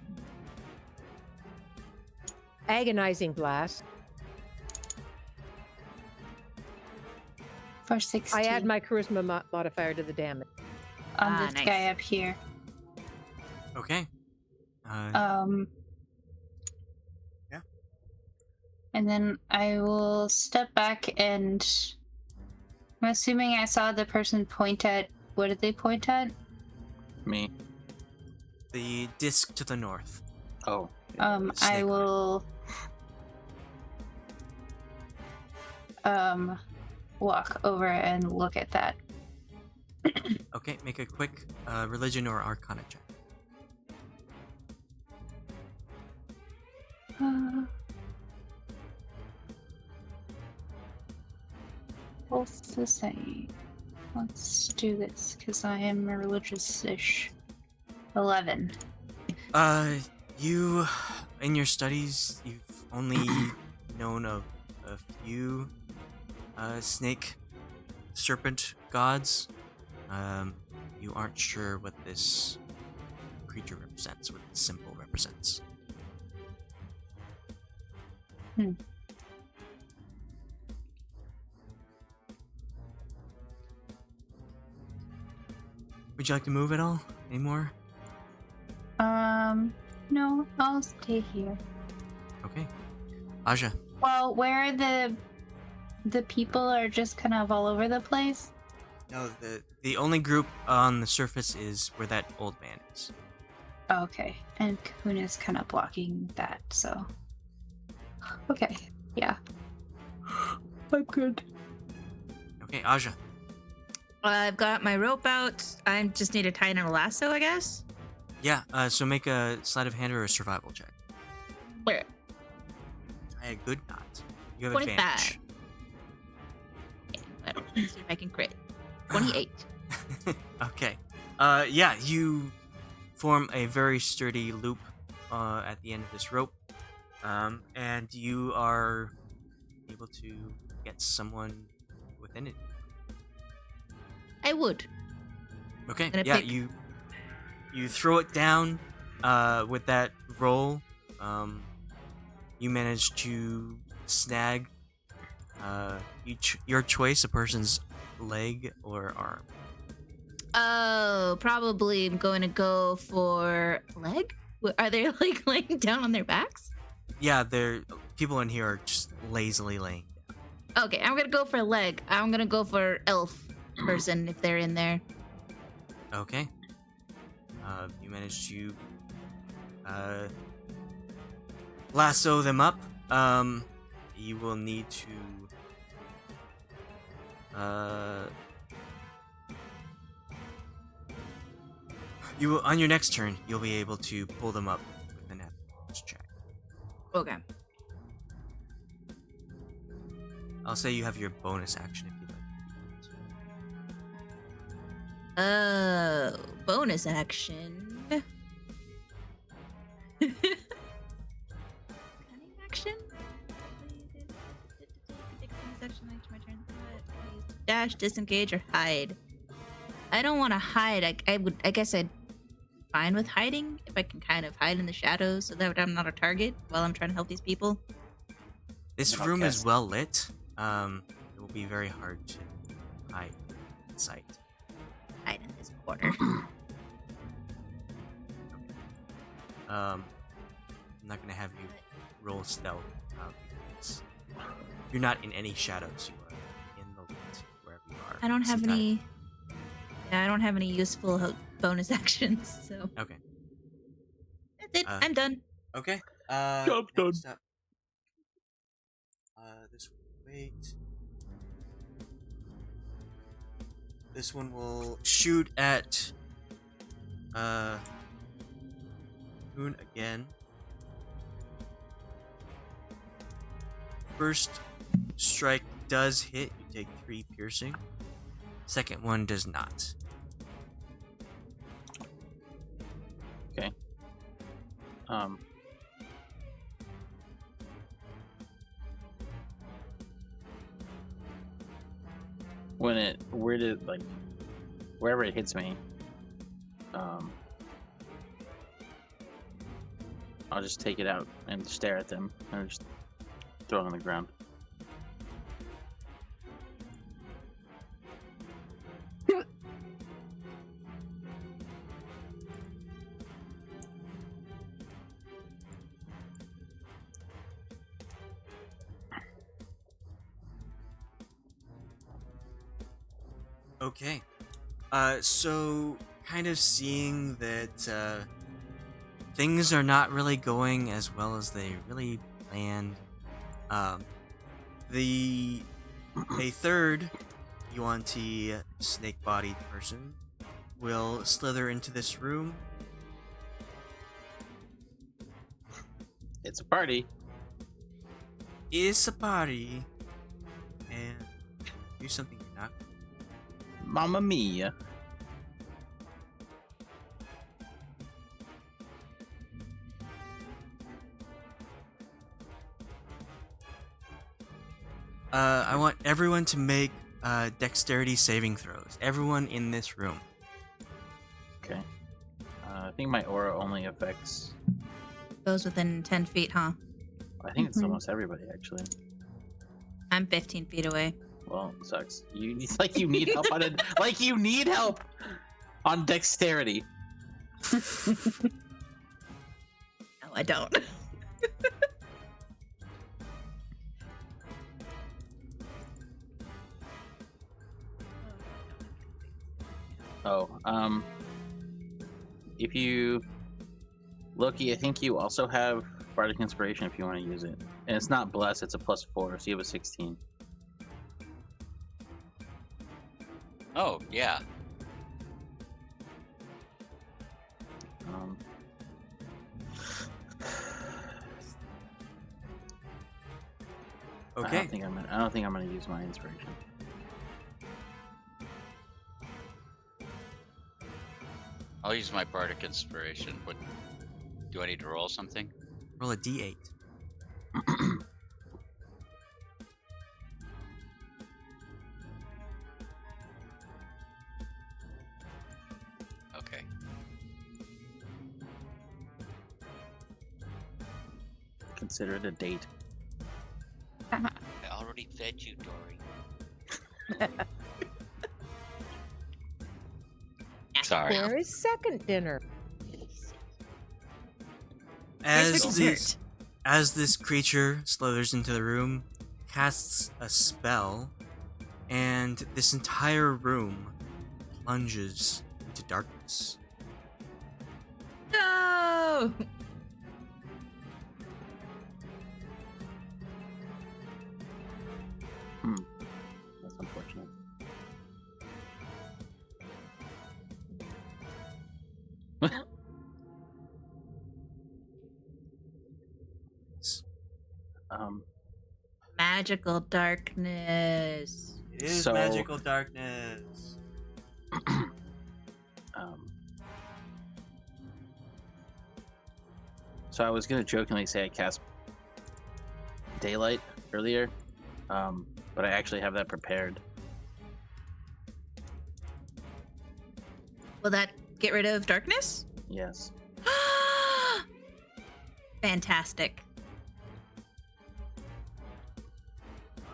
agonizing blast. For 16. I add my charisma modifier to the damage. on Ah, this nice. guy up here. Okay. Yeah. And then I will step back and I'm assuming I saw the person point at. What did they point at? Me. The disc to the north. Oh. I Snake will walk over and look at that. Okay, make a quick religion or arcana check. Both the same. Let's do this because I am a religious-ish. 11. You, in your studies, you've only known of a few snake serpent gods. You aren't sure what this creature represents, what the symbol represents. Would you like to move at all? Any more? No, I'll stay here. Okay. Aja. Well, where are the people are just kind of all over the place? No, the only group on the surface is where that old man is. Okay, and Kahuna's kind of blocking that, so. Okay, yeah. I'm good. Okay, Aja. I've got my rope out. I just need to tie in a lasso, I guess. Yeah, so make a sleight of hand or a survival check. Where? Tie a good knot. You have 25. advantage. Okay, let's see if I can crit. 28. Okay. Yeah, you form a very sturdy loop at the end of this rope. And you are able to get someone within it. I would. Okay, Gonna yeah, pick- you throw it down with that roll. You manage to snag your choice, a person's leg or arm. Oh, probably I'm going to go for leg. Are they like laying down on their backs? Yeah, people in here are just lazily laying down. Okay, I'm gonna go for leg. I'm gonna go for elf person if they're in there. Okay. You manage to lasso them up. You will need to you will, on your next turn, you'll be able to pull them up with an athletics check. Okay. I'll say you have your bonus action if you'd like. Oh, bonus action. Cunning action? Dash, disengage, or hide. I don't want to hide. I guess I'd be fine with hiding if I can kind of hide in the shadows so that I'm not a target while I'm trying to help these people. This Okay. room is well lit. It will be very hard to hide in sight. Hide in this corner. I'm not gonna have you roll stealth because you're not in any shadows. You are in the light wherever you are. I don't have Sometimes- any. Yeah, I don't have any useful bonus actions, so Okay. that's it. Uh, I'm done. Okay. Job done. next up. This wait. This one will shoot at Moon again. First strike does hit. You take 3 piercing. Second one does not. Wherever it hits me, I'll just take it out and stare at them, and just throw it on the ground. Okay. So kind of seeing that things are not really going as well as they really planned. A third Yuan-Ti snake-bodied person will slither into this room. It's a party. It's a party, and do something you're not. Mamma mia. I want everyone to make dexterity saving throws. Everyone in this room. Okay. I think my aura only affects. Those within 10 feet, huh? I think it's almost everybody, actually. I'm 15 feet away. Well, it sucks. It's like you need help on it. Like you need help on dexterity. No, I don't. Oh, if you, Loki, I think you also have Bardic Inspiration if you want to use it. And it's not Bless, it's a +4, so you have a 16. Oh, yeah. Um, Okay. I don't think I'm gonna use my inspiration. I'll use my Bardic Inspiration. What? Do I need to roll something? Roll a d8. Okay. Consider it a date. I already fed you, Dory. Sorry. For his second dinner. As this creature slithers into the room, casts a spell, and this entire room plunges into darkness. No! That's unfortunate. Magical darkness. It is So- magical darkness. So I was gonna jokingly say I cast Daylight earlier, but I actually have that prepared. Will that get rid of darkness? Yes. Fantastic.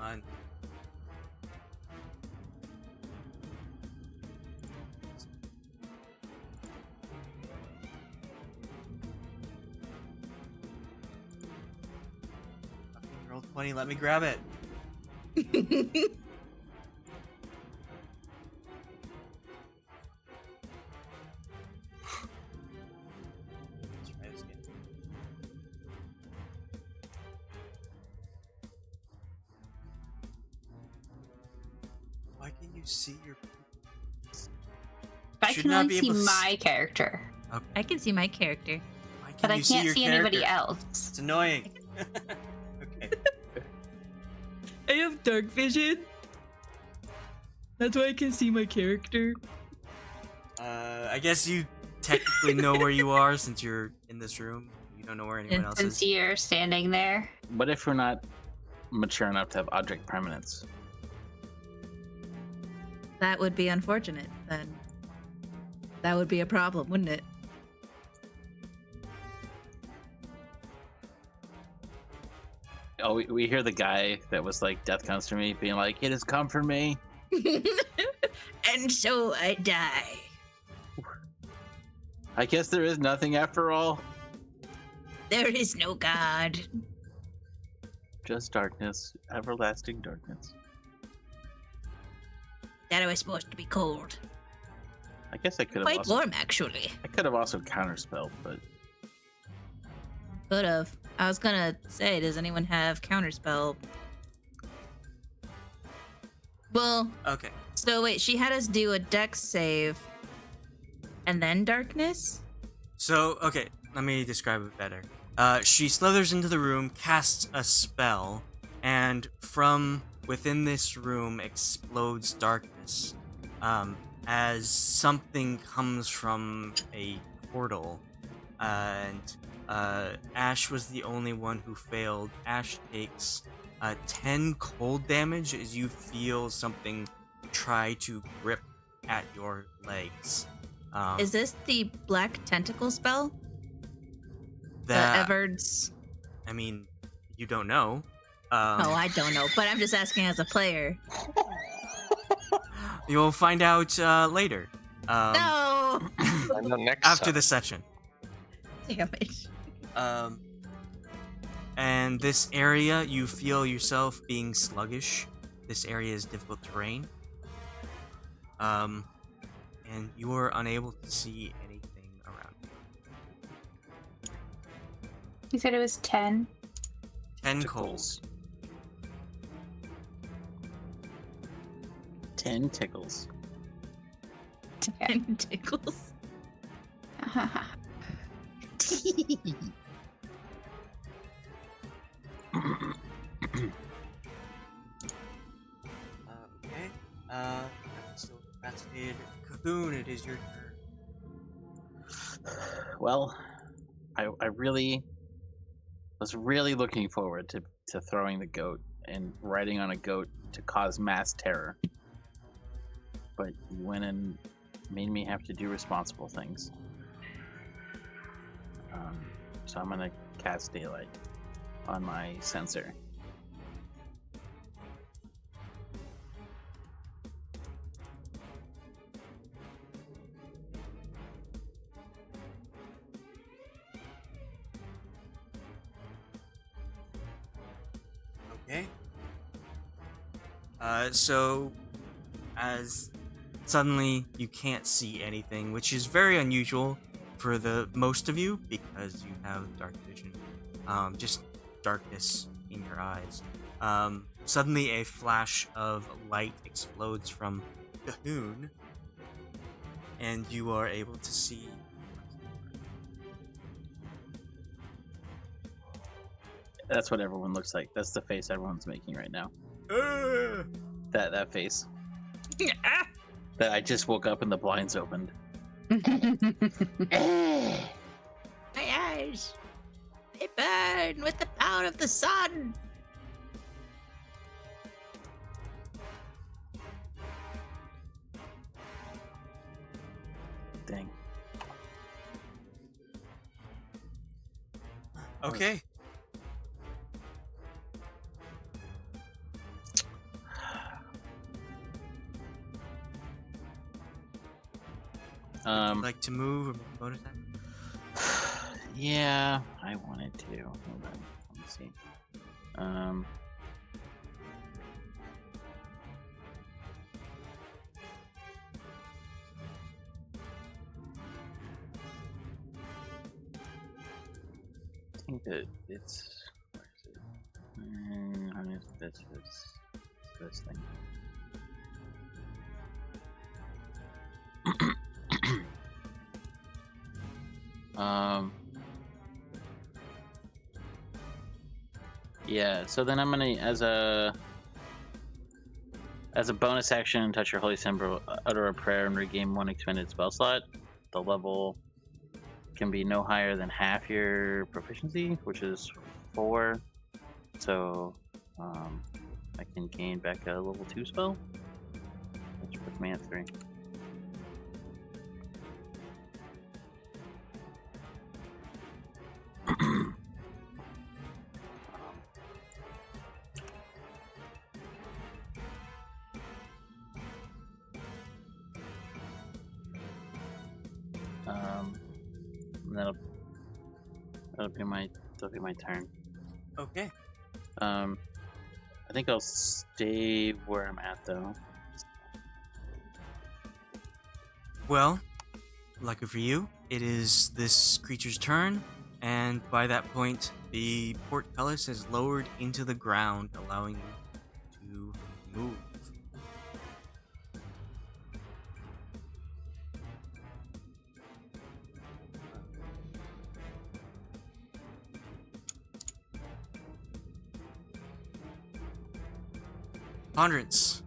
On. Roll 20, let me grab it. Let's try this again. Why can you see your... I Should can not only be see able to my character, I can see my character. Why but I you can't your see anybody character? else. It's annoying. Okay. I have dark vision. That's why I can see my character. I guess you technically know where you are since you're in this room. You don't know where anyone else Since is. you're standing there. What if we're not mature enough to have object permanence? That would be unfortunate, then. That would be a problem, wouldn't it? we hear the guy that was like, "Death comes for me," being like, "It has come for me." And so I die. I guess there is nothing after all. There is no God. Just darkness, everlasting darkness. That I was supposed to be cold. I guess I could have Quite also, warm, actually. I could have also counterspelled, but Could have. I was gonna say, does anyone have counterspell? Well, Okay. so wait, she had us do a dex save and then darkness? So, okay, let me describe it better. She slithers into the room, casts a spell, and from within this room explodes darkness. As something comes from a portal, and Ashe was the only one who failed. Ashe takes 10 cold damage as you feel something try to grip at your legs. Is this the black tentacle spell? That, The Everard's. I mean, you don't know. Oh, I don't know, but I'm just asking as a player. You'll find out later. No! I know next After time. the session. Damn it. And this area, you feel yourself being sluggish. This area is difficult terrain. And you are unable to see anything around you. You said it was 10. 10 coals. 10 tickles. And tickles. Okay. Still incapacitated. Cocoon, it is your turn. Well, I really was really looking forward to throwing the goat and riding on a goat to cause mass terror. But you went and made me have to do responsible things. So I'm gonna cast daylight on my sensor. Okay. So, as suddenly you can't see anything, which is very unusual for the most of you because you have dark vision. Just darkness in your eyes. Suddenly a flash of light explodes from Cahoon, and you are able to see. That's what everyone looks like. That's the face everyone's making right now. That face. That I just woke up and the blinds opened. My eyes. They burn with the power of the sun. Dang. Okay. Like to move or make a bonus action? Yeah, I wanted to. Hold on. Let me see. I think that it's. Where is it? This thing. Yeah, so then I'm gonna as a bonus action, touch your holy symbol, utter a prayer, and regain one expended spell slot. The level can be no higher than half your proficiency, which is 4. So I can gain back a level 2 spell, which puts me at 3. and that'll be my turn. Okay. I think I'll stay where I'm at though. Well, lucky for you, it is this creature's turn, and by that point, the portcullis has lowered into the ground, allowing you to move. Ponderance.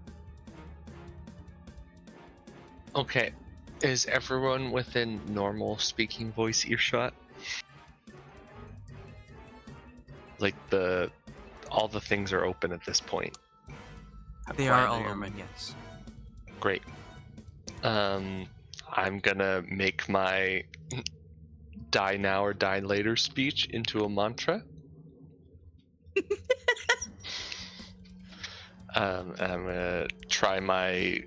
Okay. Is everyone within normal speaking voice earshot? Like all the things are open at this point. They are all open, yes. Great. I'm gonna make my die now or die later speech into a mantra. I'm gonna try my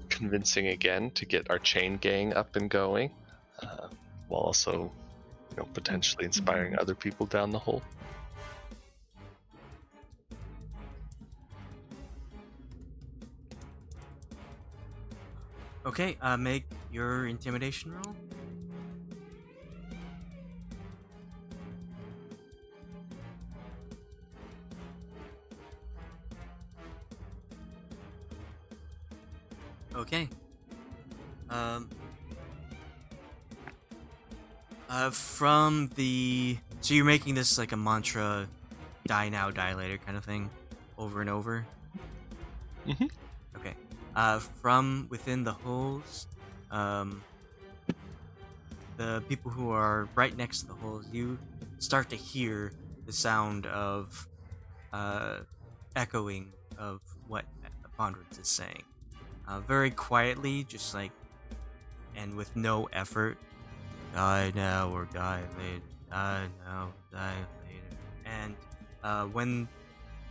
convincing again to get our chain gang up and going, while also, potentially inspiring other people down the hole. Okay, make your intimidation roll. Okay. So you're making this like a mantra, die now, die later kind of thing, over and over? Mm-hmm. Okay. From within the holes, the people who are right next to the holes, you start to hear the sound of echoing of what Ponderance is saying. Very quietly, just like, and with no effort. Die now or die later. Die now, die later. And when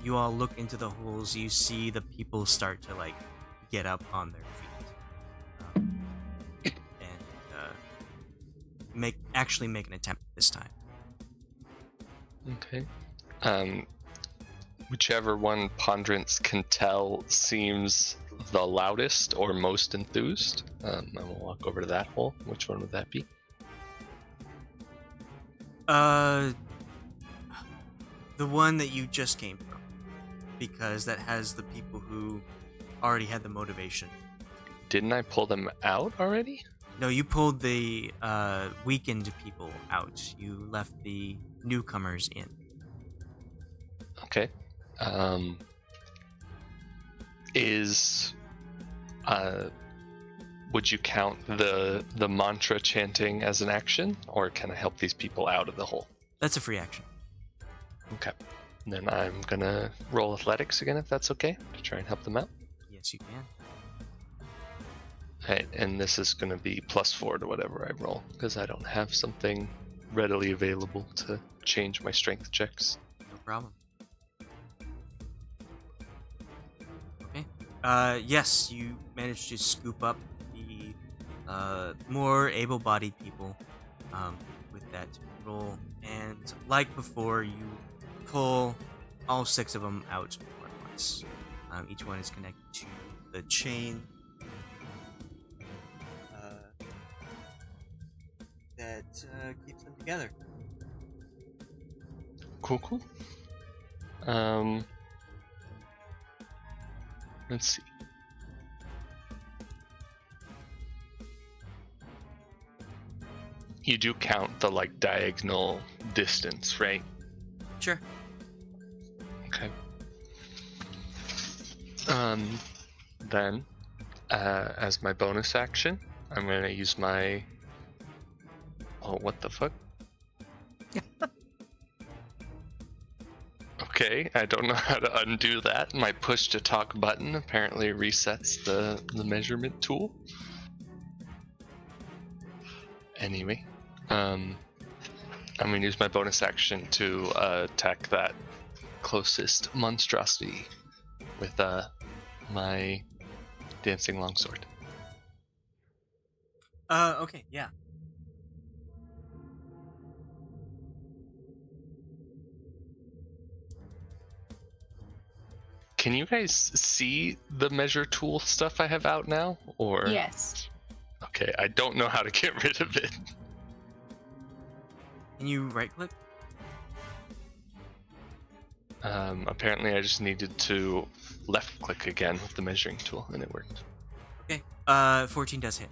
you all look into the holes, you see the people start to like get up on their feet and actually make an attempt this time. Okay. Whichever one Ponderance can tell seems the loudest or most enthused. I will walk over to that hole. Which one would that be? The one that you just came from, because that has the people who already had the motivation. Didn't I pull them out already? No, you pulled the weakened people out. You left the newcomers in. Okay. Would you count the mantra chanting as an action, or can I help these people out of the hole? That's a free action. Okay. Then I'm gonna roll athletics again, if that's okay, to try and help them out. Yes, you can. Alright, and this is gonna be +4 to whatever I roll, because I don't have something readily available to change my strength checks. No problem. Okay. Yes, you managed to scoop up the more able-bodied people with that roll, and like before, you pull all 6 of them out at once. Each one is connected to the chain that keeps them together. Cool. Let's see. You do count the diagonal distance, right? Sure. Okay. Then, as my bonus action, I'm gonna use my... Oh, what the fuck? Okay, I don't know how to undo that. My push to talk button apparently resets the measurement tool. Anyway, I'm gonna use my bonus action to attack that closest monstrosity with my dancing longsword. Okay, yeah. Can you guys see the measure tool stuff I have out now? Or Yes. Okay, I don't know how to get rid of it. Can you right click? Apparently I just needed to left click again with the measuring tool and it worked. Okay. 14 does hit.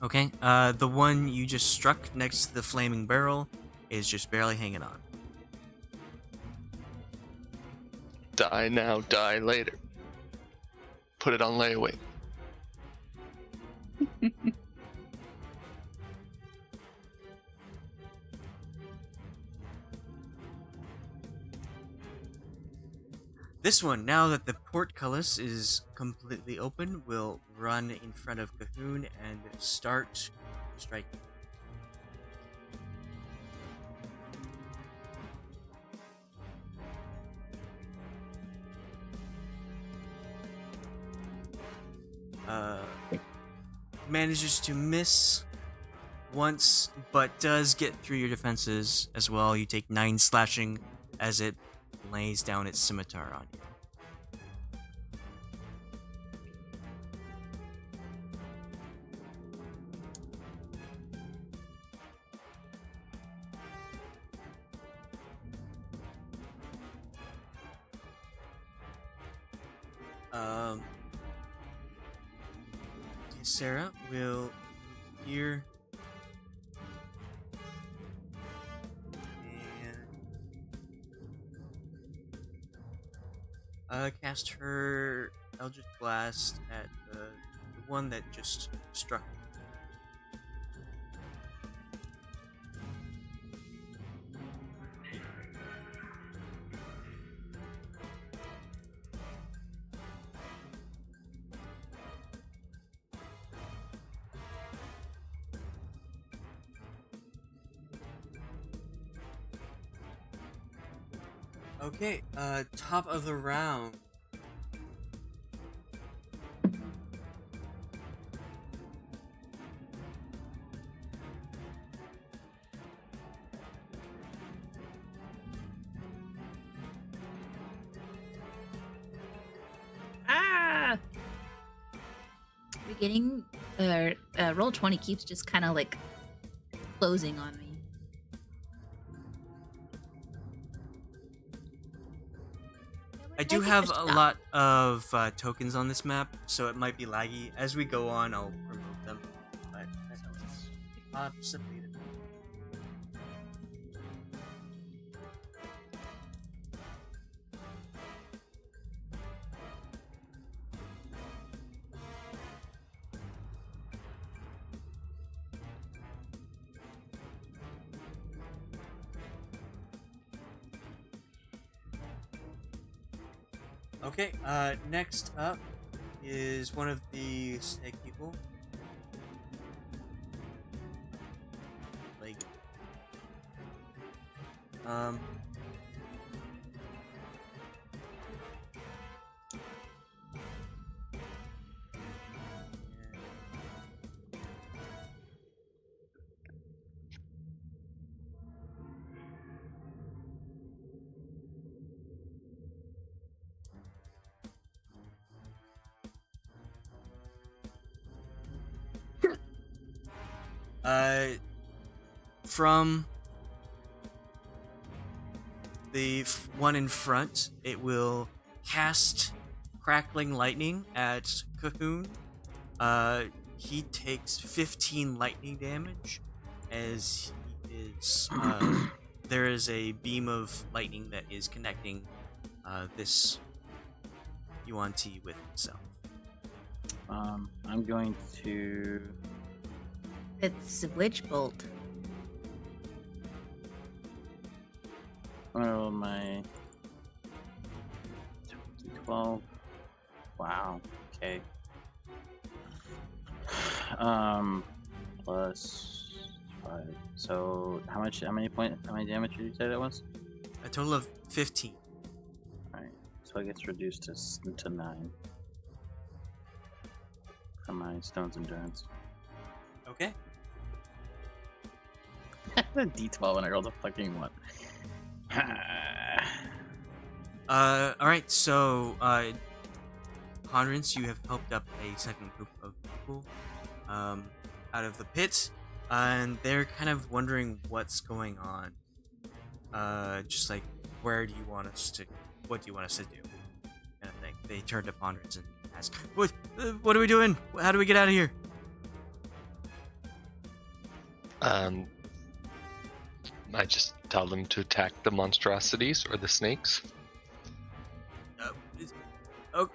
Okay, the one you just struck next to the flaming barrel is just barely hanging on. Die now, die later. Put it on layaway. This one, now that the portcullis is completely open, will run in front of Cahoon and start striking. Manages to miss once, but does get through your defenses as well. You take 9 slashing as it lays down its scimitar on you. Sarah will here and cast her Eldritch Blast at the one that just struck me. Okay, top of the round. Ah! We're getting roll 20 keeps just kind of like closing on me. I do have a lot of tokens on this map, so it might be laggy. As we go on, I'll remove them. But that's how it's possibly. Okay, next up is one of the snake people. Like, from the one in front, it will cast crackling lightning at Cahoon. He takes 15 lightning damage as he is there is a beam of lightning that is connecting this Yuan-Ti with himself. I'm going to. It's a witch bolt. I'm gonna roll my 12. Wow. Okay. Plus 5. So how many damage did you say that was? A total of 15. Alright. So it gets reduced to 9. from my stone's endurance. Okay. D12 and I rolled a fucking 1. All right. So, Ponderance, you have helped up a second group of people, out of the pit, and they're kind of wondering what's going on. Just like, what do you want us to do? Kind of thing. They turn to Ponderance and ask, What are we doing? How do we get out of here?" I just tell them to attack the monstrosities or the snakes.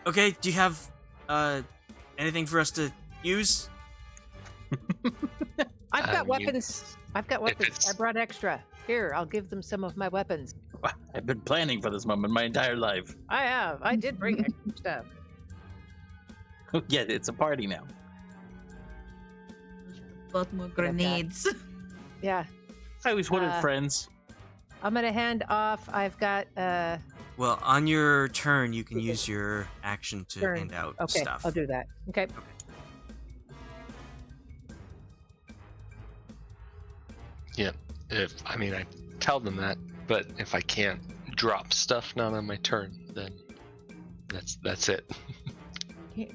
Okay. Do you have anything for us to use? I've got weapons. I it's- brought extra. Here, I'll give them some of my weapons. I've been planning for this moment my entire life. I have. I did bring extra stuff. Yeah, it's a party now. Both more grenades. Yeah. I always wanted friends. I'm gonna hand off. I've got Well, on your turn, you can use your action to turn. hand out Okay, stuff. I'll do that. Okay. Yeah. I tell them that, but if I can't drop stuff not on my turn, then that's it. Okay.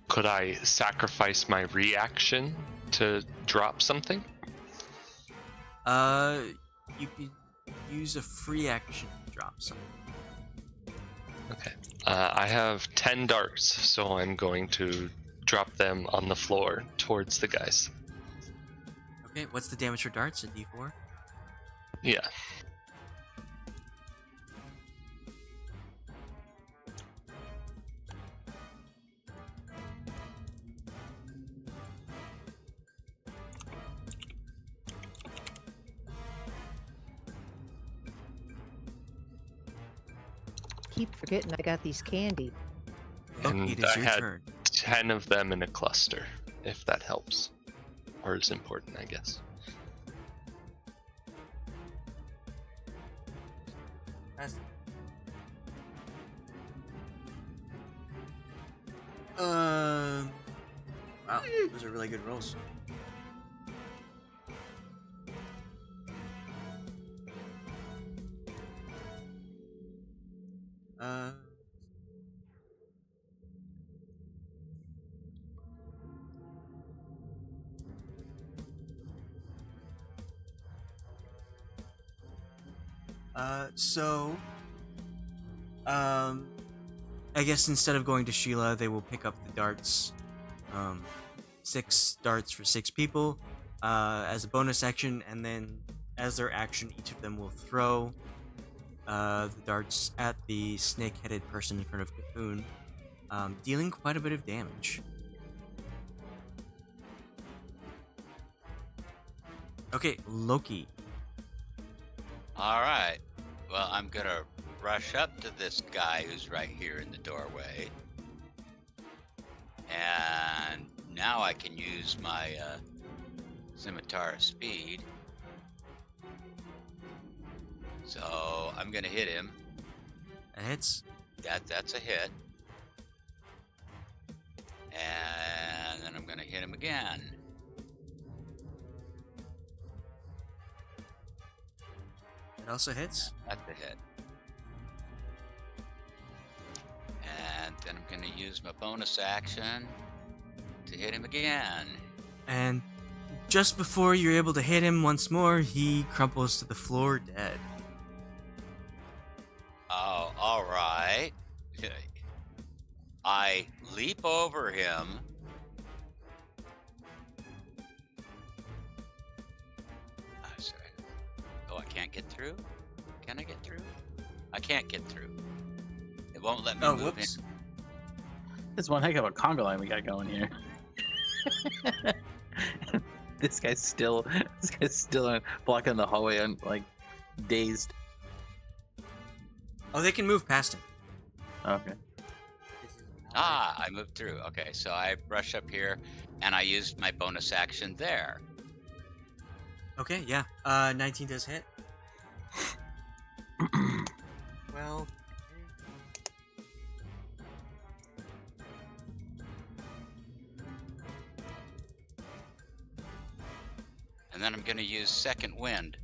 Could I sacrifice my reaction to drop something? You could use a free action to drop something. Okay. I have 10 darts, so I'm going to drop them on the floor towards the guys. Okay, what's the damage for darts? A D4? Yeah. Keep forgetting I got these candy. Loki, And it is I your had turn. 10 of them in a cluster, if that helps. Or is important, I guess. Wow, those are really good rolls. I guess instead of going to Sheila, they will pick up the darts. 6 darts for 6 people, as a bonus action, and then as their action, each of them will throw the darts at the snake-headed person in front of Cthulhu, dealing quite a bit of damage. Okay, Loki. All right. Well, I'm gonna rush up to this guy who's right here in the doorway, and now I can use my scimitar of speed. So I'm gonna hit him. That hits. That's a hit. And then I'm gonna hit him again. It also hits. That's a hit. And then I'm gonna use my bonus action to hit him again. And just before you're able to hit him once more, he crumples to the floor dead. Oh, all right. I leap over him. Sorry. Oh, I can't get through? Can I get through? I can't get through. It won't let me Oh, move whoops. in. This is one heck of a conga line we got going here. This guy's still blocking the hallway and like dazed. Oh, they can move past him. Okay. Ah, I moved through. Okay, so I rush up here and I used my bonus action there. Okay, yeah. 19 does hit. And then I'm going to use second wind.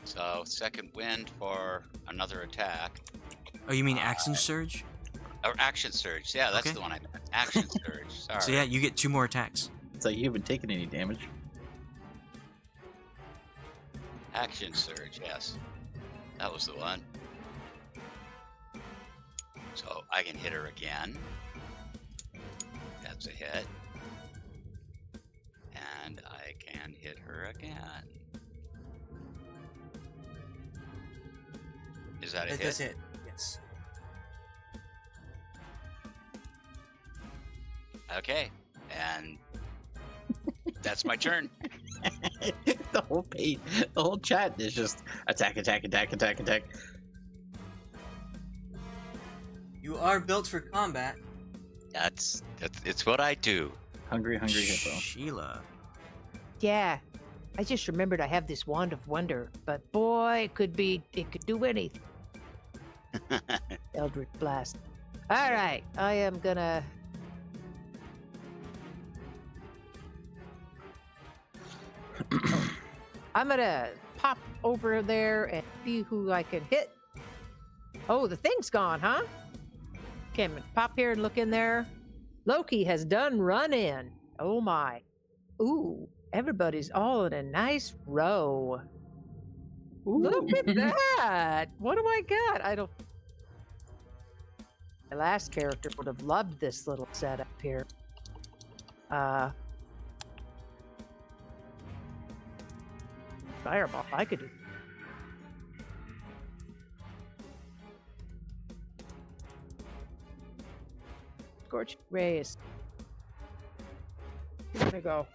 So second wind for another attack. Oh, you mean action surge? Or action surge. Yeah, that's Okay. the one I meant. Action surge. Sorry. So yeah, you get 2 more attacks. It's like you haven't taken any damage. Action surge, yes. That was the one. So I can hit her again. That's a hit. And I can hit her again. Is that a hit? That's it. Yes. Okay. And that's my turn. The whole page, the whole chat is just attack, attack, attack, attack, attack. You are built for combat. That's it's what I do. Hungry, hungry hippo. Sheila. Yeah. I just remembered I have this wand of wonder, but boy, it could do anything. Eldritch blast. All right, I am gonna. I'm gonna pop over there and see who I can hit. Oh, the thing's gone, huh? Okay, I'm gonna pop here and look in there. Loki has done run in. Oh my. Ooh, everybody's all in a nice row. Look at that. What do I got? I don't. The last character would have loved this little setup here. Fireball, I could do. Scorch Ray is. I'm gonna go.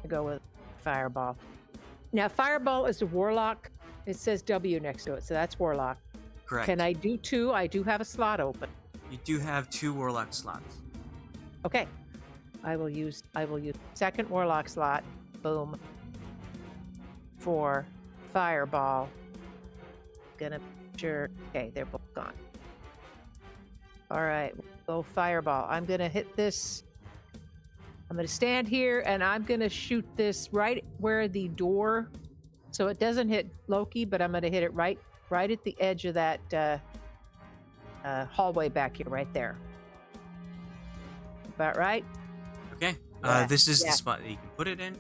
I go with Fireball. Now, Fireball is a Warlock. It says W next to it, so that's Warlock. Correct. Can I do 2? I do have a slot open. You do have 2 warlock slots. Okay. I will use second Warlock slot. Boom. For Fireball. Gonna sure. Okay, they're both gone. All right, we'll go Fireball. I'm gonna hit this. I'm gonna stand here and I'm gonna shoot this right where the door, so it doesn't hit Loki, but I'm gonna hit it right at the edge of that hallway back here, right there. About right? Okay. Yeah, This is yeah. the spot that you can put it in.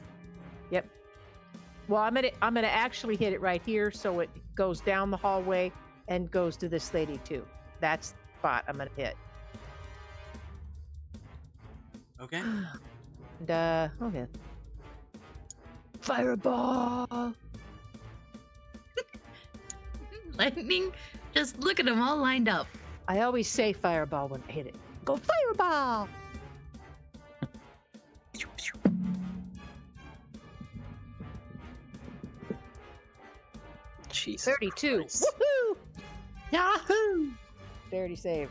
Yep. Well, I'm gonna actually hit it right here, so it goes down the hallway and goes to this lady too. That's the spot I'm gonna hit. Okay. And okay. Fireball. Lightning. Just look at them all lined up. I always say fireball when I hit it. Go fireball. Jesus 32. Christ. Woohoo! Yahoo! Dexterity save.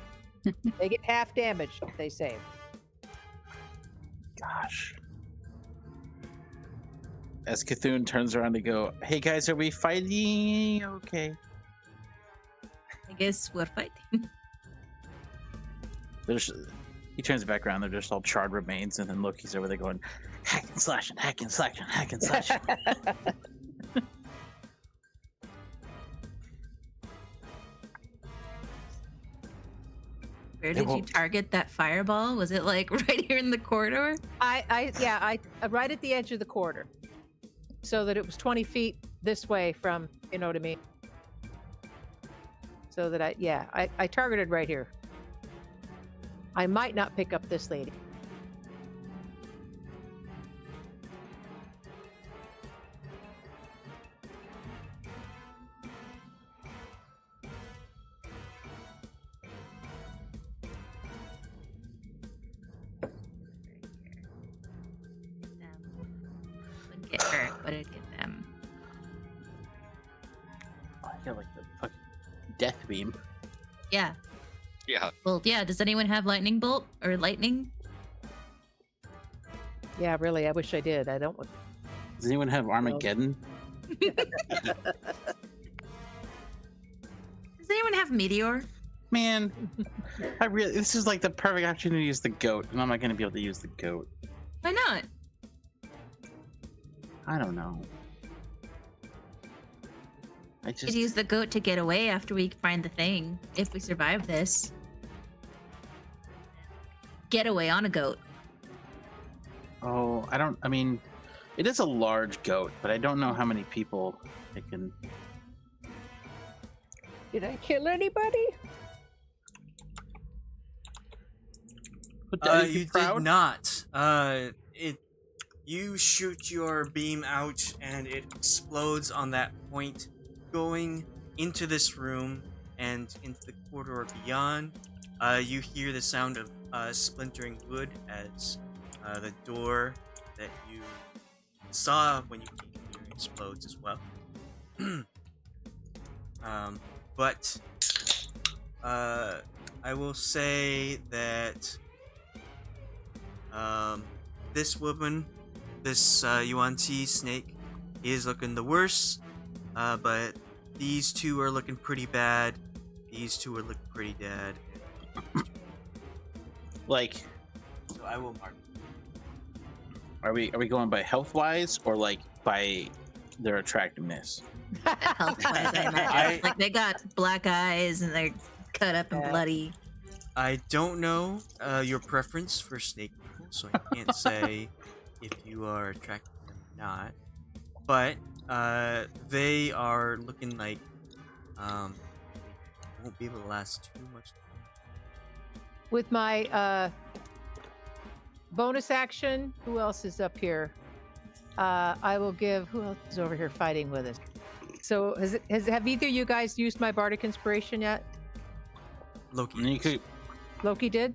They get half damage if they save. Gosh. As Cthulhu turns around to go, hey guys, are we fighting? Okay. I guess we're fighting. He turns back around, they're just all charred remains, and then Loki's over there going, hack and slash and hack and slash and hack and slash. Where They did you won't- target that fireball? Was it like right here in the corridor? I right at the edge of the corridor, so that it was 20 feet this way from, you know what I mean. So that I targeted right here. I might not pick up this lady. Wouldn't get her, but it'd get them. I got like the fucking death beam. Yeah. Yeah. Well, yeah. Does anyone have lightning bolt or lightning? Yeah, really, I wish I did. I don't. Does anyone have Armageddon? have meteor? Man, this is like the perfect opportunity to use the goat, and I'm not gonna be able to use the goat. Why not? I don't know. I Could just use the goat to get away after we find the thing. If we survive this. Get away on a goat. I mean, it is a large goat, but I don't know how many people it can. Did I kill anybody? You did not. You shoot your beam out and it explodes on that point, going into this room and into the corridor beyond. You hear the sound of splintering wood as the door that you saw when you came here explodes as well. But I will say that this woman, this Yuan-Ti snake, is looking the worst. But these two are looking pretty bad. These two are looking pretty dead. Like, So I will mark. are we going by health wise or like by their attractiveness? Health-wise, I imagine. Like they got black eyes and they're cut up and bloody. I don't know your preference for snake people, so I can't say if you are attracted to them or not. But they are looking like won't be able to last too much. With my bonus action, who else is up here? I will give. Who else is over here fighting with us? So have either of you guys used my bardic inspiration yet? Loki. And you could, Loki did.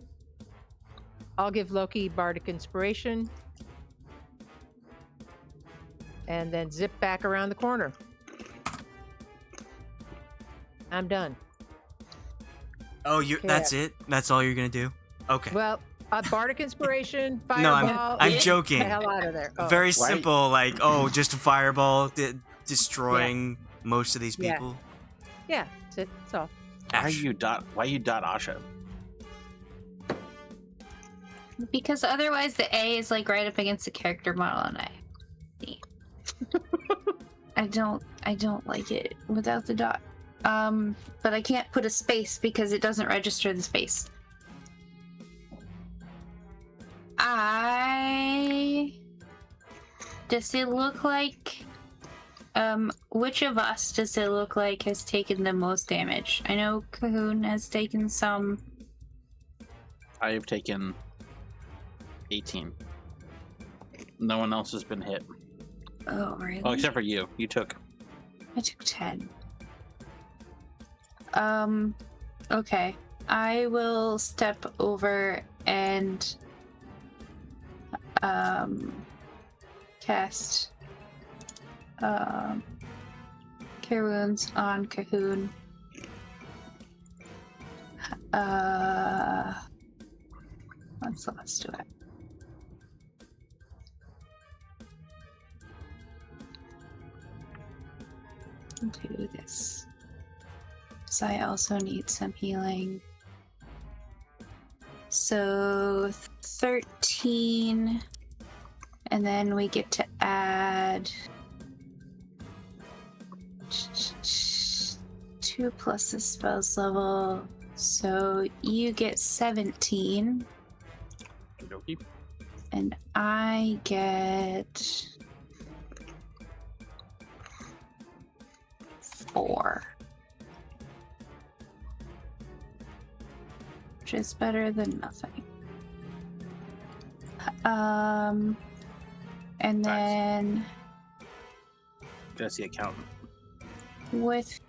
I'll give Loki bardic inspiration, and then zip back around the corner. I'm done. Oh, you. Okay. That's it. That's all you're gonna do. Okay. Well, bardic inspiration, No, fireball. I'm get joking. the hell out of there. Oh. Very Why- simple. Like, just a fireball destroying most of these Yeah. people. Yeah, that's it. That's all. why Ash. you dot Asha? Because otherwise the A is like right up against the character model, and I don't like it without the dot. But I can't put a space because it doesn't register the space. Does it look like which of us does it look like has taken the most damage? I know Cahoon has taken some. I have taken 18. No one else has been hit. Oh, really? Oh, except for you. You took. I took 10. Okay. I will step over and cast Cure Wounds on Cahoon. Let's do it. Do this. So I also need some healing. So 13, and then we get to add 2 plus the spell's level. So you get 17, Okey-dokey. and I get 4. Which is better than nothing. And then That's the accountant. with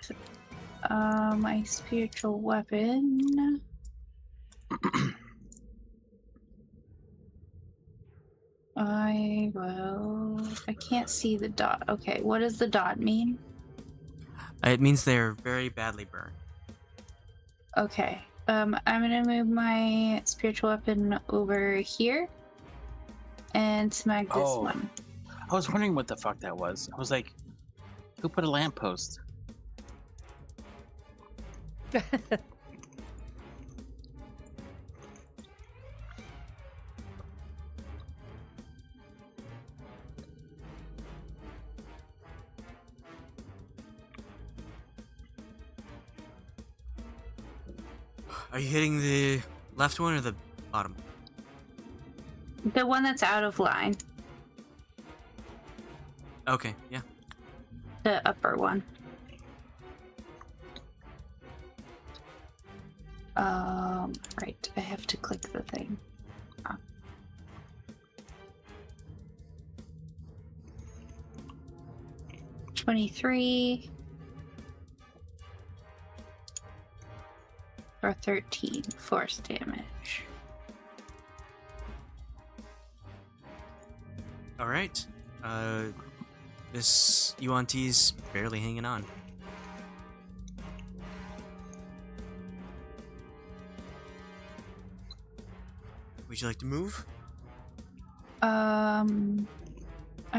my spiritual weapon, I can't see the dot. Okay, what does the dot mean? It means they're very badly burned. Okay. I'm gonna move my spiritual weapon over here and smack this Oh. one. I was wondering what the fuck that was. I was like, who put a lamppost? Are you hitting the left one or the bottom? The one that's out of line. Okay, yeah. The upper one. Right. I have to click the thing. Ah. $23 or 13 force damage. All right. This Yuan-Ti's barely hanging on. Would you like to move? I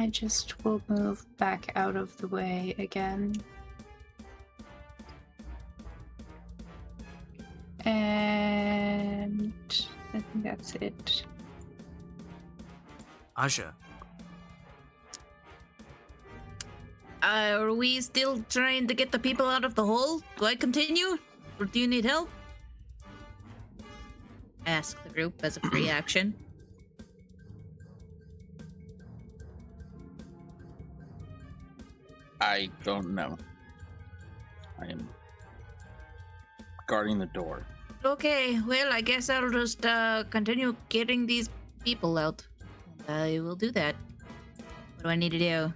just will move back out of the way again. And I think that's it. Aja. Are we still trying to get the people out of the hole? Do I continue? Or do you need help? Ask the group as a free action. I don't know. I am guarding the door. Okay, well, I guess I'll just continue getting these people out. I will do that. What do I need to do?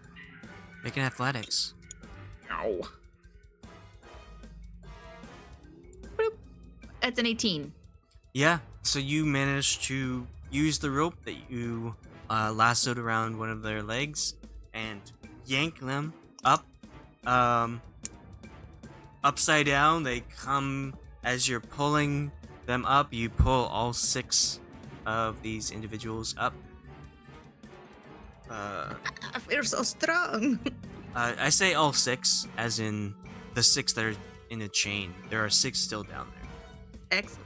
Make an athletics. Ow. Boop. That's an 18. Yeah, so you managed to use the rope that you lassoed around one of their legs and yank them up, upside down. They come as you're pulling them up. You pull all 6 of these individuals up. I feel so strong. I say all 6, as in the 6 that are in a chain. There are 6 still down there. Excellent.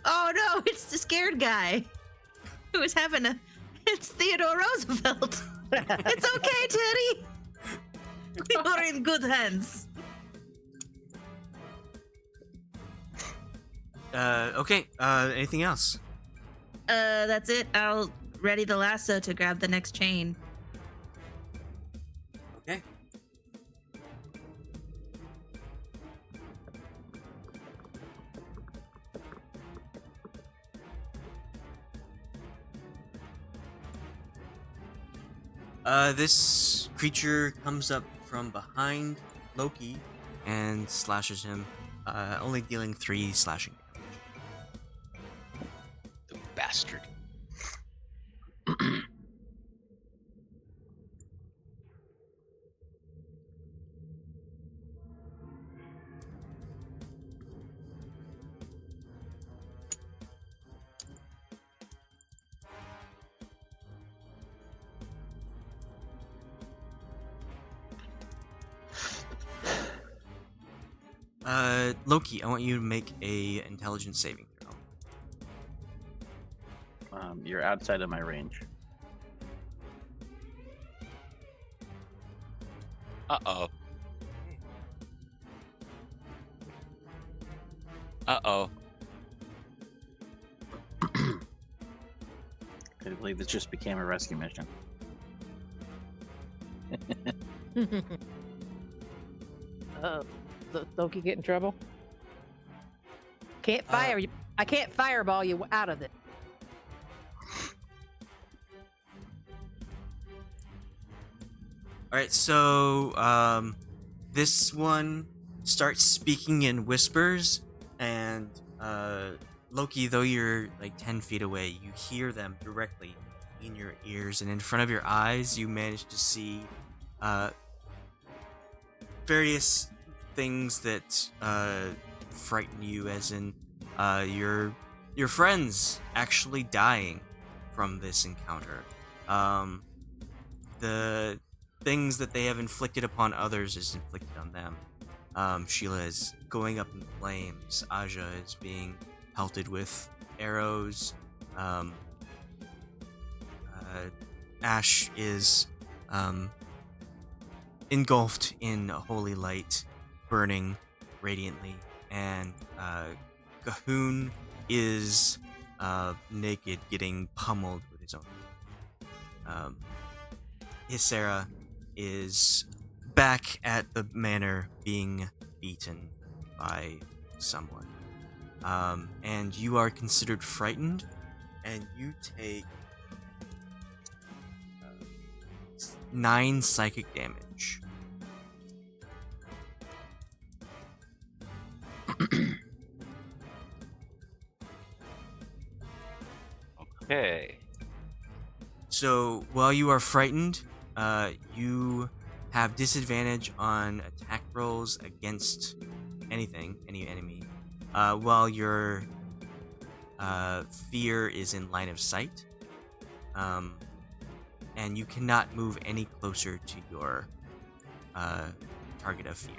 Oh no, it's the scared guy who was having a. It's Theodore Roosevelt. It's okay, Teddy. You're in good hands. Okay, anything else? That's it. I'll ready the lasso to grab the next chain. Okay. This creature comes up from behind Loki and slashes him, only dealing 3 slashing. The bastard. Loki, I want you to make a intelligence saving throw. You're outside of my range. Uh-oh. Uh-oh. I believe this just became a rescue mission. Loki get in trouble? Can't fire you. I can't fireball you out of it. Alright, so, this one starts speaking in whispers, and, Loki, though you're, like, 10 feet away, you hear them directly in your ears, and in front of your eyes, you manage to see, various things that, frighten you, as in, your friends actually dying from this encounter. The things that they have inflicted upon others is inflicted on them. Sheila is going up in flames. Aja is being pelted with arrows. Ashe is engulfed in a holy light, burning radiantly, and Cahoon is naked, getting pummeled with his own. Ysera is back at the manor, being beaten by someone. And you are considered frightened, and you take 9 psychic damage. Okay. So while you are frightened, you have disadvantage on attack rolls against any enemy, while your fear is in line of sight, and you cannot move any closer to your target of fear.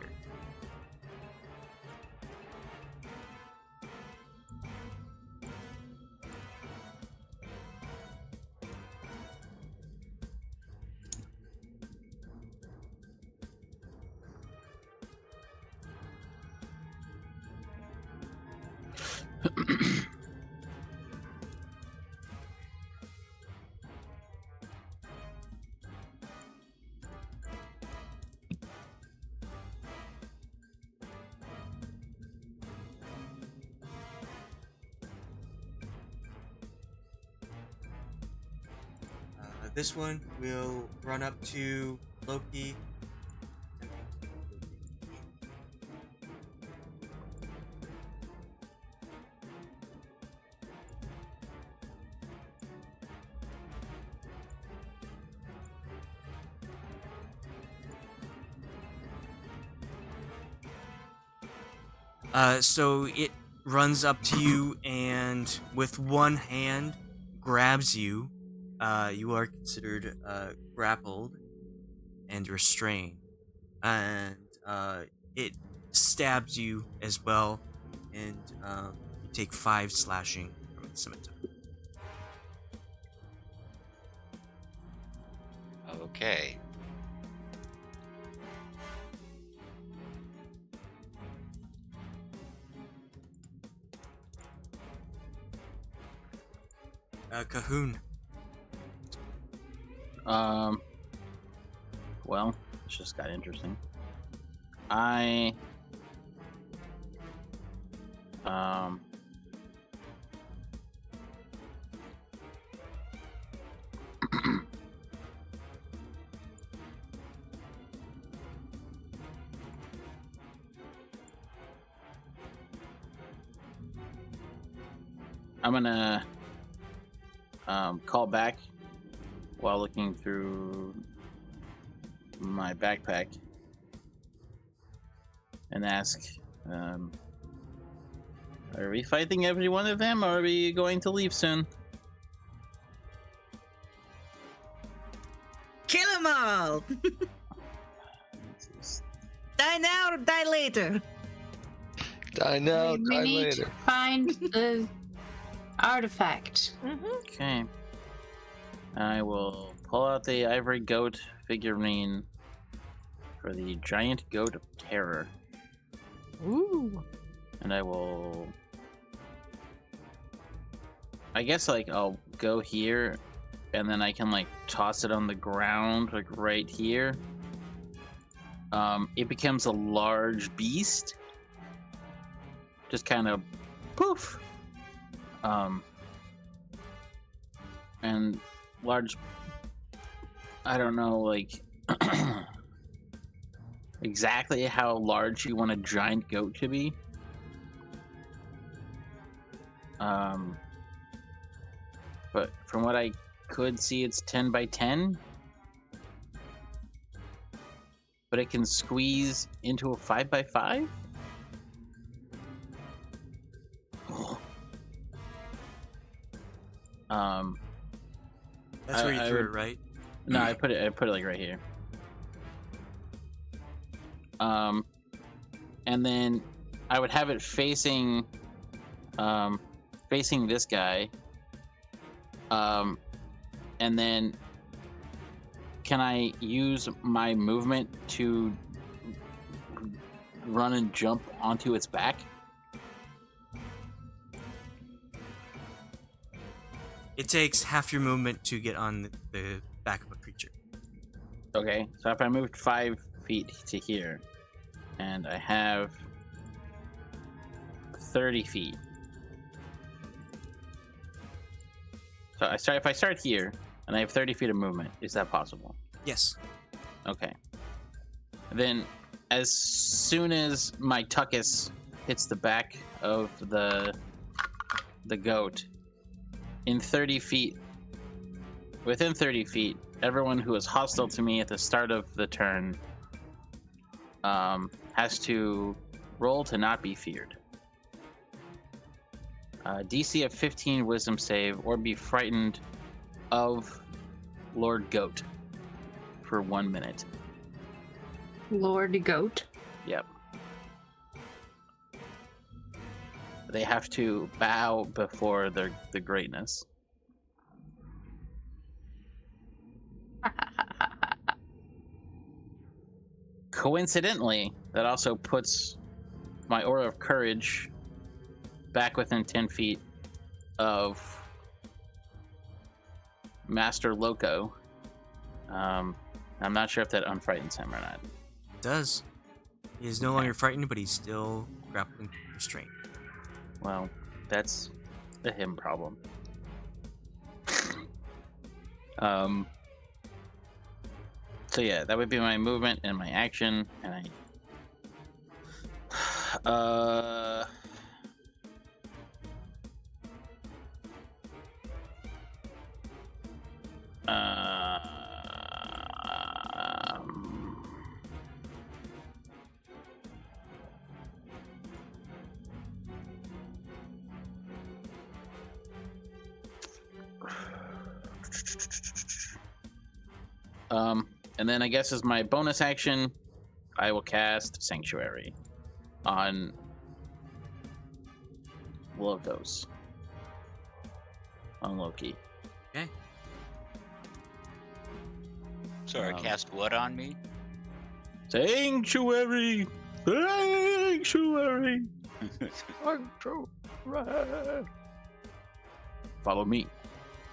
This one will run up to Loki. So it runs up to you and with one hand grabs you. You are considered grappled and restrained, and it stabs you as well, and you take 5 slashing from its scimitar. Okay. Cahoon. Well, it's just got interesting. I I'm gonna call back while looking through my backpack and ask, are we fighting every one of them, or are we going to leave soon? Kill them all! Die now or die later? Die now, we die need later. to find the artifact. Okay. I will pull out the ivory goat figurine for the giant goat of terror. Ooh. And I will... I guess, like, I'll go here, and then I can, like, toss it on the ground, like, right here. It becomes a large beast. Just kind of poof. And large... I don't know, like... exactly how large you want a giant goat to be. But from what I could see, it's 10 by 10. But it can squeeze into a 5 by 5. That's where you I threw would- it, right? No, I put it like right here. And then I would have it facing this guy. And then can I use my movement to run and jump onto its back? It takes half your movement to get on the back of a creature. Okay, so if I moved 5 feet to here, and I have 30 feet. So if I start here, and I have 30 feet of movement, is that possible? Yes. Okay. Then, as soon as my tuchus hits the back of the goat, within 30 feet, everyone who is hostile to me at the start of the turn has to roll to not be feared. DC of 15 wisdom save, or be frightened of Lord Goat for 1 minute. Lord Goat. Yep. They have to bow before the greatness. Coincidentally, that also puts my Aura of Courage back within 10 feet of Master Loco. I'm not sure if that unfrightens him or not. It does. He is no longer frightened, but he's still grappling restraint. Well, that's a him problem. So yeah, that would be my movement and my action, and and then I guess as my bonus action, I will cast Sanctuary on Locos. On Loki. Okay. Sorry, cast what on me? Sanctuary! Sanctuary! Follow me.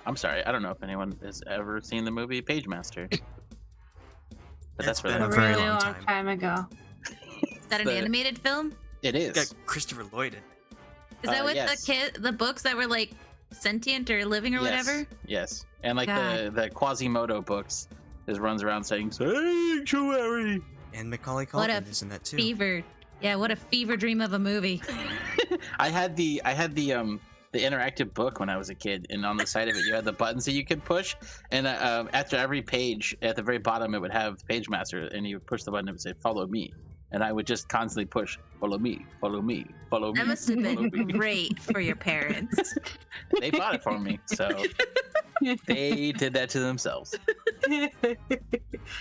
I'm sorry, I don't know if anyone has ever seen the movie Pagemaster. But That's where been that- a very really long long time. time ago. Is that an the- animated film? It is. Got Christopher Lloyd in it. Is that with yes. the books that were like sentient or living or Yes, whatever? Yes. And like God. the Quasimodo books just runs around saying Sanctuary. And Macaulay What a Culkin is in that too. Fever. Yeah, what a fever dream of a movie. I had the interactive book when I was a kid, and on the side of it you had the buttons that you could push, and after every page at the very bottom it would have Pagemaster, and you would push the button and it would say follow me, and I would just constantly push follow me, follow me, follow me. That must have follow been me. great for your parents. They bought it for me, so they did that to themselves. I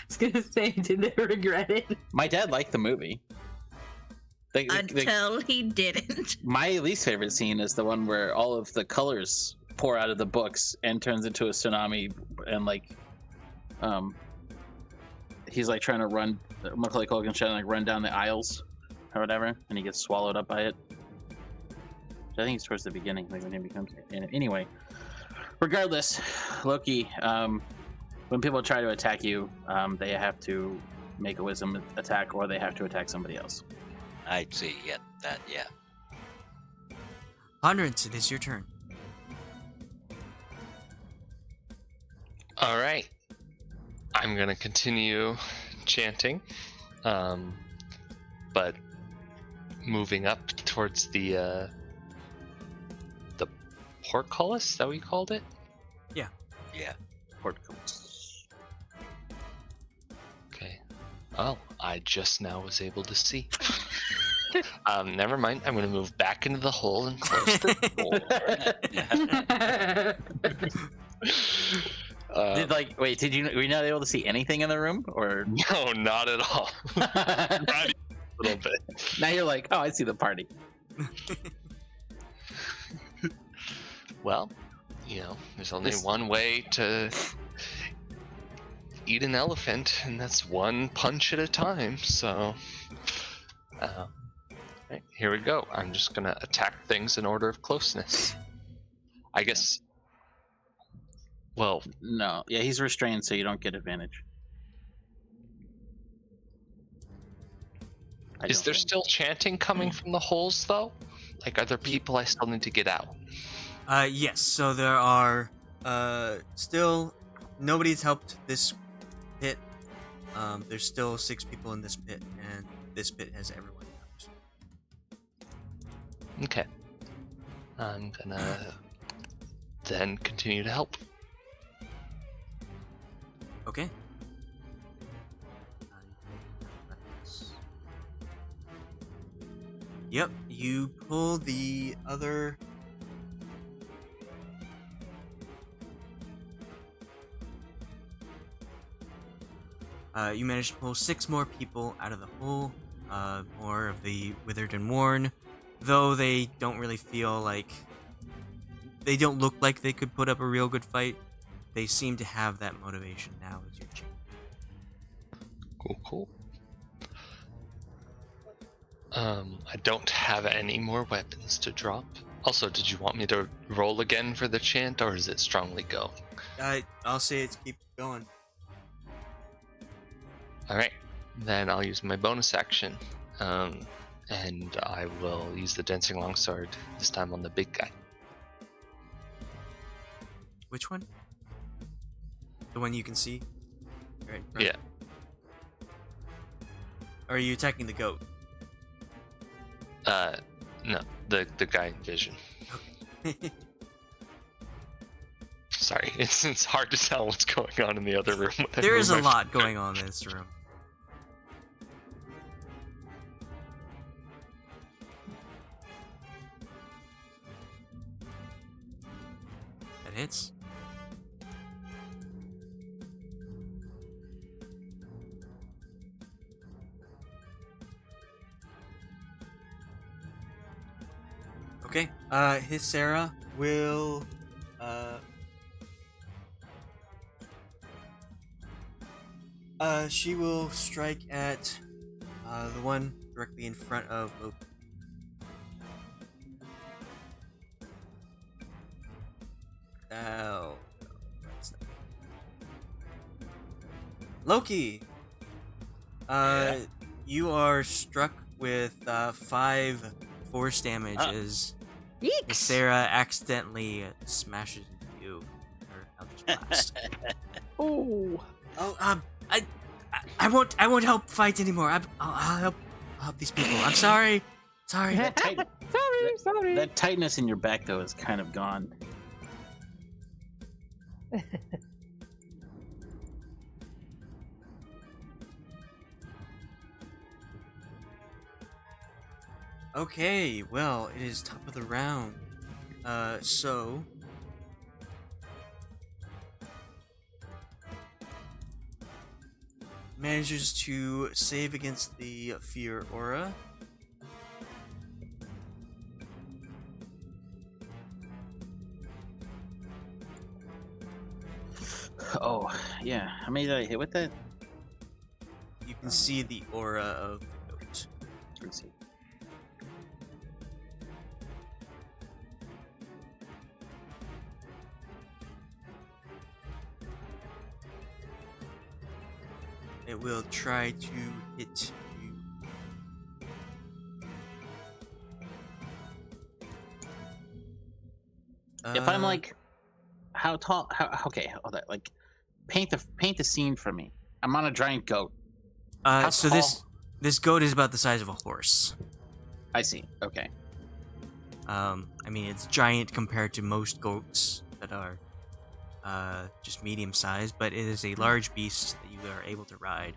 was gonna say, did they regret it? My dad liked the movie. Until he didn't. My least favorite scene is the one where all of the colors pour out of the books and turns into a tsunami, and like, he's like trying to run. Macaulay Culkin's trying to like run down the aisles or whatever, and he gets swallowed up by it. I think it's towards the beginning, like when he becomes. Anyway, regardless, Loki. When people try to attack you, they have to make a wisdom attack, or they have to attack somebody else. I see. Yeah, that. Yeah. Ponderance, it is your turn. All right. I'm going to continue chanting, but moving up towards the portcullis, is that what you called it? Yeah. Portcullis. Okay. Oh, I just now was able to see. Never mind. I'm going to move back into the hole and close the door. Wait, were you not able to see anything in the room, or? No, not at all. Not even a little bit. Now you're like, oh, I see the party. Well, there's only one way to eat an elephant, and that's one punch at a time. So, right, here we go. I'm just gonna attack things in order of closeness. I guess. Well, no, yeah, he's restrained, so you don't get advantage. Is there still chanting coming from the holes, though? Like, are there people I still need to get out? Yes. So there are still nobody's helped this pit. There's still 6 people in this pit, and this pit has everyone out. Okay. I'm gonna then continue to help. Okay. Yep, you pull the other. You managed to pull 6 more people out of the hole. More of the withered and worn, though they don't really feel like. They don't look like they could put up a real good fight. They seem to have that motivation now as your champion. Cool. I don't have any more weapons to drop. Also, did you want me to roll again for the chant, or is it strongly go? I'll say it's keep going. Alright, then I'll use my bonus action, and I will use the Dancing Longsword, this time on the big guy. Which one? The one you can see? Right. Yeah. Or are you attacking the goat? No, the guy in vision. Sorry, it's hard to tell what's going on in the other room. There is a lot going on in this room. That hits. Okay, his Sarah will, she will strike at, the one directly in front of Loki. Oh, that's not... Loki! You are struck with, 5 force damage as Sarah accidentally smashes into you. Her Eldritch Blast. Oh. Oh, I won't help fight anymore. I'll help these people. I'm sorry. Sorry. Sorry. That tightness in your back, though, is kind of gone. Okay, well, it is top of the round. So manages to save against the fear aura. Oh, yeah. How many did I hit with that? You can see the aura of the goat. Let's see. It will try to hit you. If I'm like, how tall? Okay, hold on. Like, paint the scene for me. I'm on a giant goat. So tall? this goat is about the size of a horse. I see. Okay. I mean, it's giant compared to most goats that are just medium sized, but it is a large beast that you are able to ride.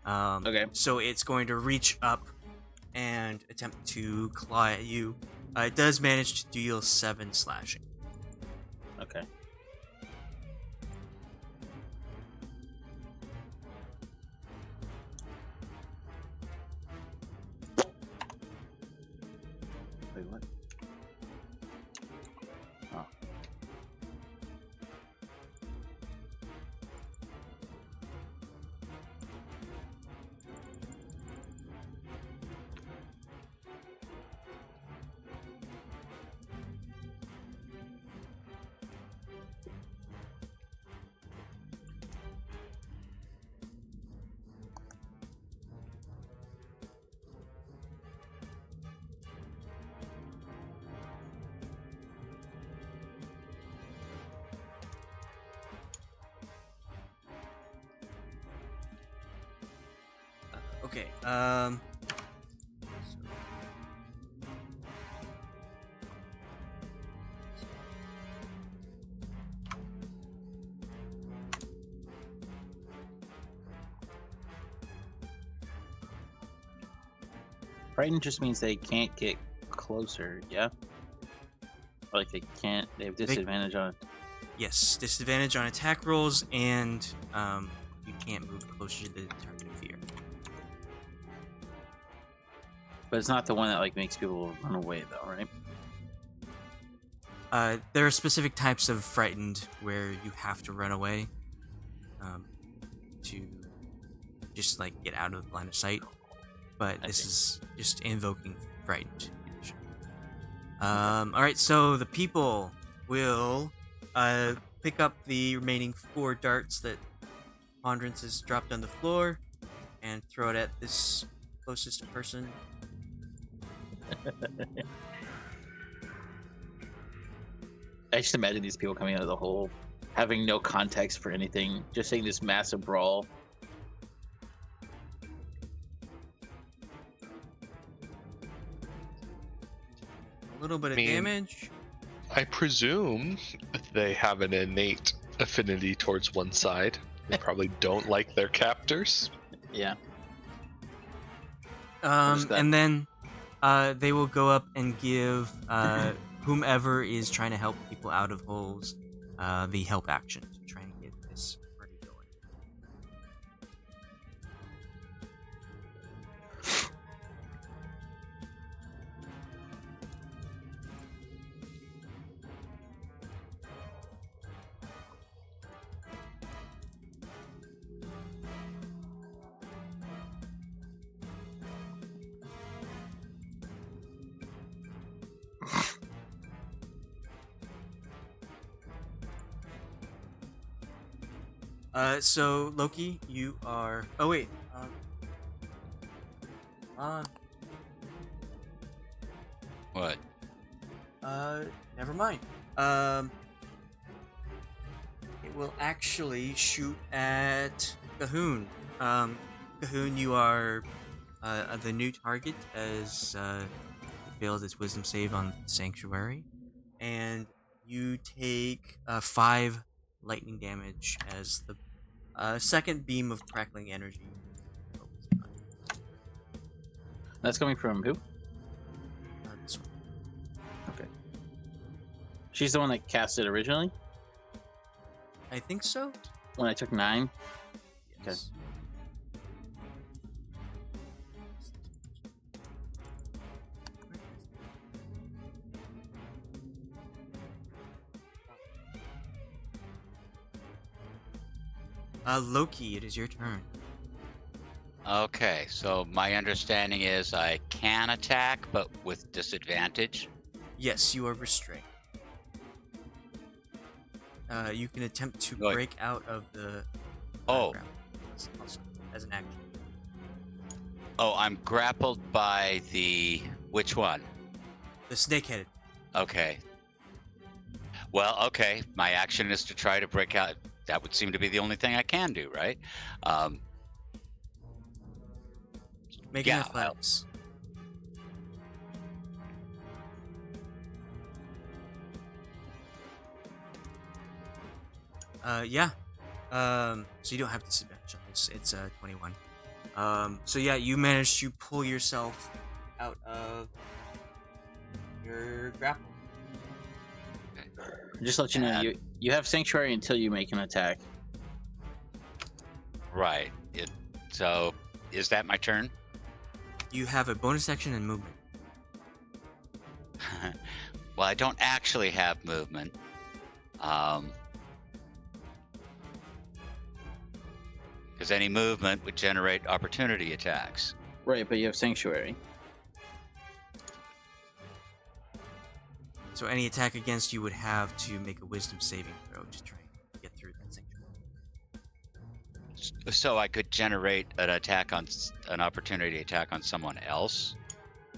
Okay. So it's going to reach up and attempt to claw at you. It does manage to deal 7 slashing. Okay. Wait, what? Oh. Okay. Frightened just means they can't get closer, yeah? Like they can't, they have disadvantage on it. Yes, disadvantage on attack rolls, and you can't move closer to the target of fear. But it's not the one that like makes people run away though, right? There are specific types of frightened where you have to run away to just like get out of the line of sight. But I this see. is just invoking frightened condition. Alright, so the people will pick up the remaining 4 darts that Ponderance has dropped on the floor and throw it at this closest person. I just imagine these people coming out of the hole, having no context for anything, just seeing this massive brawl. A little bit of Me and- damage. I presume they have an innate affinity towards one side. They probably don't like their captors. Yeah. Noticed that. And then they will go up and give whomever is trying to help people out of holes the help action to try and get this party going. So Loki, you are. Oh wait. What? Never mind. It will actually shoot at Cahoon. Cahoon, you are the new target as it fails its wisdom save on Sanctuary, and you take 5 lightning damage as the second beam of crackling energy. That's coming from who? This one. Okay. She's the one that cast it originally? I think so. When I took 9? Yes. Loki, it is your turn. Okay, so my understanding is I can attack, but with disadvantage. Yes, you are restrained. You can attempt to Right. break out of the Oh. ground also, as an action. Oh, I'm grappled by the which one? The snake-headed. Okay. Well, okay. My action is to try to break out. That would seem to be the only thing I can do, right? Make Yeah, an athletics. Yeah. So you don't have disadvantage on this. It's 21. So yeah, you managed to pull yourself out of your grapple. Just to let you know, you have sanctuary until you make an attack. Right. So, is that my turn? You have a bonus action and movement. Well, I don't actually have movement. Because any movement would generate opportunity attacks. Right, but you have sanctuary. So any attack against you would have to make a wisdom saving throw to try and get through that sanctuary. So I could generate an opportunity attack on someone else.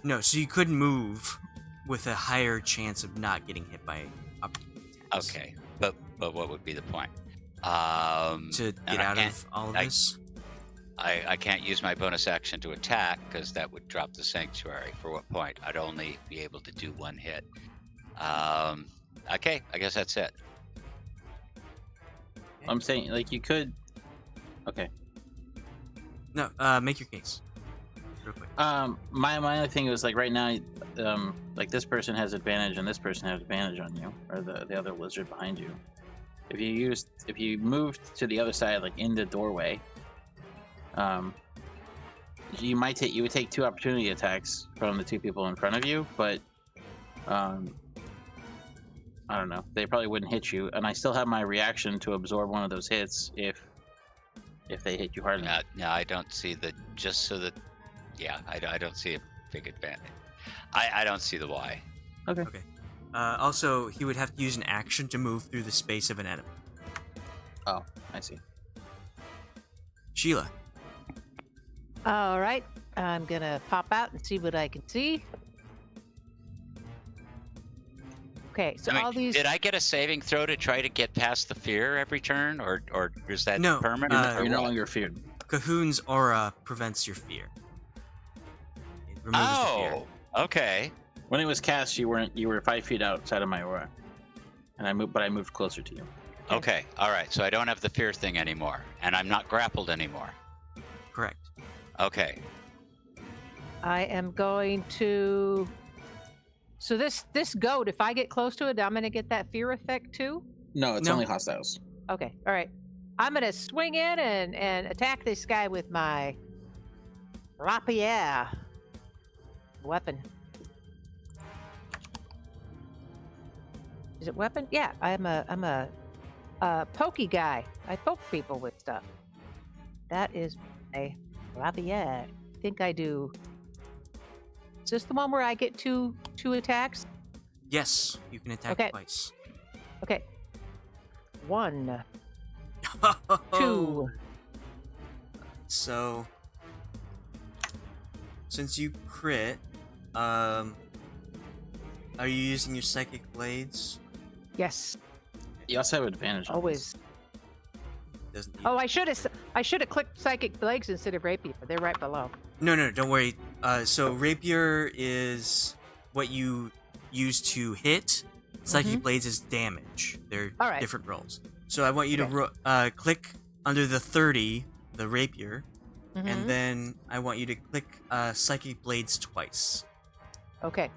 No, so you could move with a higher chance of not getting hit by opportunity attacks. Okay, but what would be the point? To get out of all of this? I can't use my bonus action to attack because that would drop the sanctuary. For what point? I'd only be able to do one hit. Okay, I guess that's it. I'm saying, like, you could. Okay. No, make your case. Real quick. My only thing was like right now, like this person has advantage and this person has advantage on you, or the other lizard behind you. If you moved to the other side, like in the doorway, you would take 2 opportunity attacks from the 2 people in front of you, but I don't know. They probably wouldn't hit you, and I still have my reaction to absorb one of those hits if they hit you hard enough. No, I don't see I don't see a big advantage. I don't see the why. Okay. Also, he would have to use an action to move through the space of an enemy. Oh, I see. Sheila. All right, I'm gonna pop out and see what I can see. Okay, so all these. Did I get a saving throw to try to get past the fear every turn, or is that No, permanent? You're no longer feared. Cahoon's aura prevents your fear. It removes the fear. Okay. When it was cast, you were 5 feet outside of my aura, and I moved closer to you. Okay. All right. So I don't have the fear thing anymore, and I'm not grappled anymore. Correct. Okay. I am going to. So this goat, if I get close to it, I'm gonna get that fear effect too. No, it's No. only hostiles. Okay, all right. I'm gonna swing in and attack this guy with my rapier weapon. Is it weapon? Yeah, I'm a pokey guy. I poke people with stuff. That is a rapier. I think I do. Is this the one where I get two attacks? Yes, you can attack Okay. twice. Okay. 1, 2. So, since you crit, are you using your psychic blades? Yes, You also have advantage. On always. Doesn't need Oh, I should have clicked psychic blades instead of rapier. They're right below. No, don't worry. So rapier is what you use to hit. Psychic blades is damage. They're All right. different rolls. So I want you Okay. to click under the 30, the rapier, Mhm. and then I want you to click psychic blades twice. Okay.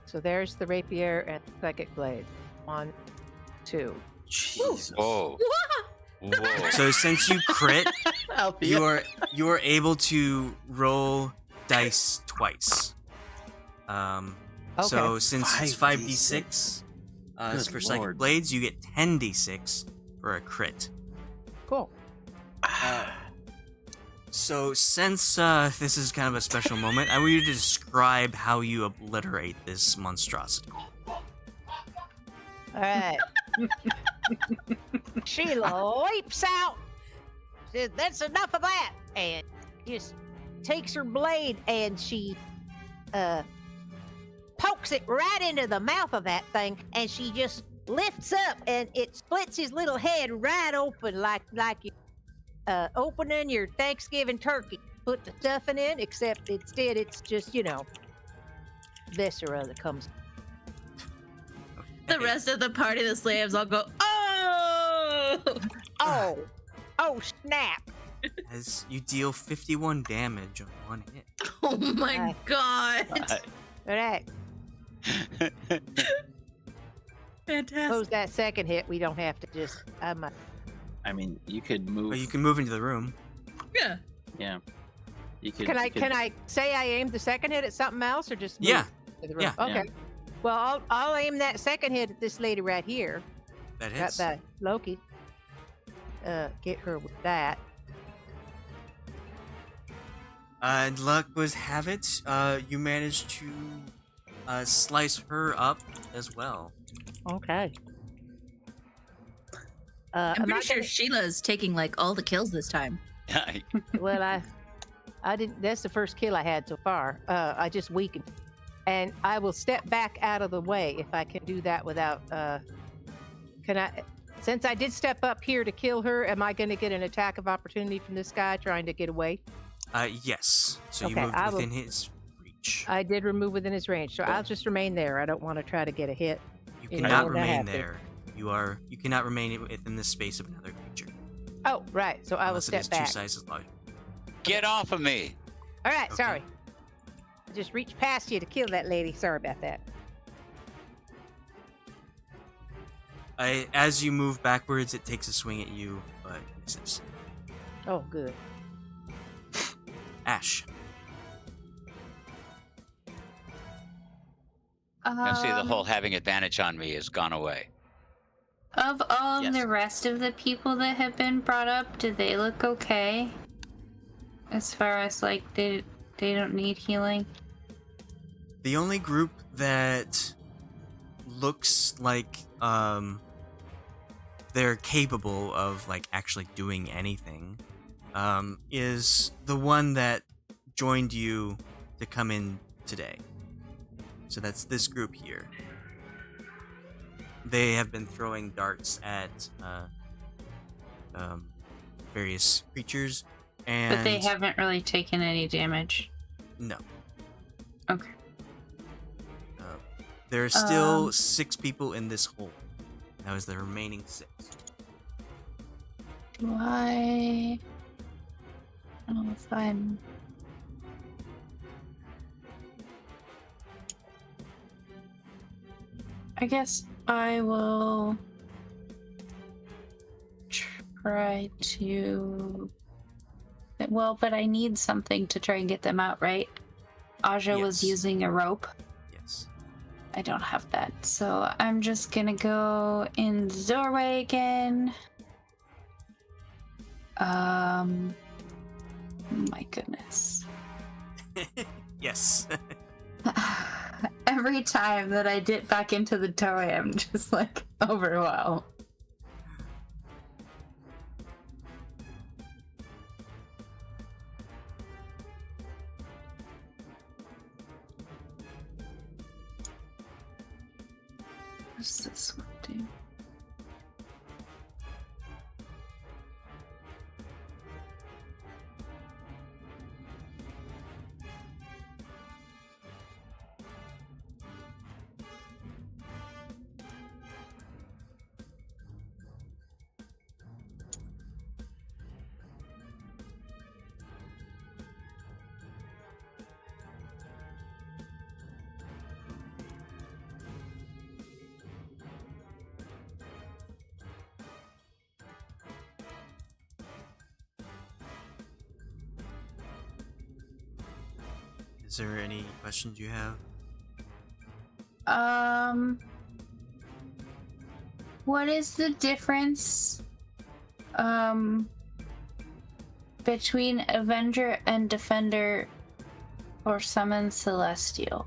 So there's the rapier and the psychic blade. 1, 2. Jesus. Whoa. Whoa. So since you crit, Althea. you are able to roll dice twice. So since it's 5d6 Good for psychic lord. blades, you get 10d6 for a crit. Cool. So since this is kind of a special moment, I want you to describe how you obliterate this monstrosity. All right. Sheila leaps out. Says, "That's enough of that," and just takes her blade and she pokes it right into the mouth of that thing, and she just lifts up and it splits his little head right open like you opening your Thanksgiving turkey. Put the stuffing in, except instead it's just, viscera that comes. The rest of the party, the slaves all go, oh! Oh snap! as you deal 51 damage on one hit. Oh my Hi. god. All right. Fantastic. Close that second hit. We don't have to just. I mean, you could move. But you can move into the room. Yeah. Yeah. You could. Can you I could- can I say I aimed the second hit at something else or just move Yeah. to the room? Yeah. Okay. Yeah. Well, I'll aim that second hit at this lady right here. That Got hits. that Loki. Get her with that. And luck was have it. You managed to slice her up as well. Okay. I'm am pretty I sure gonna- Sheila's taking like all the kills this time. Well, I didn't. That's the first kill I had so far. I just weakened, and I will step back out of the way if I can do that without. Can I? Since I did step up here to kill her, am I going to get an attack of opportunity from this guy trying to get away? Yes. So you Okay, moved I will- within his reach. I did remove within his range, so I'll just remain there. I don't want to try to get a hit. You you know, cannot when that remain happens. there. You cannot remain within the space of another creature. Oh, right. So I will Unless it step is back. 2 sizes larger. Get off of me. All right. Okay. Sorry. I just reached past you to kill that lady. Sorry about that. As you move backwards, it takes a swing at you, but misses. Oh, good. Ashe. Now see, the whole having advantage on me has gone away. Of all of Yes. the rest of the people that have been brought up, do they look okay? As far as like they don't need healing. The only group that looks like they're capable of like actually doing anything is the one that joined you to come in today. So that's this group here. They have been throwing darts at various creatures, and But they haven't really taken any damage. no. Okay. There are still 6 people in this hole. That was the remaining 6. I don't know if I'm. I guess I will try to. Well, but I need something to try and get them out, right? Aja was Yes. using a rope. Yes. I don't have that, so I'm just gonna go in the doorway again. My goodness. Yes. Every time that I dip back into the doorway, I'm just like overwhelmed. What's this one do? Is there any questions you have? What is the difference between Avenger and Defender or Summon Celestial?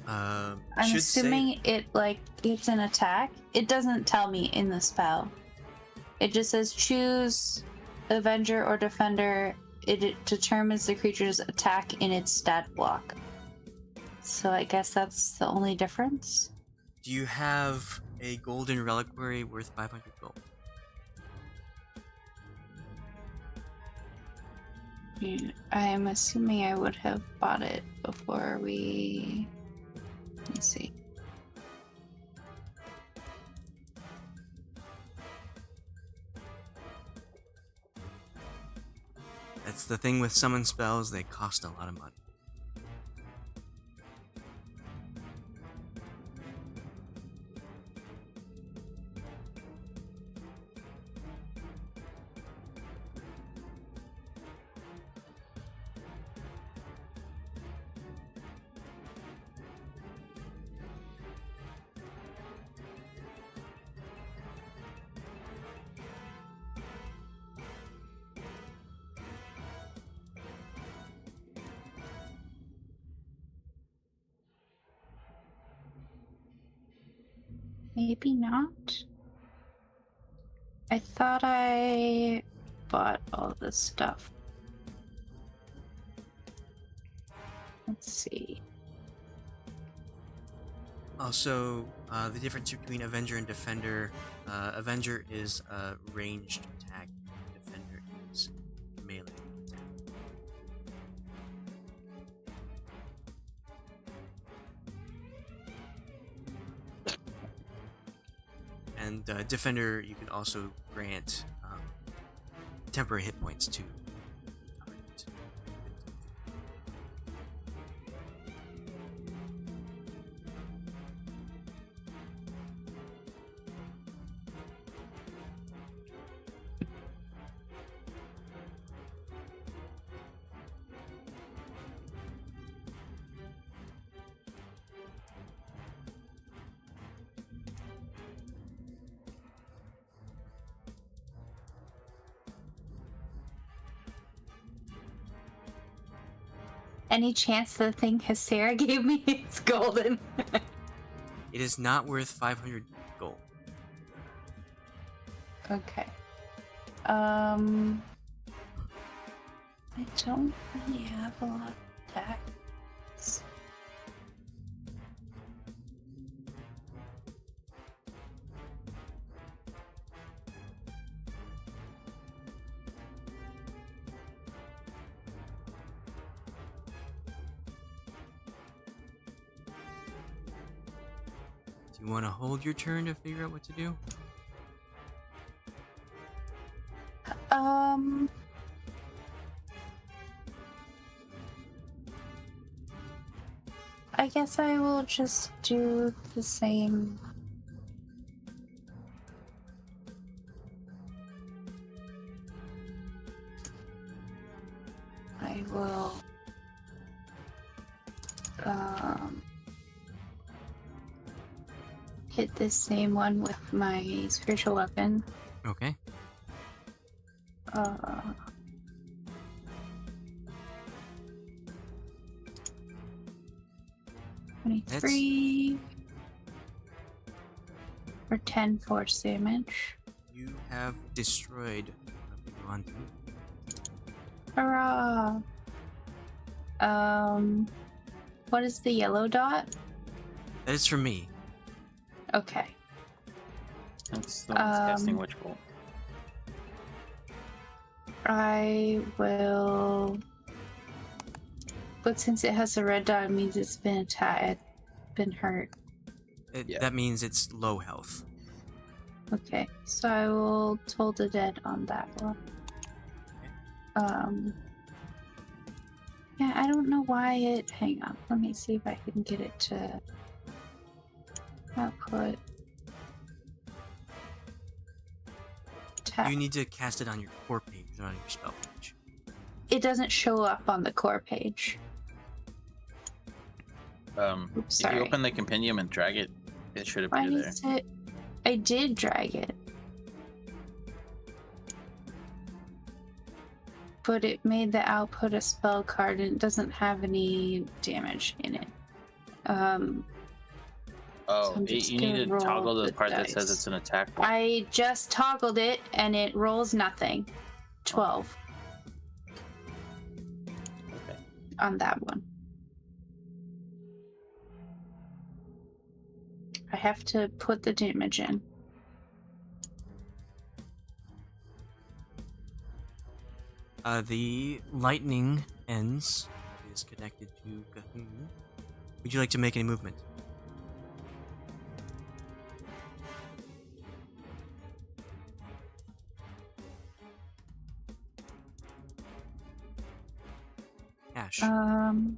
I'm Should assuming it's an attack. It doesn't tell me in the spell. It just says choose Avenger or Defender. It determines the creature's attack in its stat block. So I guess that's the only difference. Do you have a golden reliquary worth 500 gold? I'm assuming I would have bought it before we. Let me see. That's the thing with summon spells, they cost a lot of money. Maybe not. I thought I bought all this stuff. Let's see. Also, the difference between Avenger and Defender. Avenger is a ranged attack. Defender is melee attack. And Defender, you can also grant temporary hit points to target. Any chance the thing Sarah gave me is golden? It is not worth 500 gold. Okay. I don't really have a lot of attacks. Do you want to hold your turn to figure out what to do? I guess I will just do the same. I will hit this same one with my spiritual weapon. Okay. 23 for 10 force damage. You have destroyed Yuan-Ti. Hurrah! What is the yellow dot? That is for me. Okay. That's the one that's casting Witch Bolt. I will. But since it has a red dot, it means it's been attacked, been hurt. That means it's low health. Okay, so I will toll the dead on that one. Yeah, I don't know why it. Hang on, let me see if I can get it to output. Tap. You need to cast it on your core page, not on your spell page. It doesn't show up on the core page. Oops, if sorry. you open the compendium and drag it, it should appear Why there. is it? I did drag it. But it made the output a spell card and it doesn't have any damage in it. Oh, so I'm just you need to gonna roll toggle the the part that says dice. it's an attack roll. I just toggled it and it rolls nothing. 12 Okay. on that one. I have to put the damage in. The lightning ends. It is connected to Cthulhu. Would you like to make any movement? damage.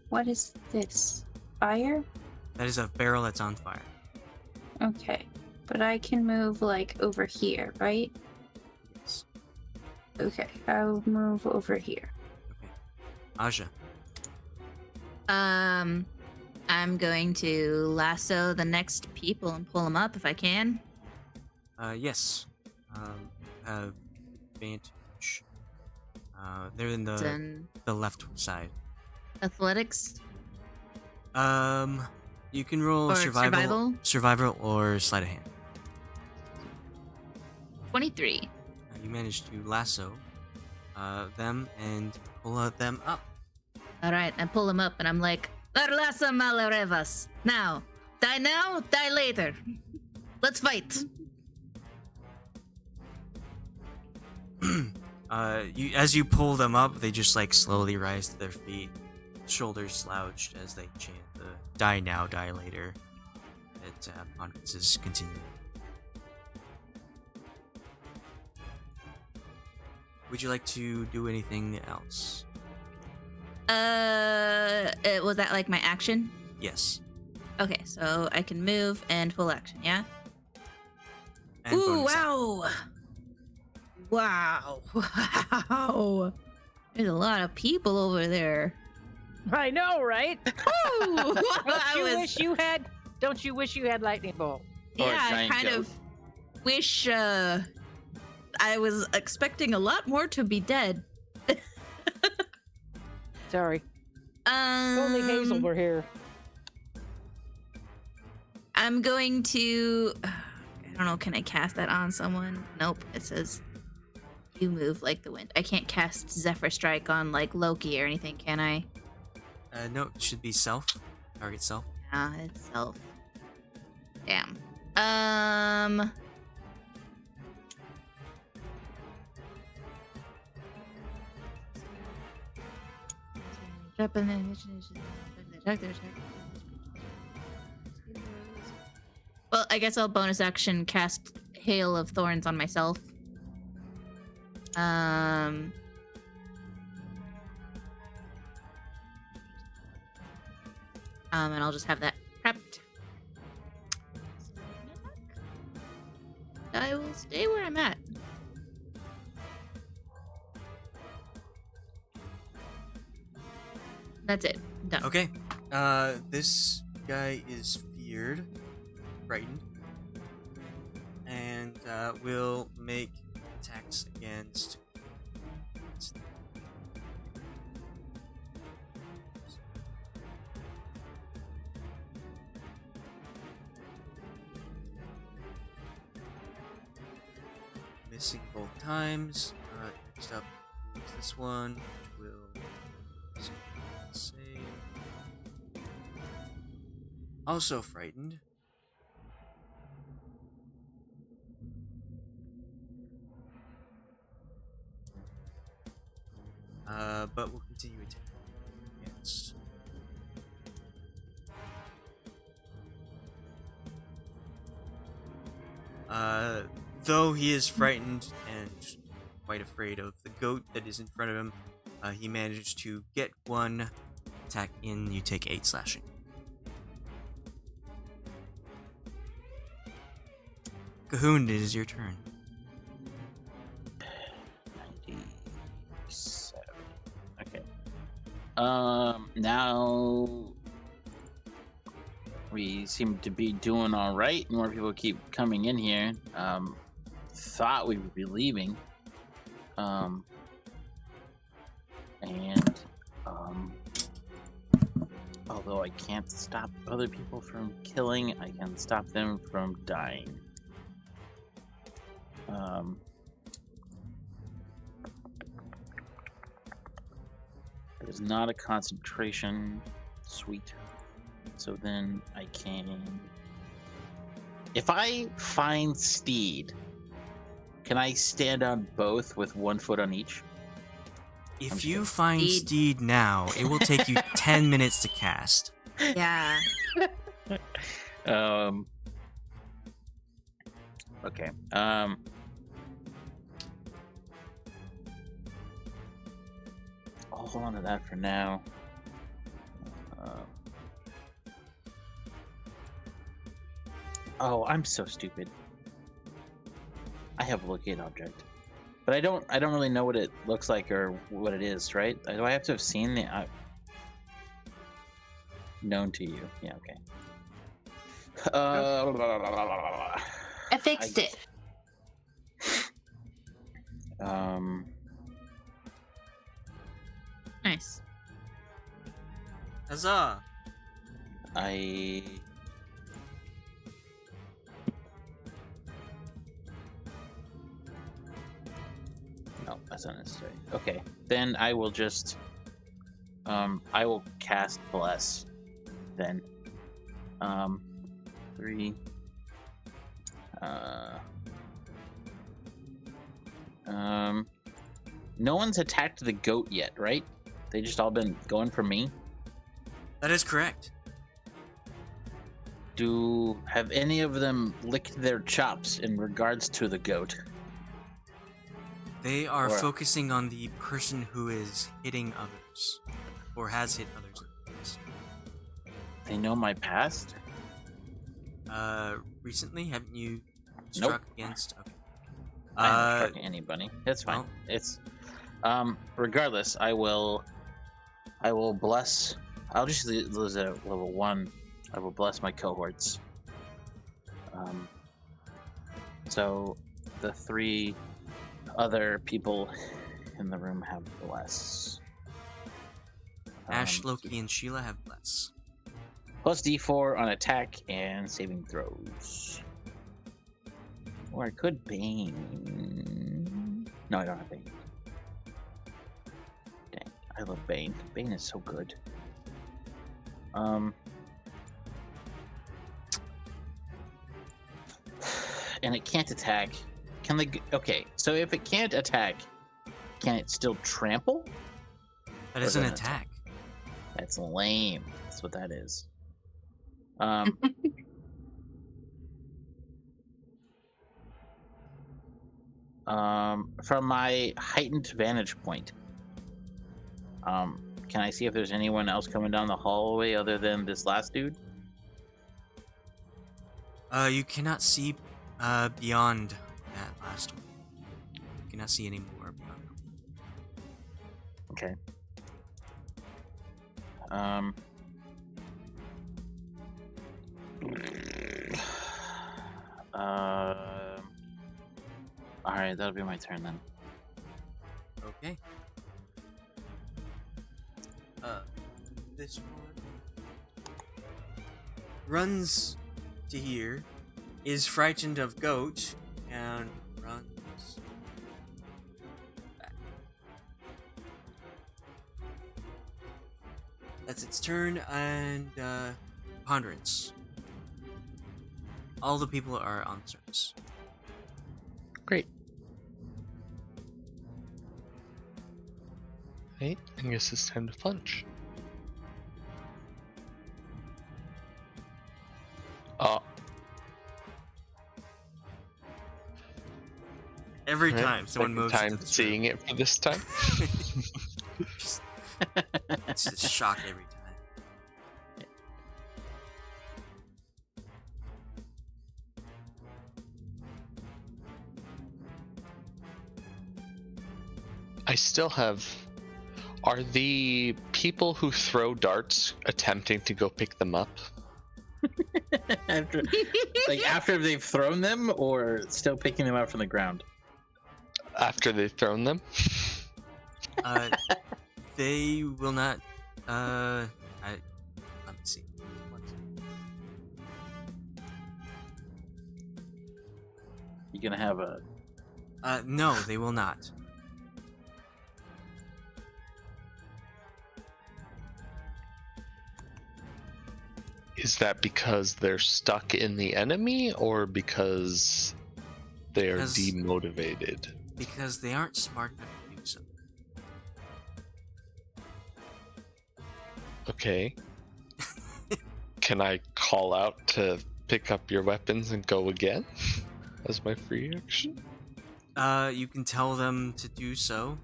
What is this? Fire? That is a barrel that's on fire. Okay. But I can move, like, over here, right? Yes. Okay, I'll move over here. Okay. Aja. I'm going to lasso the next people and pull them up if I can. Yes. Have advantage. They're in Then the left side. athletics. You can roll Or survival or sleight of hand. 23. You manage to lasso them and pull them up. All right, I pull them up and I'm like, Arlasa Malarevas. Now, die later. Let's fight. As you pull them up, they just like slowly rise to their feet, shoulders slouched as they chant the "Die now, die later." Ponderance is continuing. Would you like to do anything else? Was that like my action? Yes. Okay, so I can move and full action, yeah? And Ooh, bonus wow. Wow. There's a lot of people over there. I know, right? Ooh, Don't you wish you had lightning bolt? Or a yeah, I giant kind goat. of wish I was expecting a lot more to be dead. Sorry. If only Hazel were here. I'm going to. I don't know. Can I cast that on someone? Nope. It says you move like the wind. I can't cast Zephyr Strike on like Loki or anything, can I? No, it should be self. Target self. Nah, it's self. Damn. Well, I guess I'll bonus action cast Hail of Thorns on myself. And I'll just have that prepped. I will stay where I'm at. That's it. Done. Okay. This guy is feared, frightened, and will make attacks against. Missing both times. Next up is this one, which will save. Also frightened. But we'll continue attacking against. Though he is frightened and quite afraid of the goat that is in front of him, he managed to get one attack in. You take 8 slashing. Cahoon, it is your turn. 97. Okay. Now we seem to be doing all right. More people keep coming in here. Thought we would be leaving. Although I can't stop other people from killing, I can stop them from dying. There's not a concentration. Sweet. So then I can... If I find Steed, can I stand on both with 1 foot on each? If you find Steed now, it will take you 10 minutes to cast. Yeah. Okay. I'll hold on to that for now. Oh, I'm so stupid. I have locate object, but I don't really know what it looks like or what it is, right? Do I have to have seen the known to you? Yeah, okay. I fixed it. Nice. Huzzah! No, that's not necessary. Okay, then I will just I will cast bless then. 3 no one's attacked the goat yet, right? They just all been going for me. That is correct. Have any of them licked their chops in regards to the goat? They are focusing on the person who is hitting others, or has hit others. They know my past? Recently, haven't you struck against? Okay. I haven't struck anybody. That's fine. Well, It's regardless, I will bless. I'll just lose at level 1. I will bless my cohorts. So the 3 other people in the room have bless. Ashe, Loki, and Sheila have bless. Plus D4 on attack and saving throws. Or I could Bane. No, I don't have Bane. Dang, I love Bane. Bane is so good. And it can't attack. Can they? Okay, so if it can't attack, can it still trample? That is an attack. That's lame. That's what that is. From my heightened vantage point, can I see if there's anyone else coming down the hallway other than this last dude? You cannot see beyond that last one. You cannot see any more beyond them. Okay. Alright, that'll be my turn then. Okay. This one runs to here, is frightened of goat, and runs back. That's its turn, and Ponderance. All the people are on service. Great. Right, I guess it's time to plunge. Every time someone moves time into this seeing room. it for this time. It's just shock every time. I still have. Are the people who throw darts attempting to go pick them up? after they've thrown them, or still picking them up from the ground? After they've thrown them? They will not. Let me see. You gonna have a? No, they will not. Is that because they're stuck in the enemy, or because they're demotivated? Because they aren't smart enough to do so. Okay. Can I call out to pick up your weapons and go again as my free action? You can tell them to do so.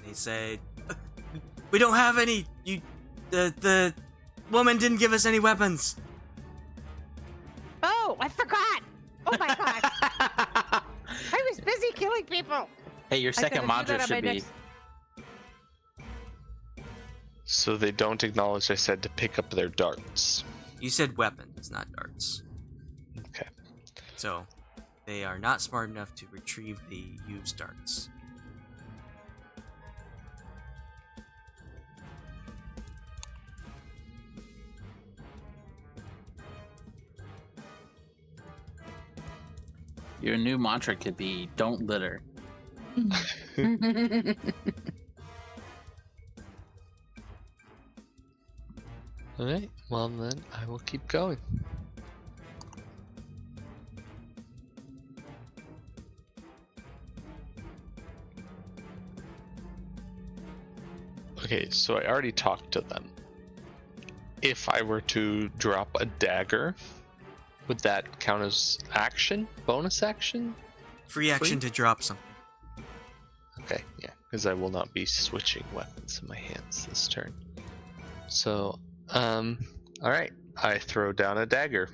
They say, "We don't have any. The woman didn't give us any weapons." Oh, I forgot. Oh my gosh. I was busy killing people. Hey, your second gotta do that module on my should be. next- So they don't acknowledge I said to pick up their darts. You said weapons, not darts. Okay. So, they are not smart enough to retrieve the used darts. Your new mantra could be "Don't litter." Alright, well then I will keep going. Okay, so I already talked to them. If I were to drop a dagger, would that count as action? Bonus action? Free action to drop something. Okay, yeah, because I will not be switching weapons in my hands this turn. So, alright. I throw down a dagger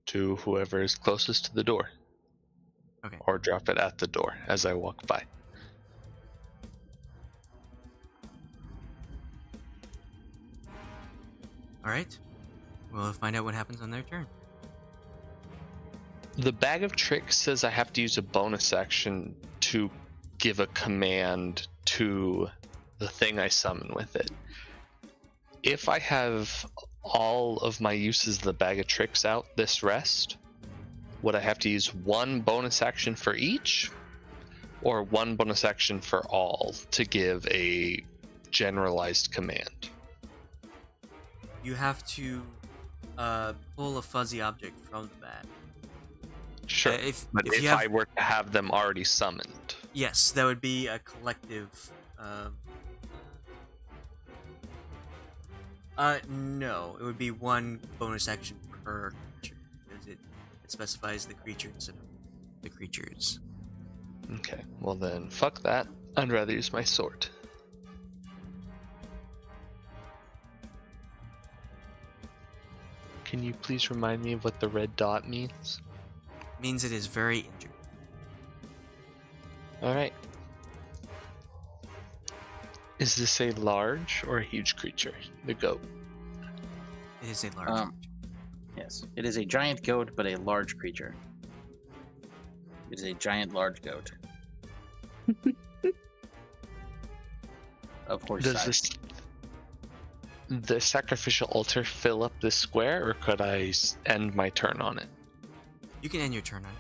to whoever is closest to the door. Okay. Or drop it at the door as I walk by. Alright. We'll find out what happens on their turn. The bag of tricks says I have to use a bonus action to give a command to the thing I summon with it. If I have all of my uses of the bag of tricks out this rest, would I have to use one bonus action for each? Or one bonus action for all to give a generalized command? You have to pull a fuzzy object from the bag. Sure, but if you have, I were to have them already summoned. yes, that would be a collective. No, it would be one bonus action per creature because it specifies the creature instead of the creatures. Okay, well then, fuck that. I'd rather use my sword. Can you please remind me of what the red dot means? Means it is very injured. Alright. Is this a large or a huge creature? The goat. It is a large creature. Yes, it is a giant goat, but a large creature. It is a giant large goat. Of horse Does size. the sacrificial altar fill up this square, or could I end my turn on it? You can end your turn on it.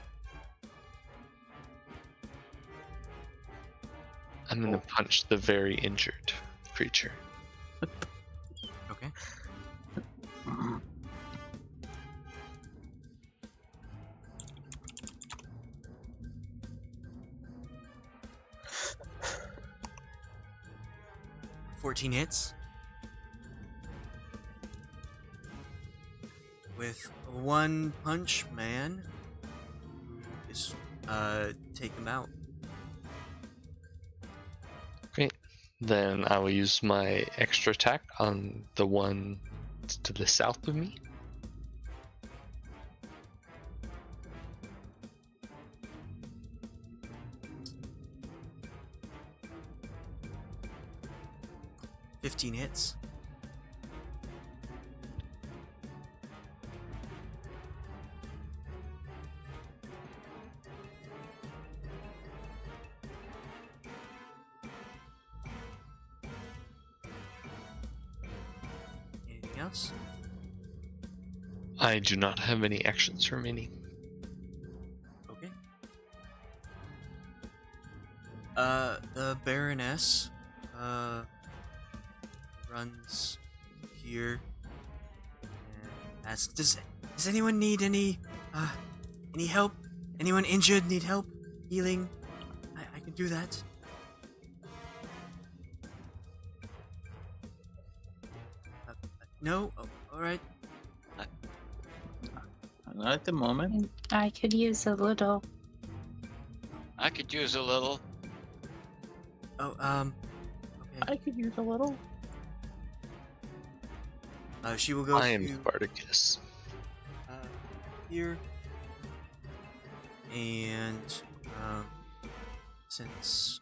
I'm gonna punch the very injured creature. Okay. $14 hits. With one punch, man. Just take him out. Great. Then I will use my extra attack on the one to the south of me. $15 hits. Anything else? I do not have any actions remaining. Okay. The Baroness, runs here and asks, Does anyone need any help? Anyone injured need help? Healing? I can do that. No? Oh, alright. Not at the moment. I could use a little. I could use a little. Oh, okay. I could use a little. She will go I am to Spartacus. here, and since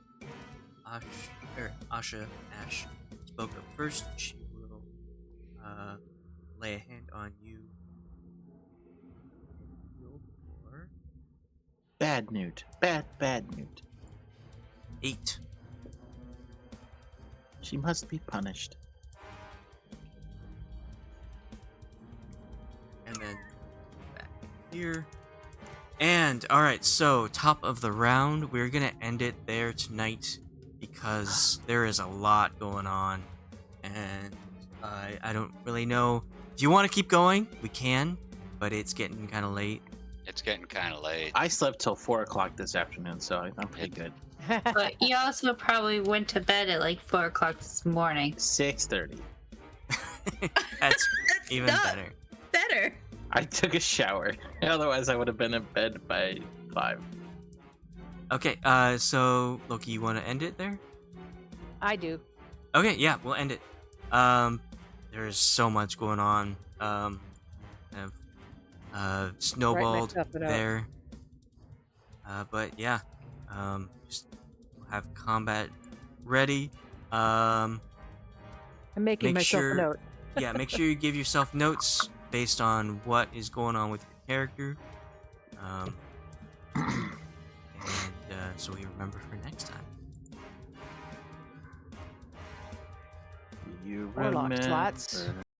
Ashe spoke up first, she will lay a hand on you. Roll for Bad Newt. Bad Newt. 8. She must be punished. And then back here. And alright, so top of the round, we're gonna end it there tonight because there is a lot going on. And I don't really know. If you want to keep going, we can, but it's getting kind of late. It's getting kind of late. I slept till 4 o'clock this afternoon, so I'm pretty good. But you also probably went to bed at like 4 o'clock this morning. 6:30. That's even not better. better. I took a shower. Otherwise, I would have been in bed by 5. Okay, so Loki, you want to end it there? I do. Okay, yeah, we'll end it. There's so much going on. Snowballed myself a note. there. But yeah, just have combat ready. I'm making Make myself sure- a note. Yeah, make sure you give yourself notes based on what is going on with your character. And so we remember for next time. You Warlock remember slots.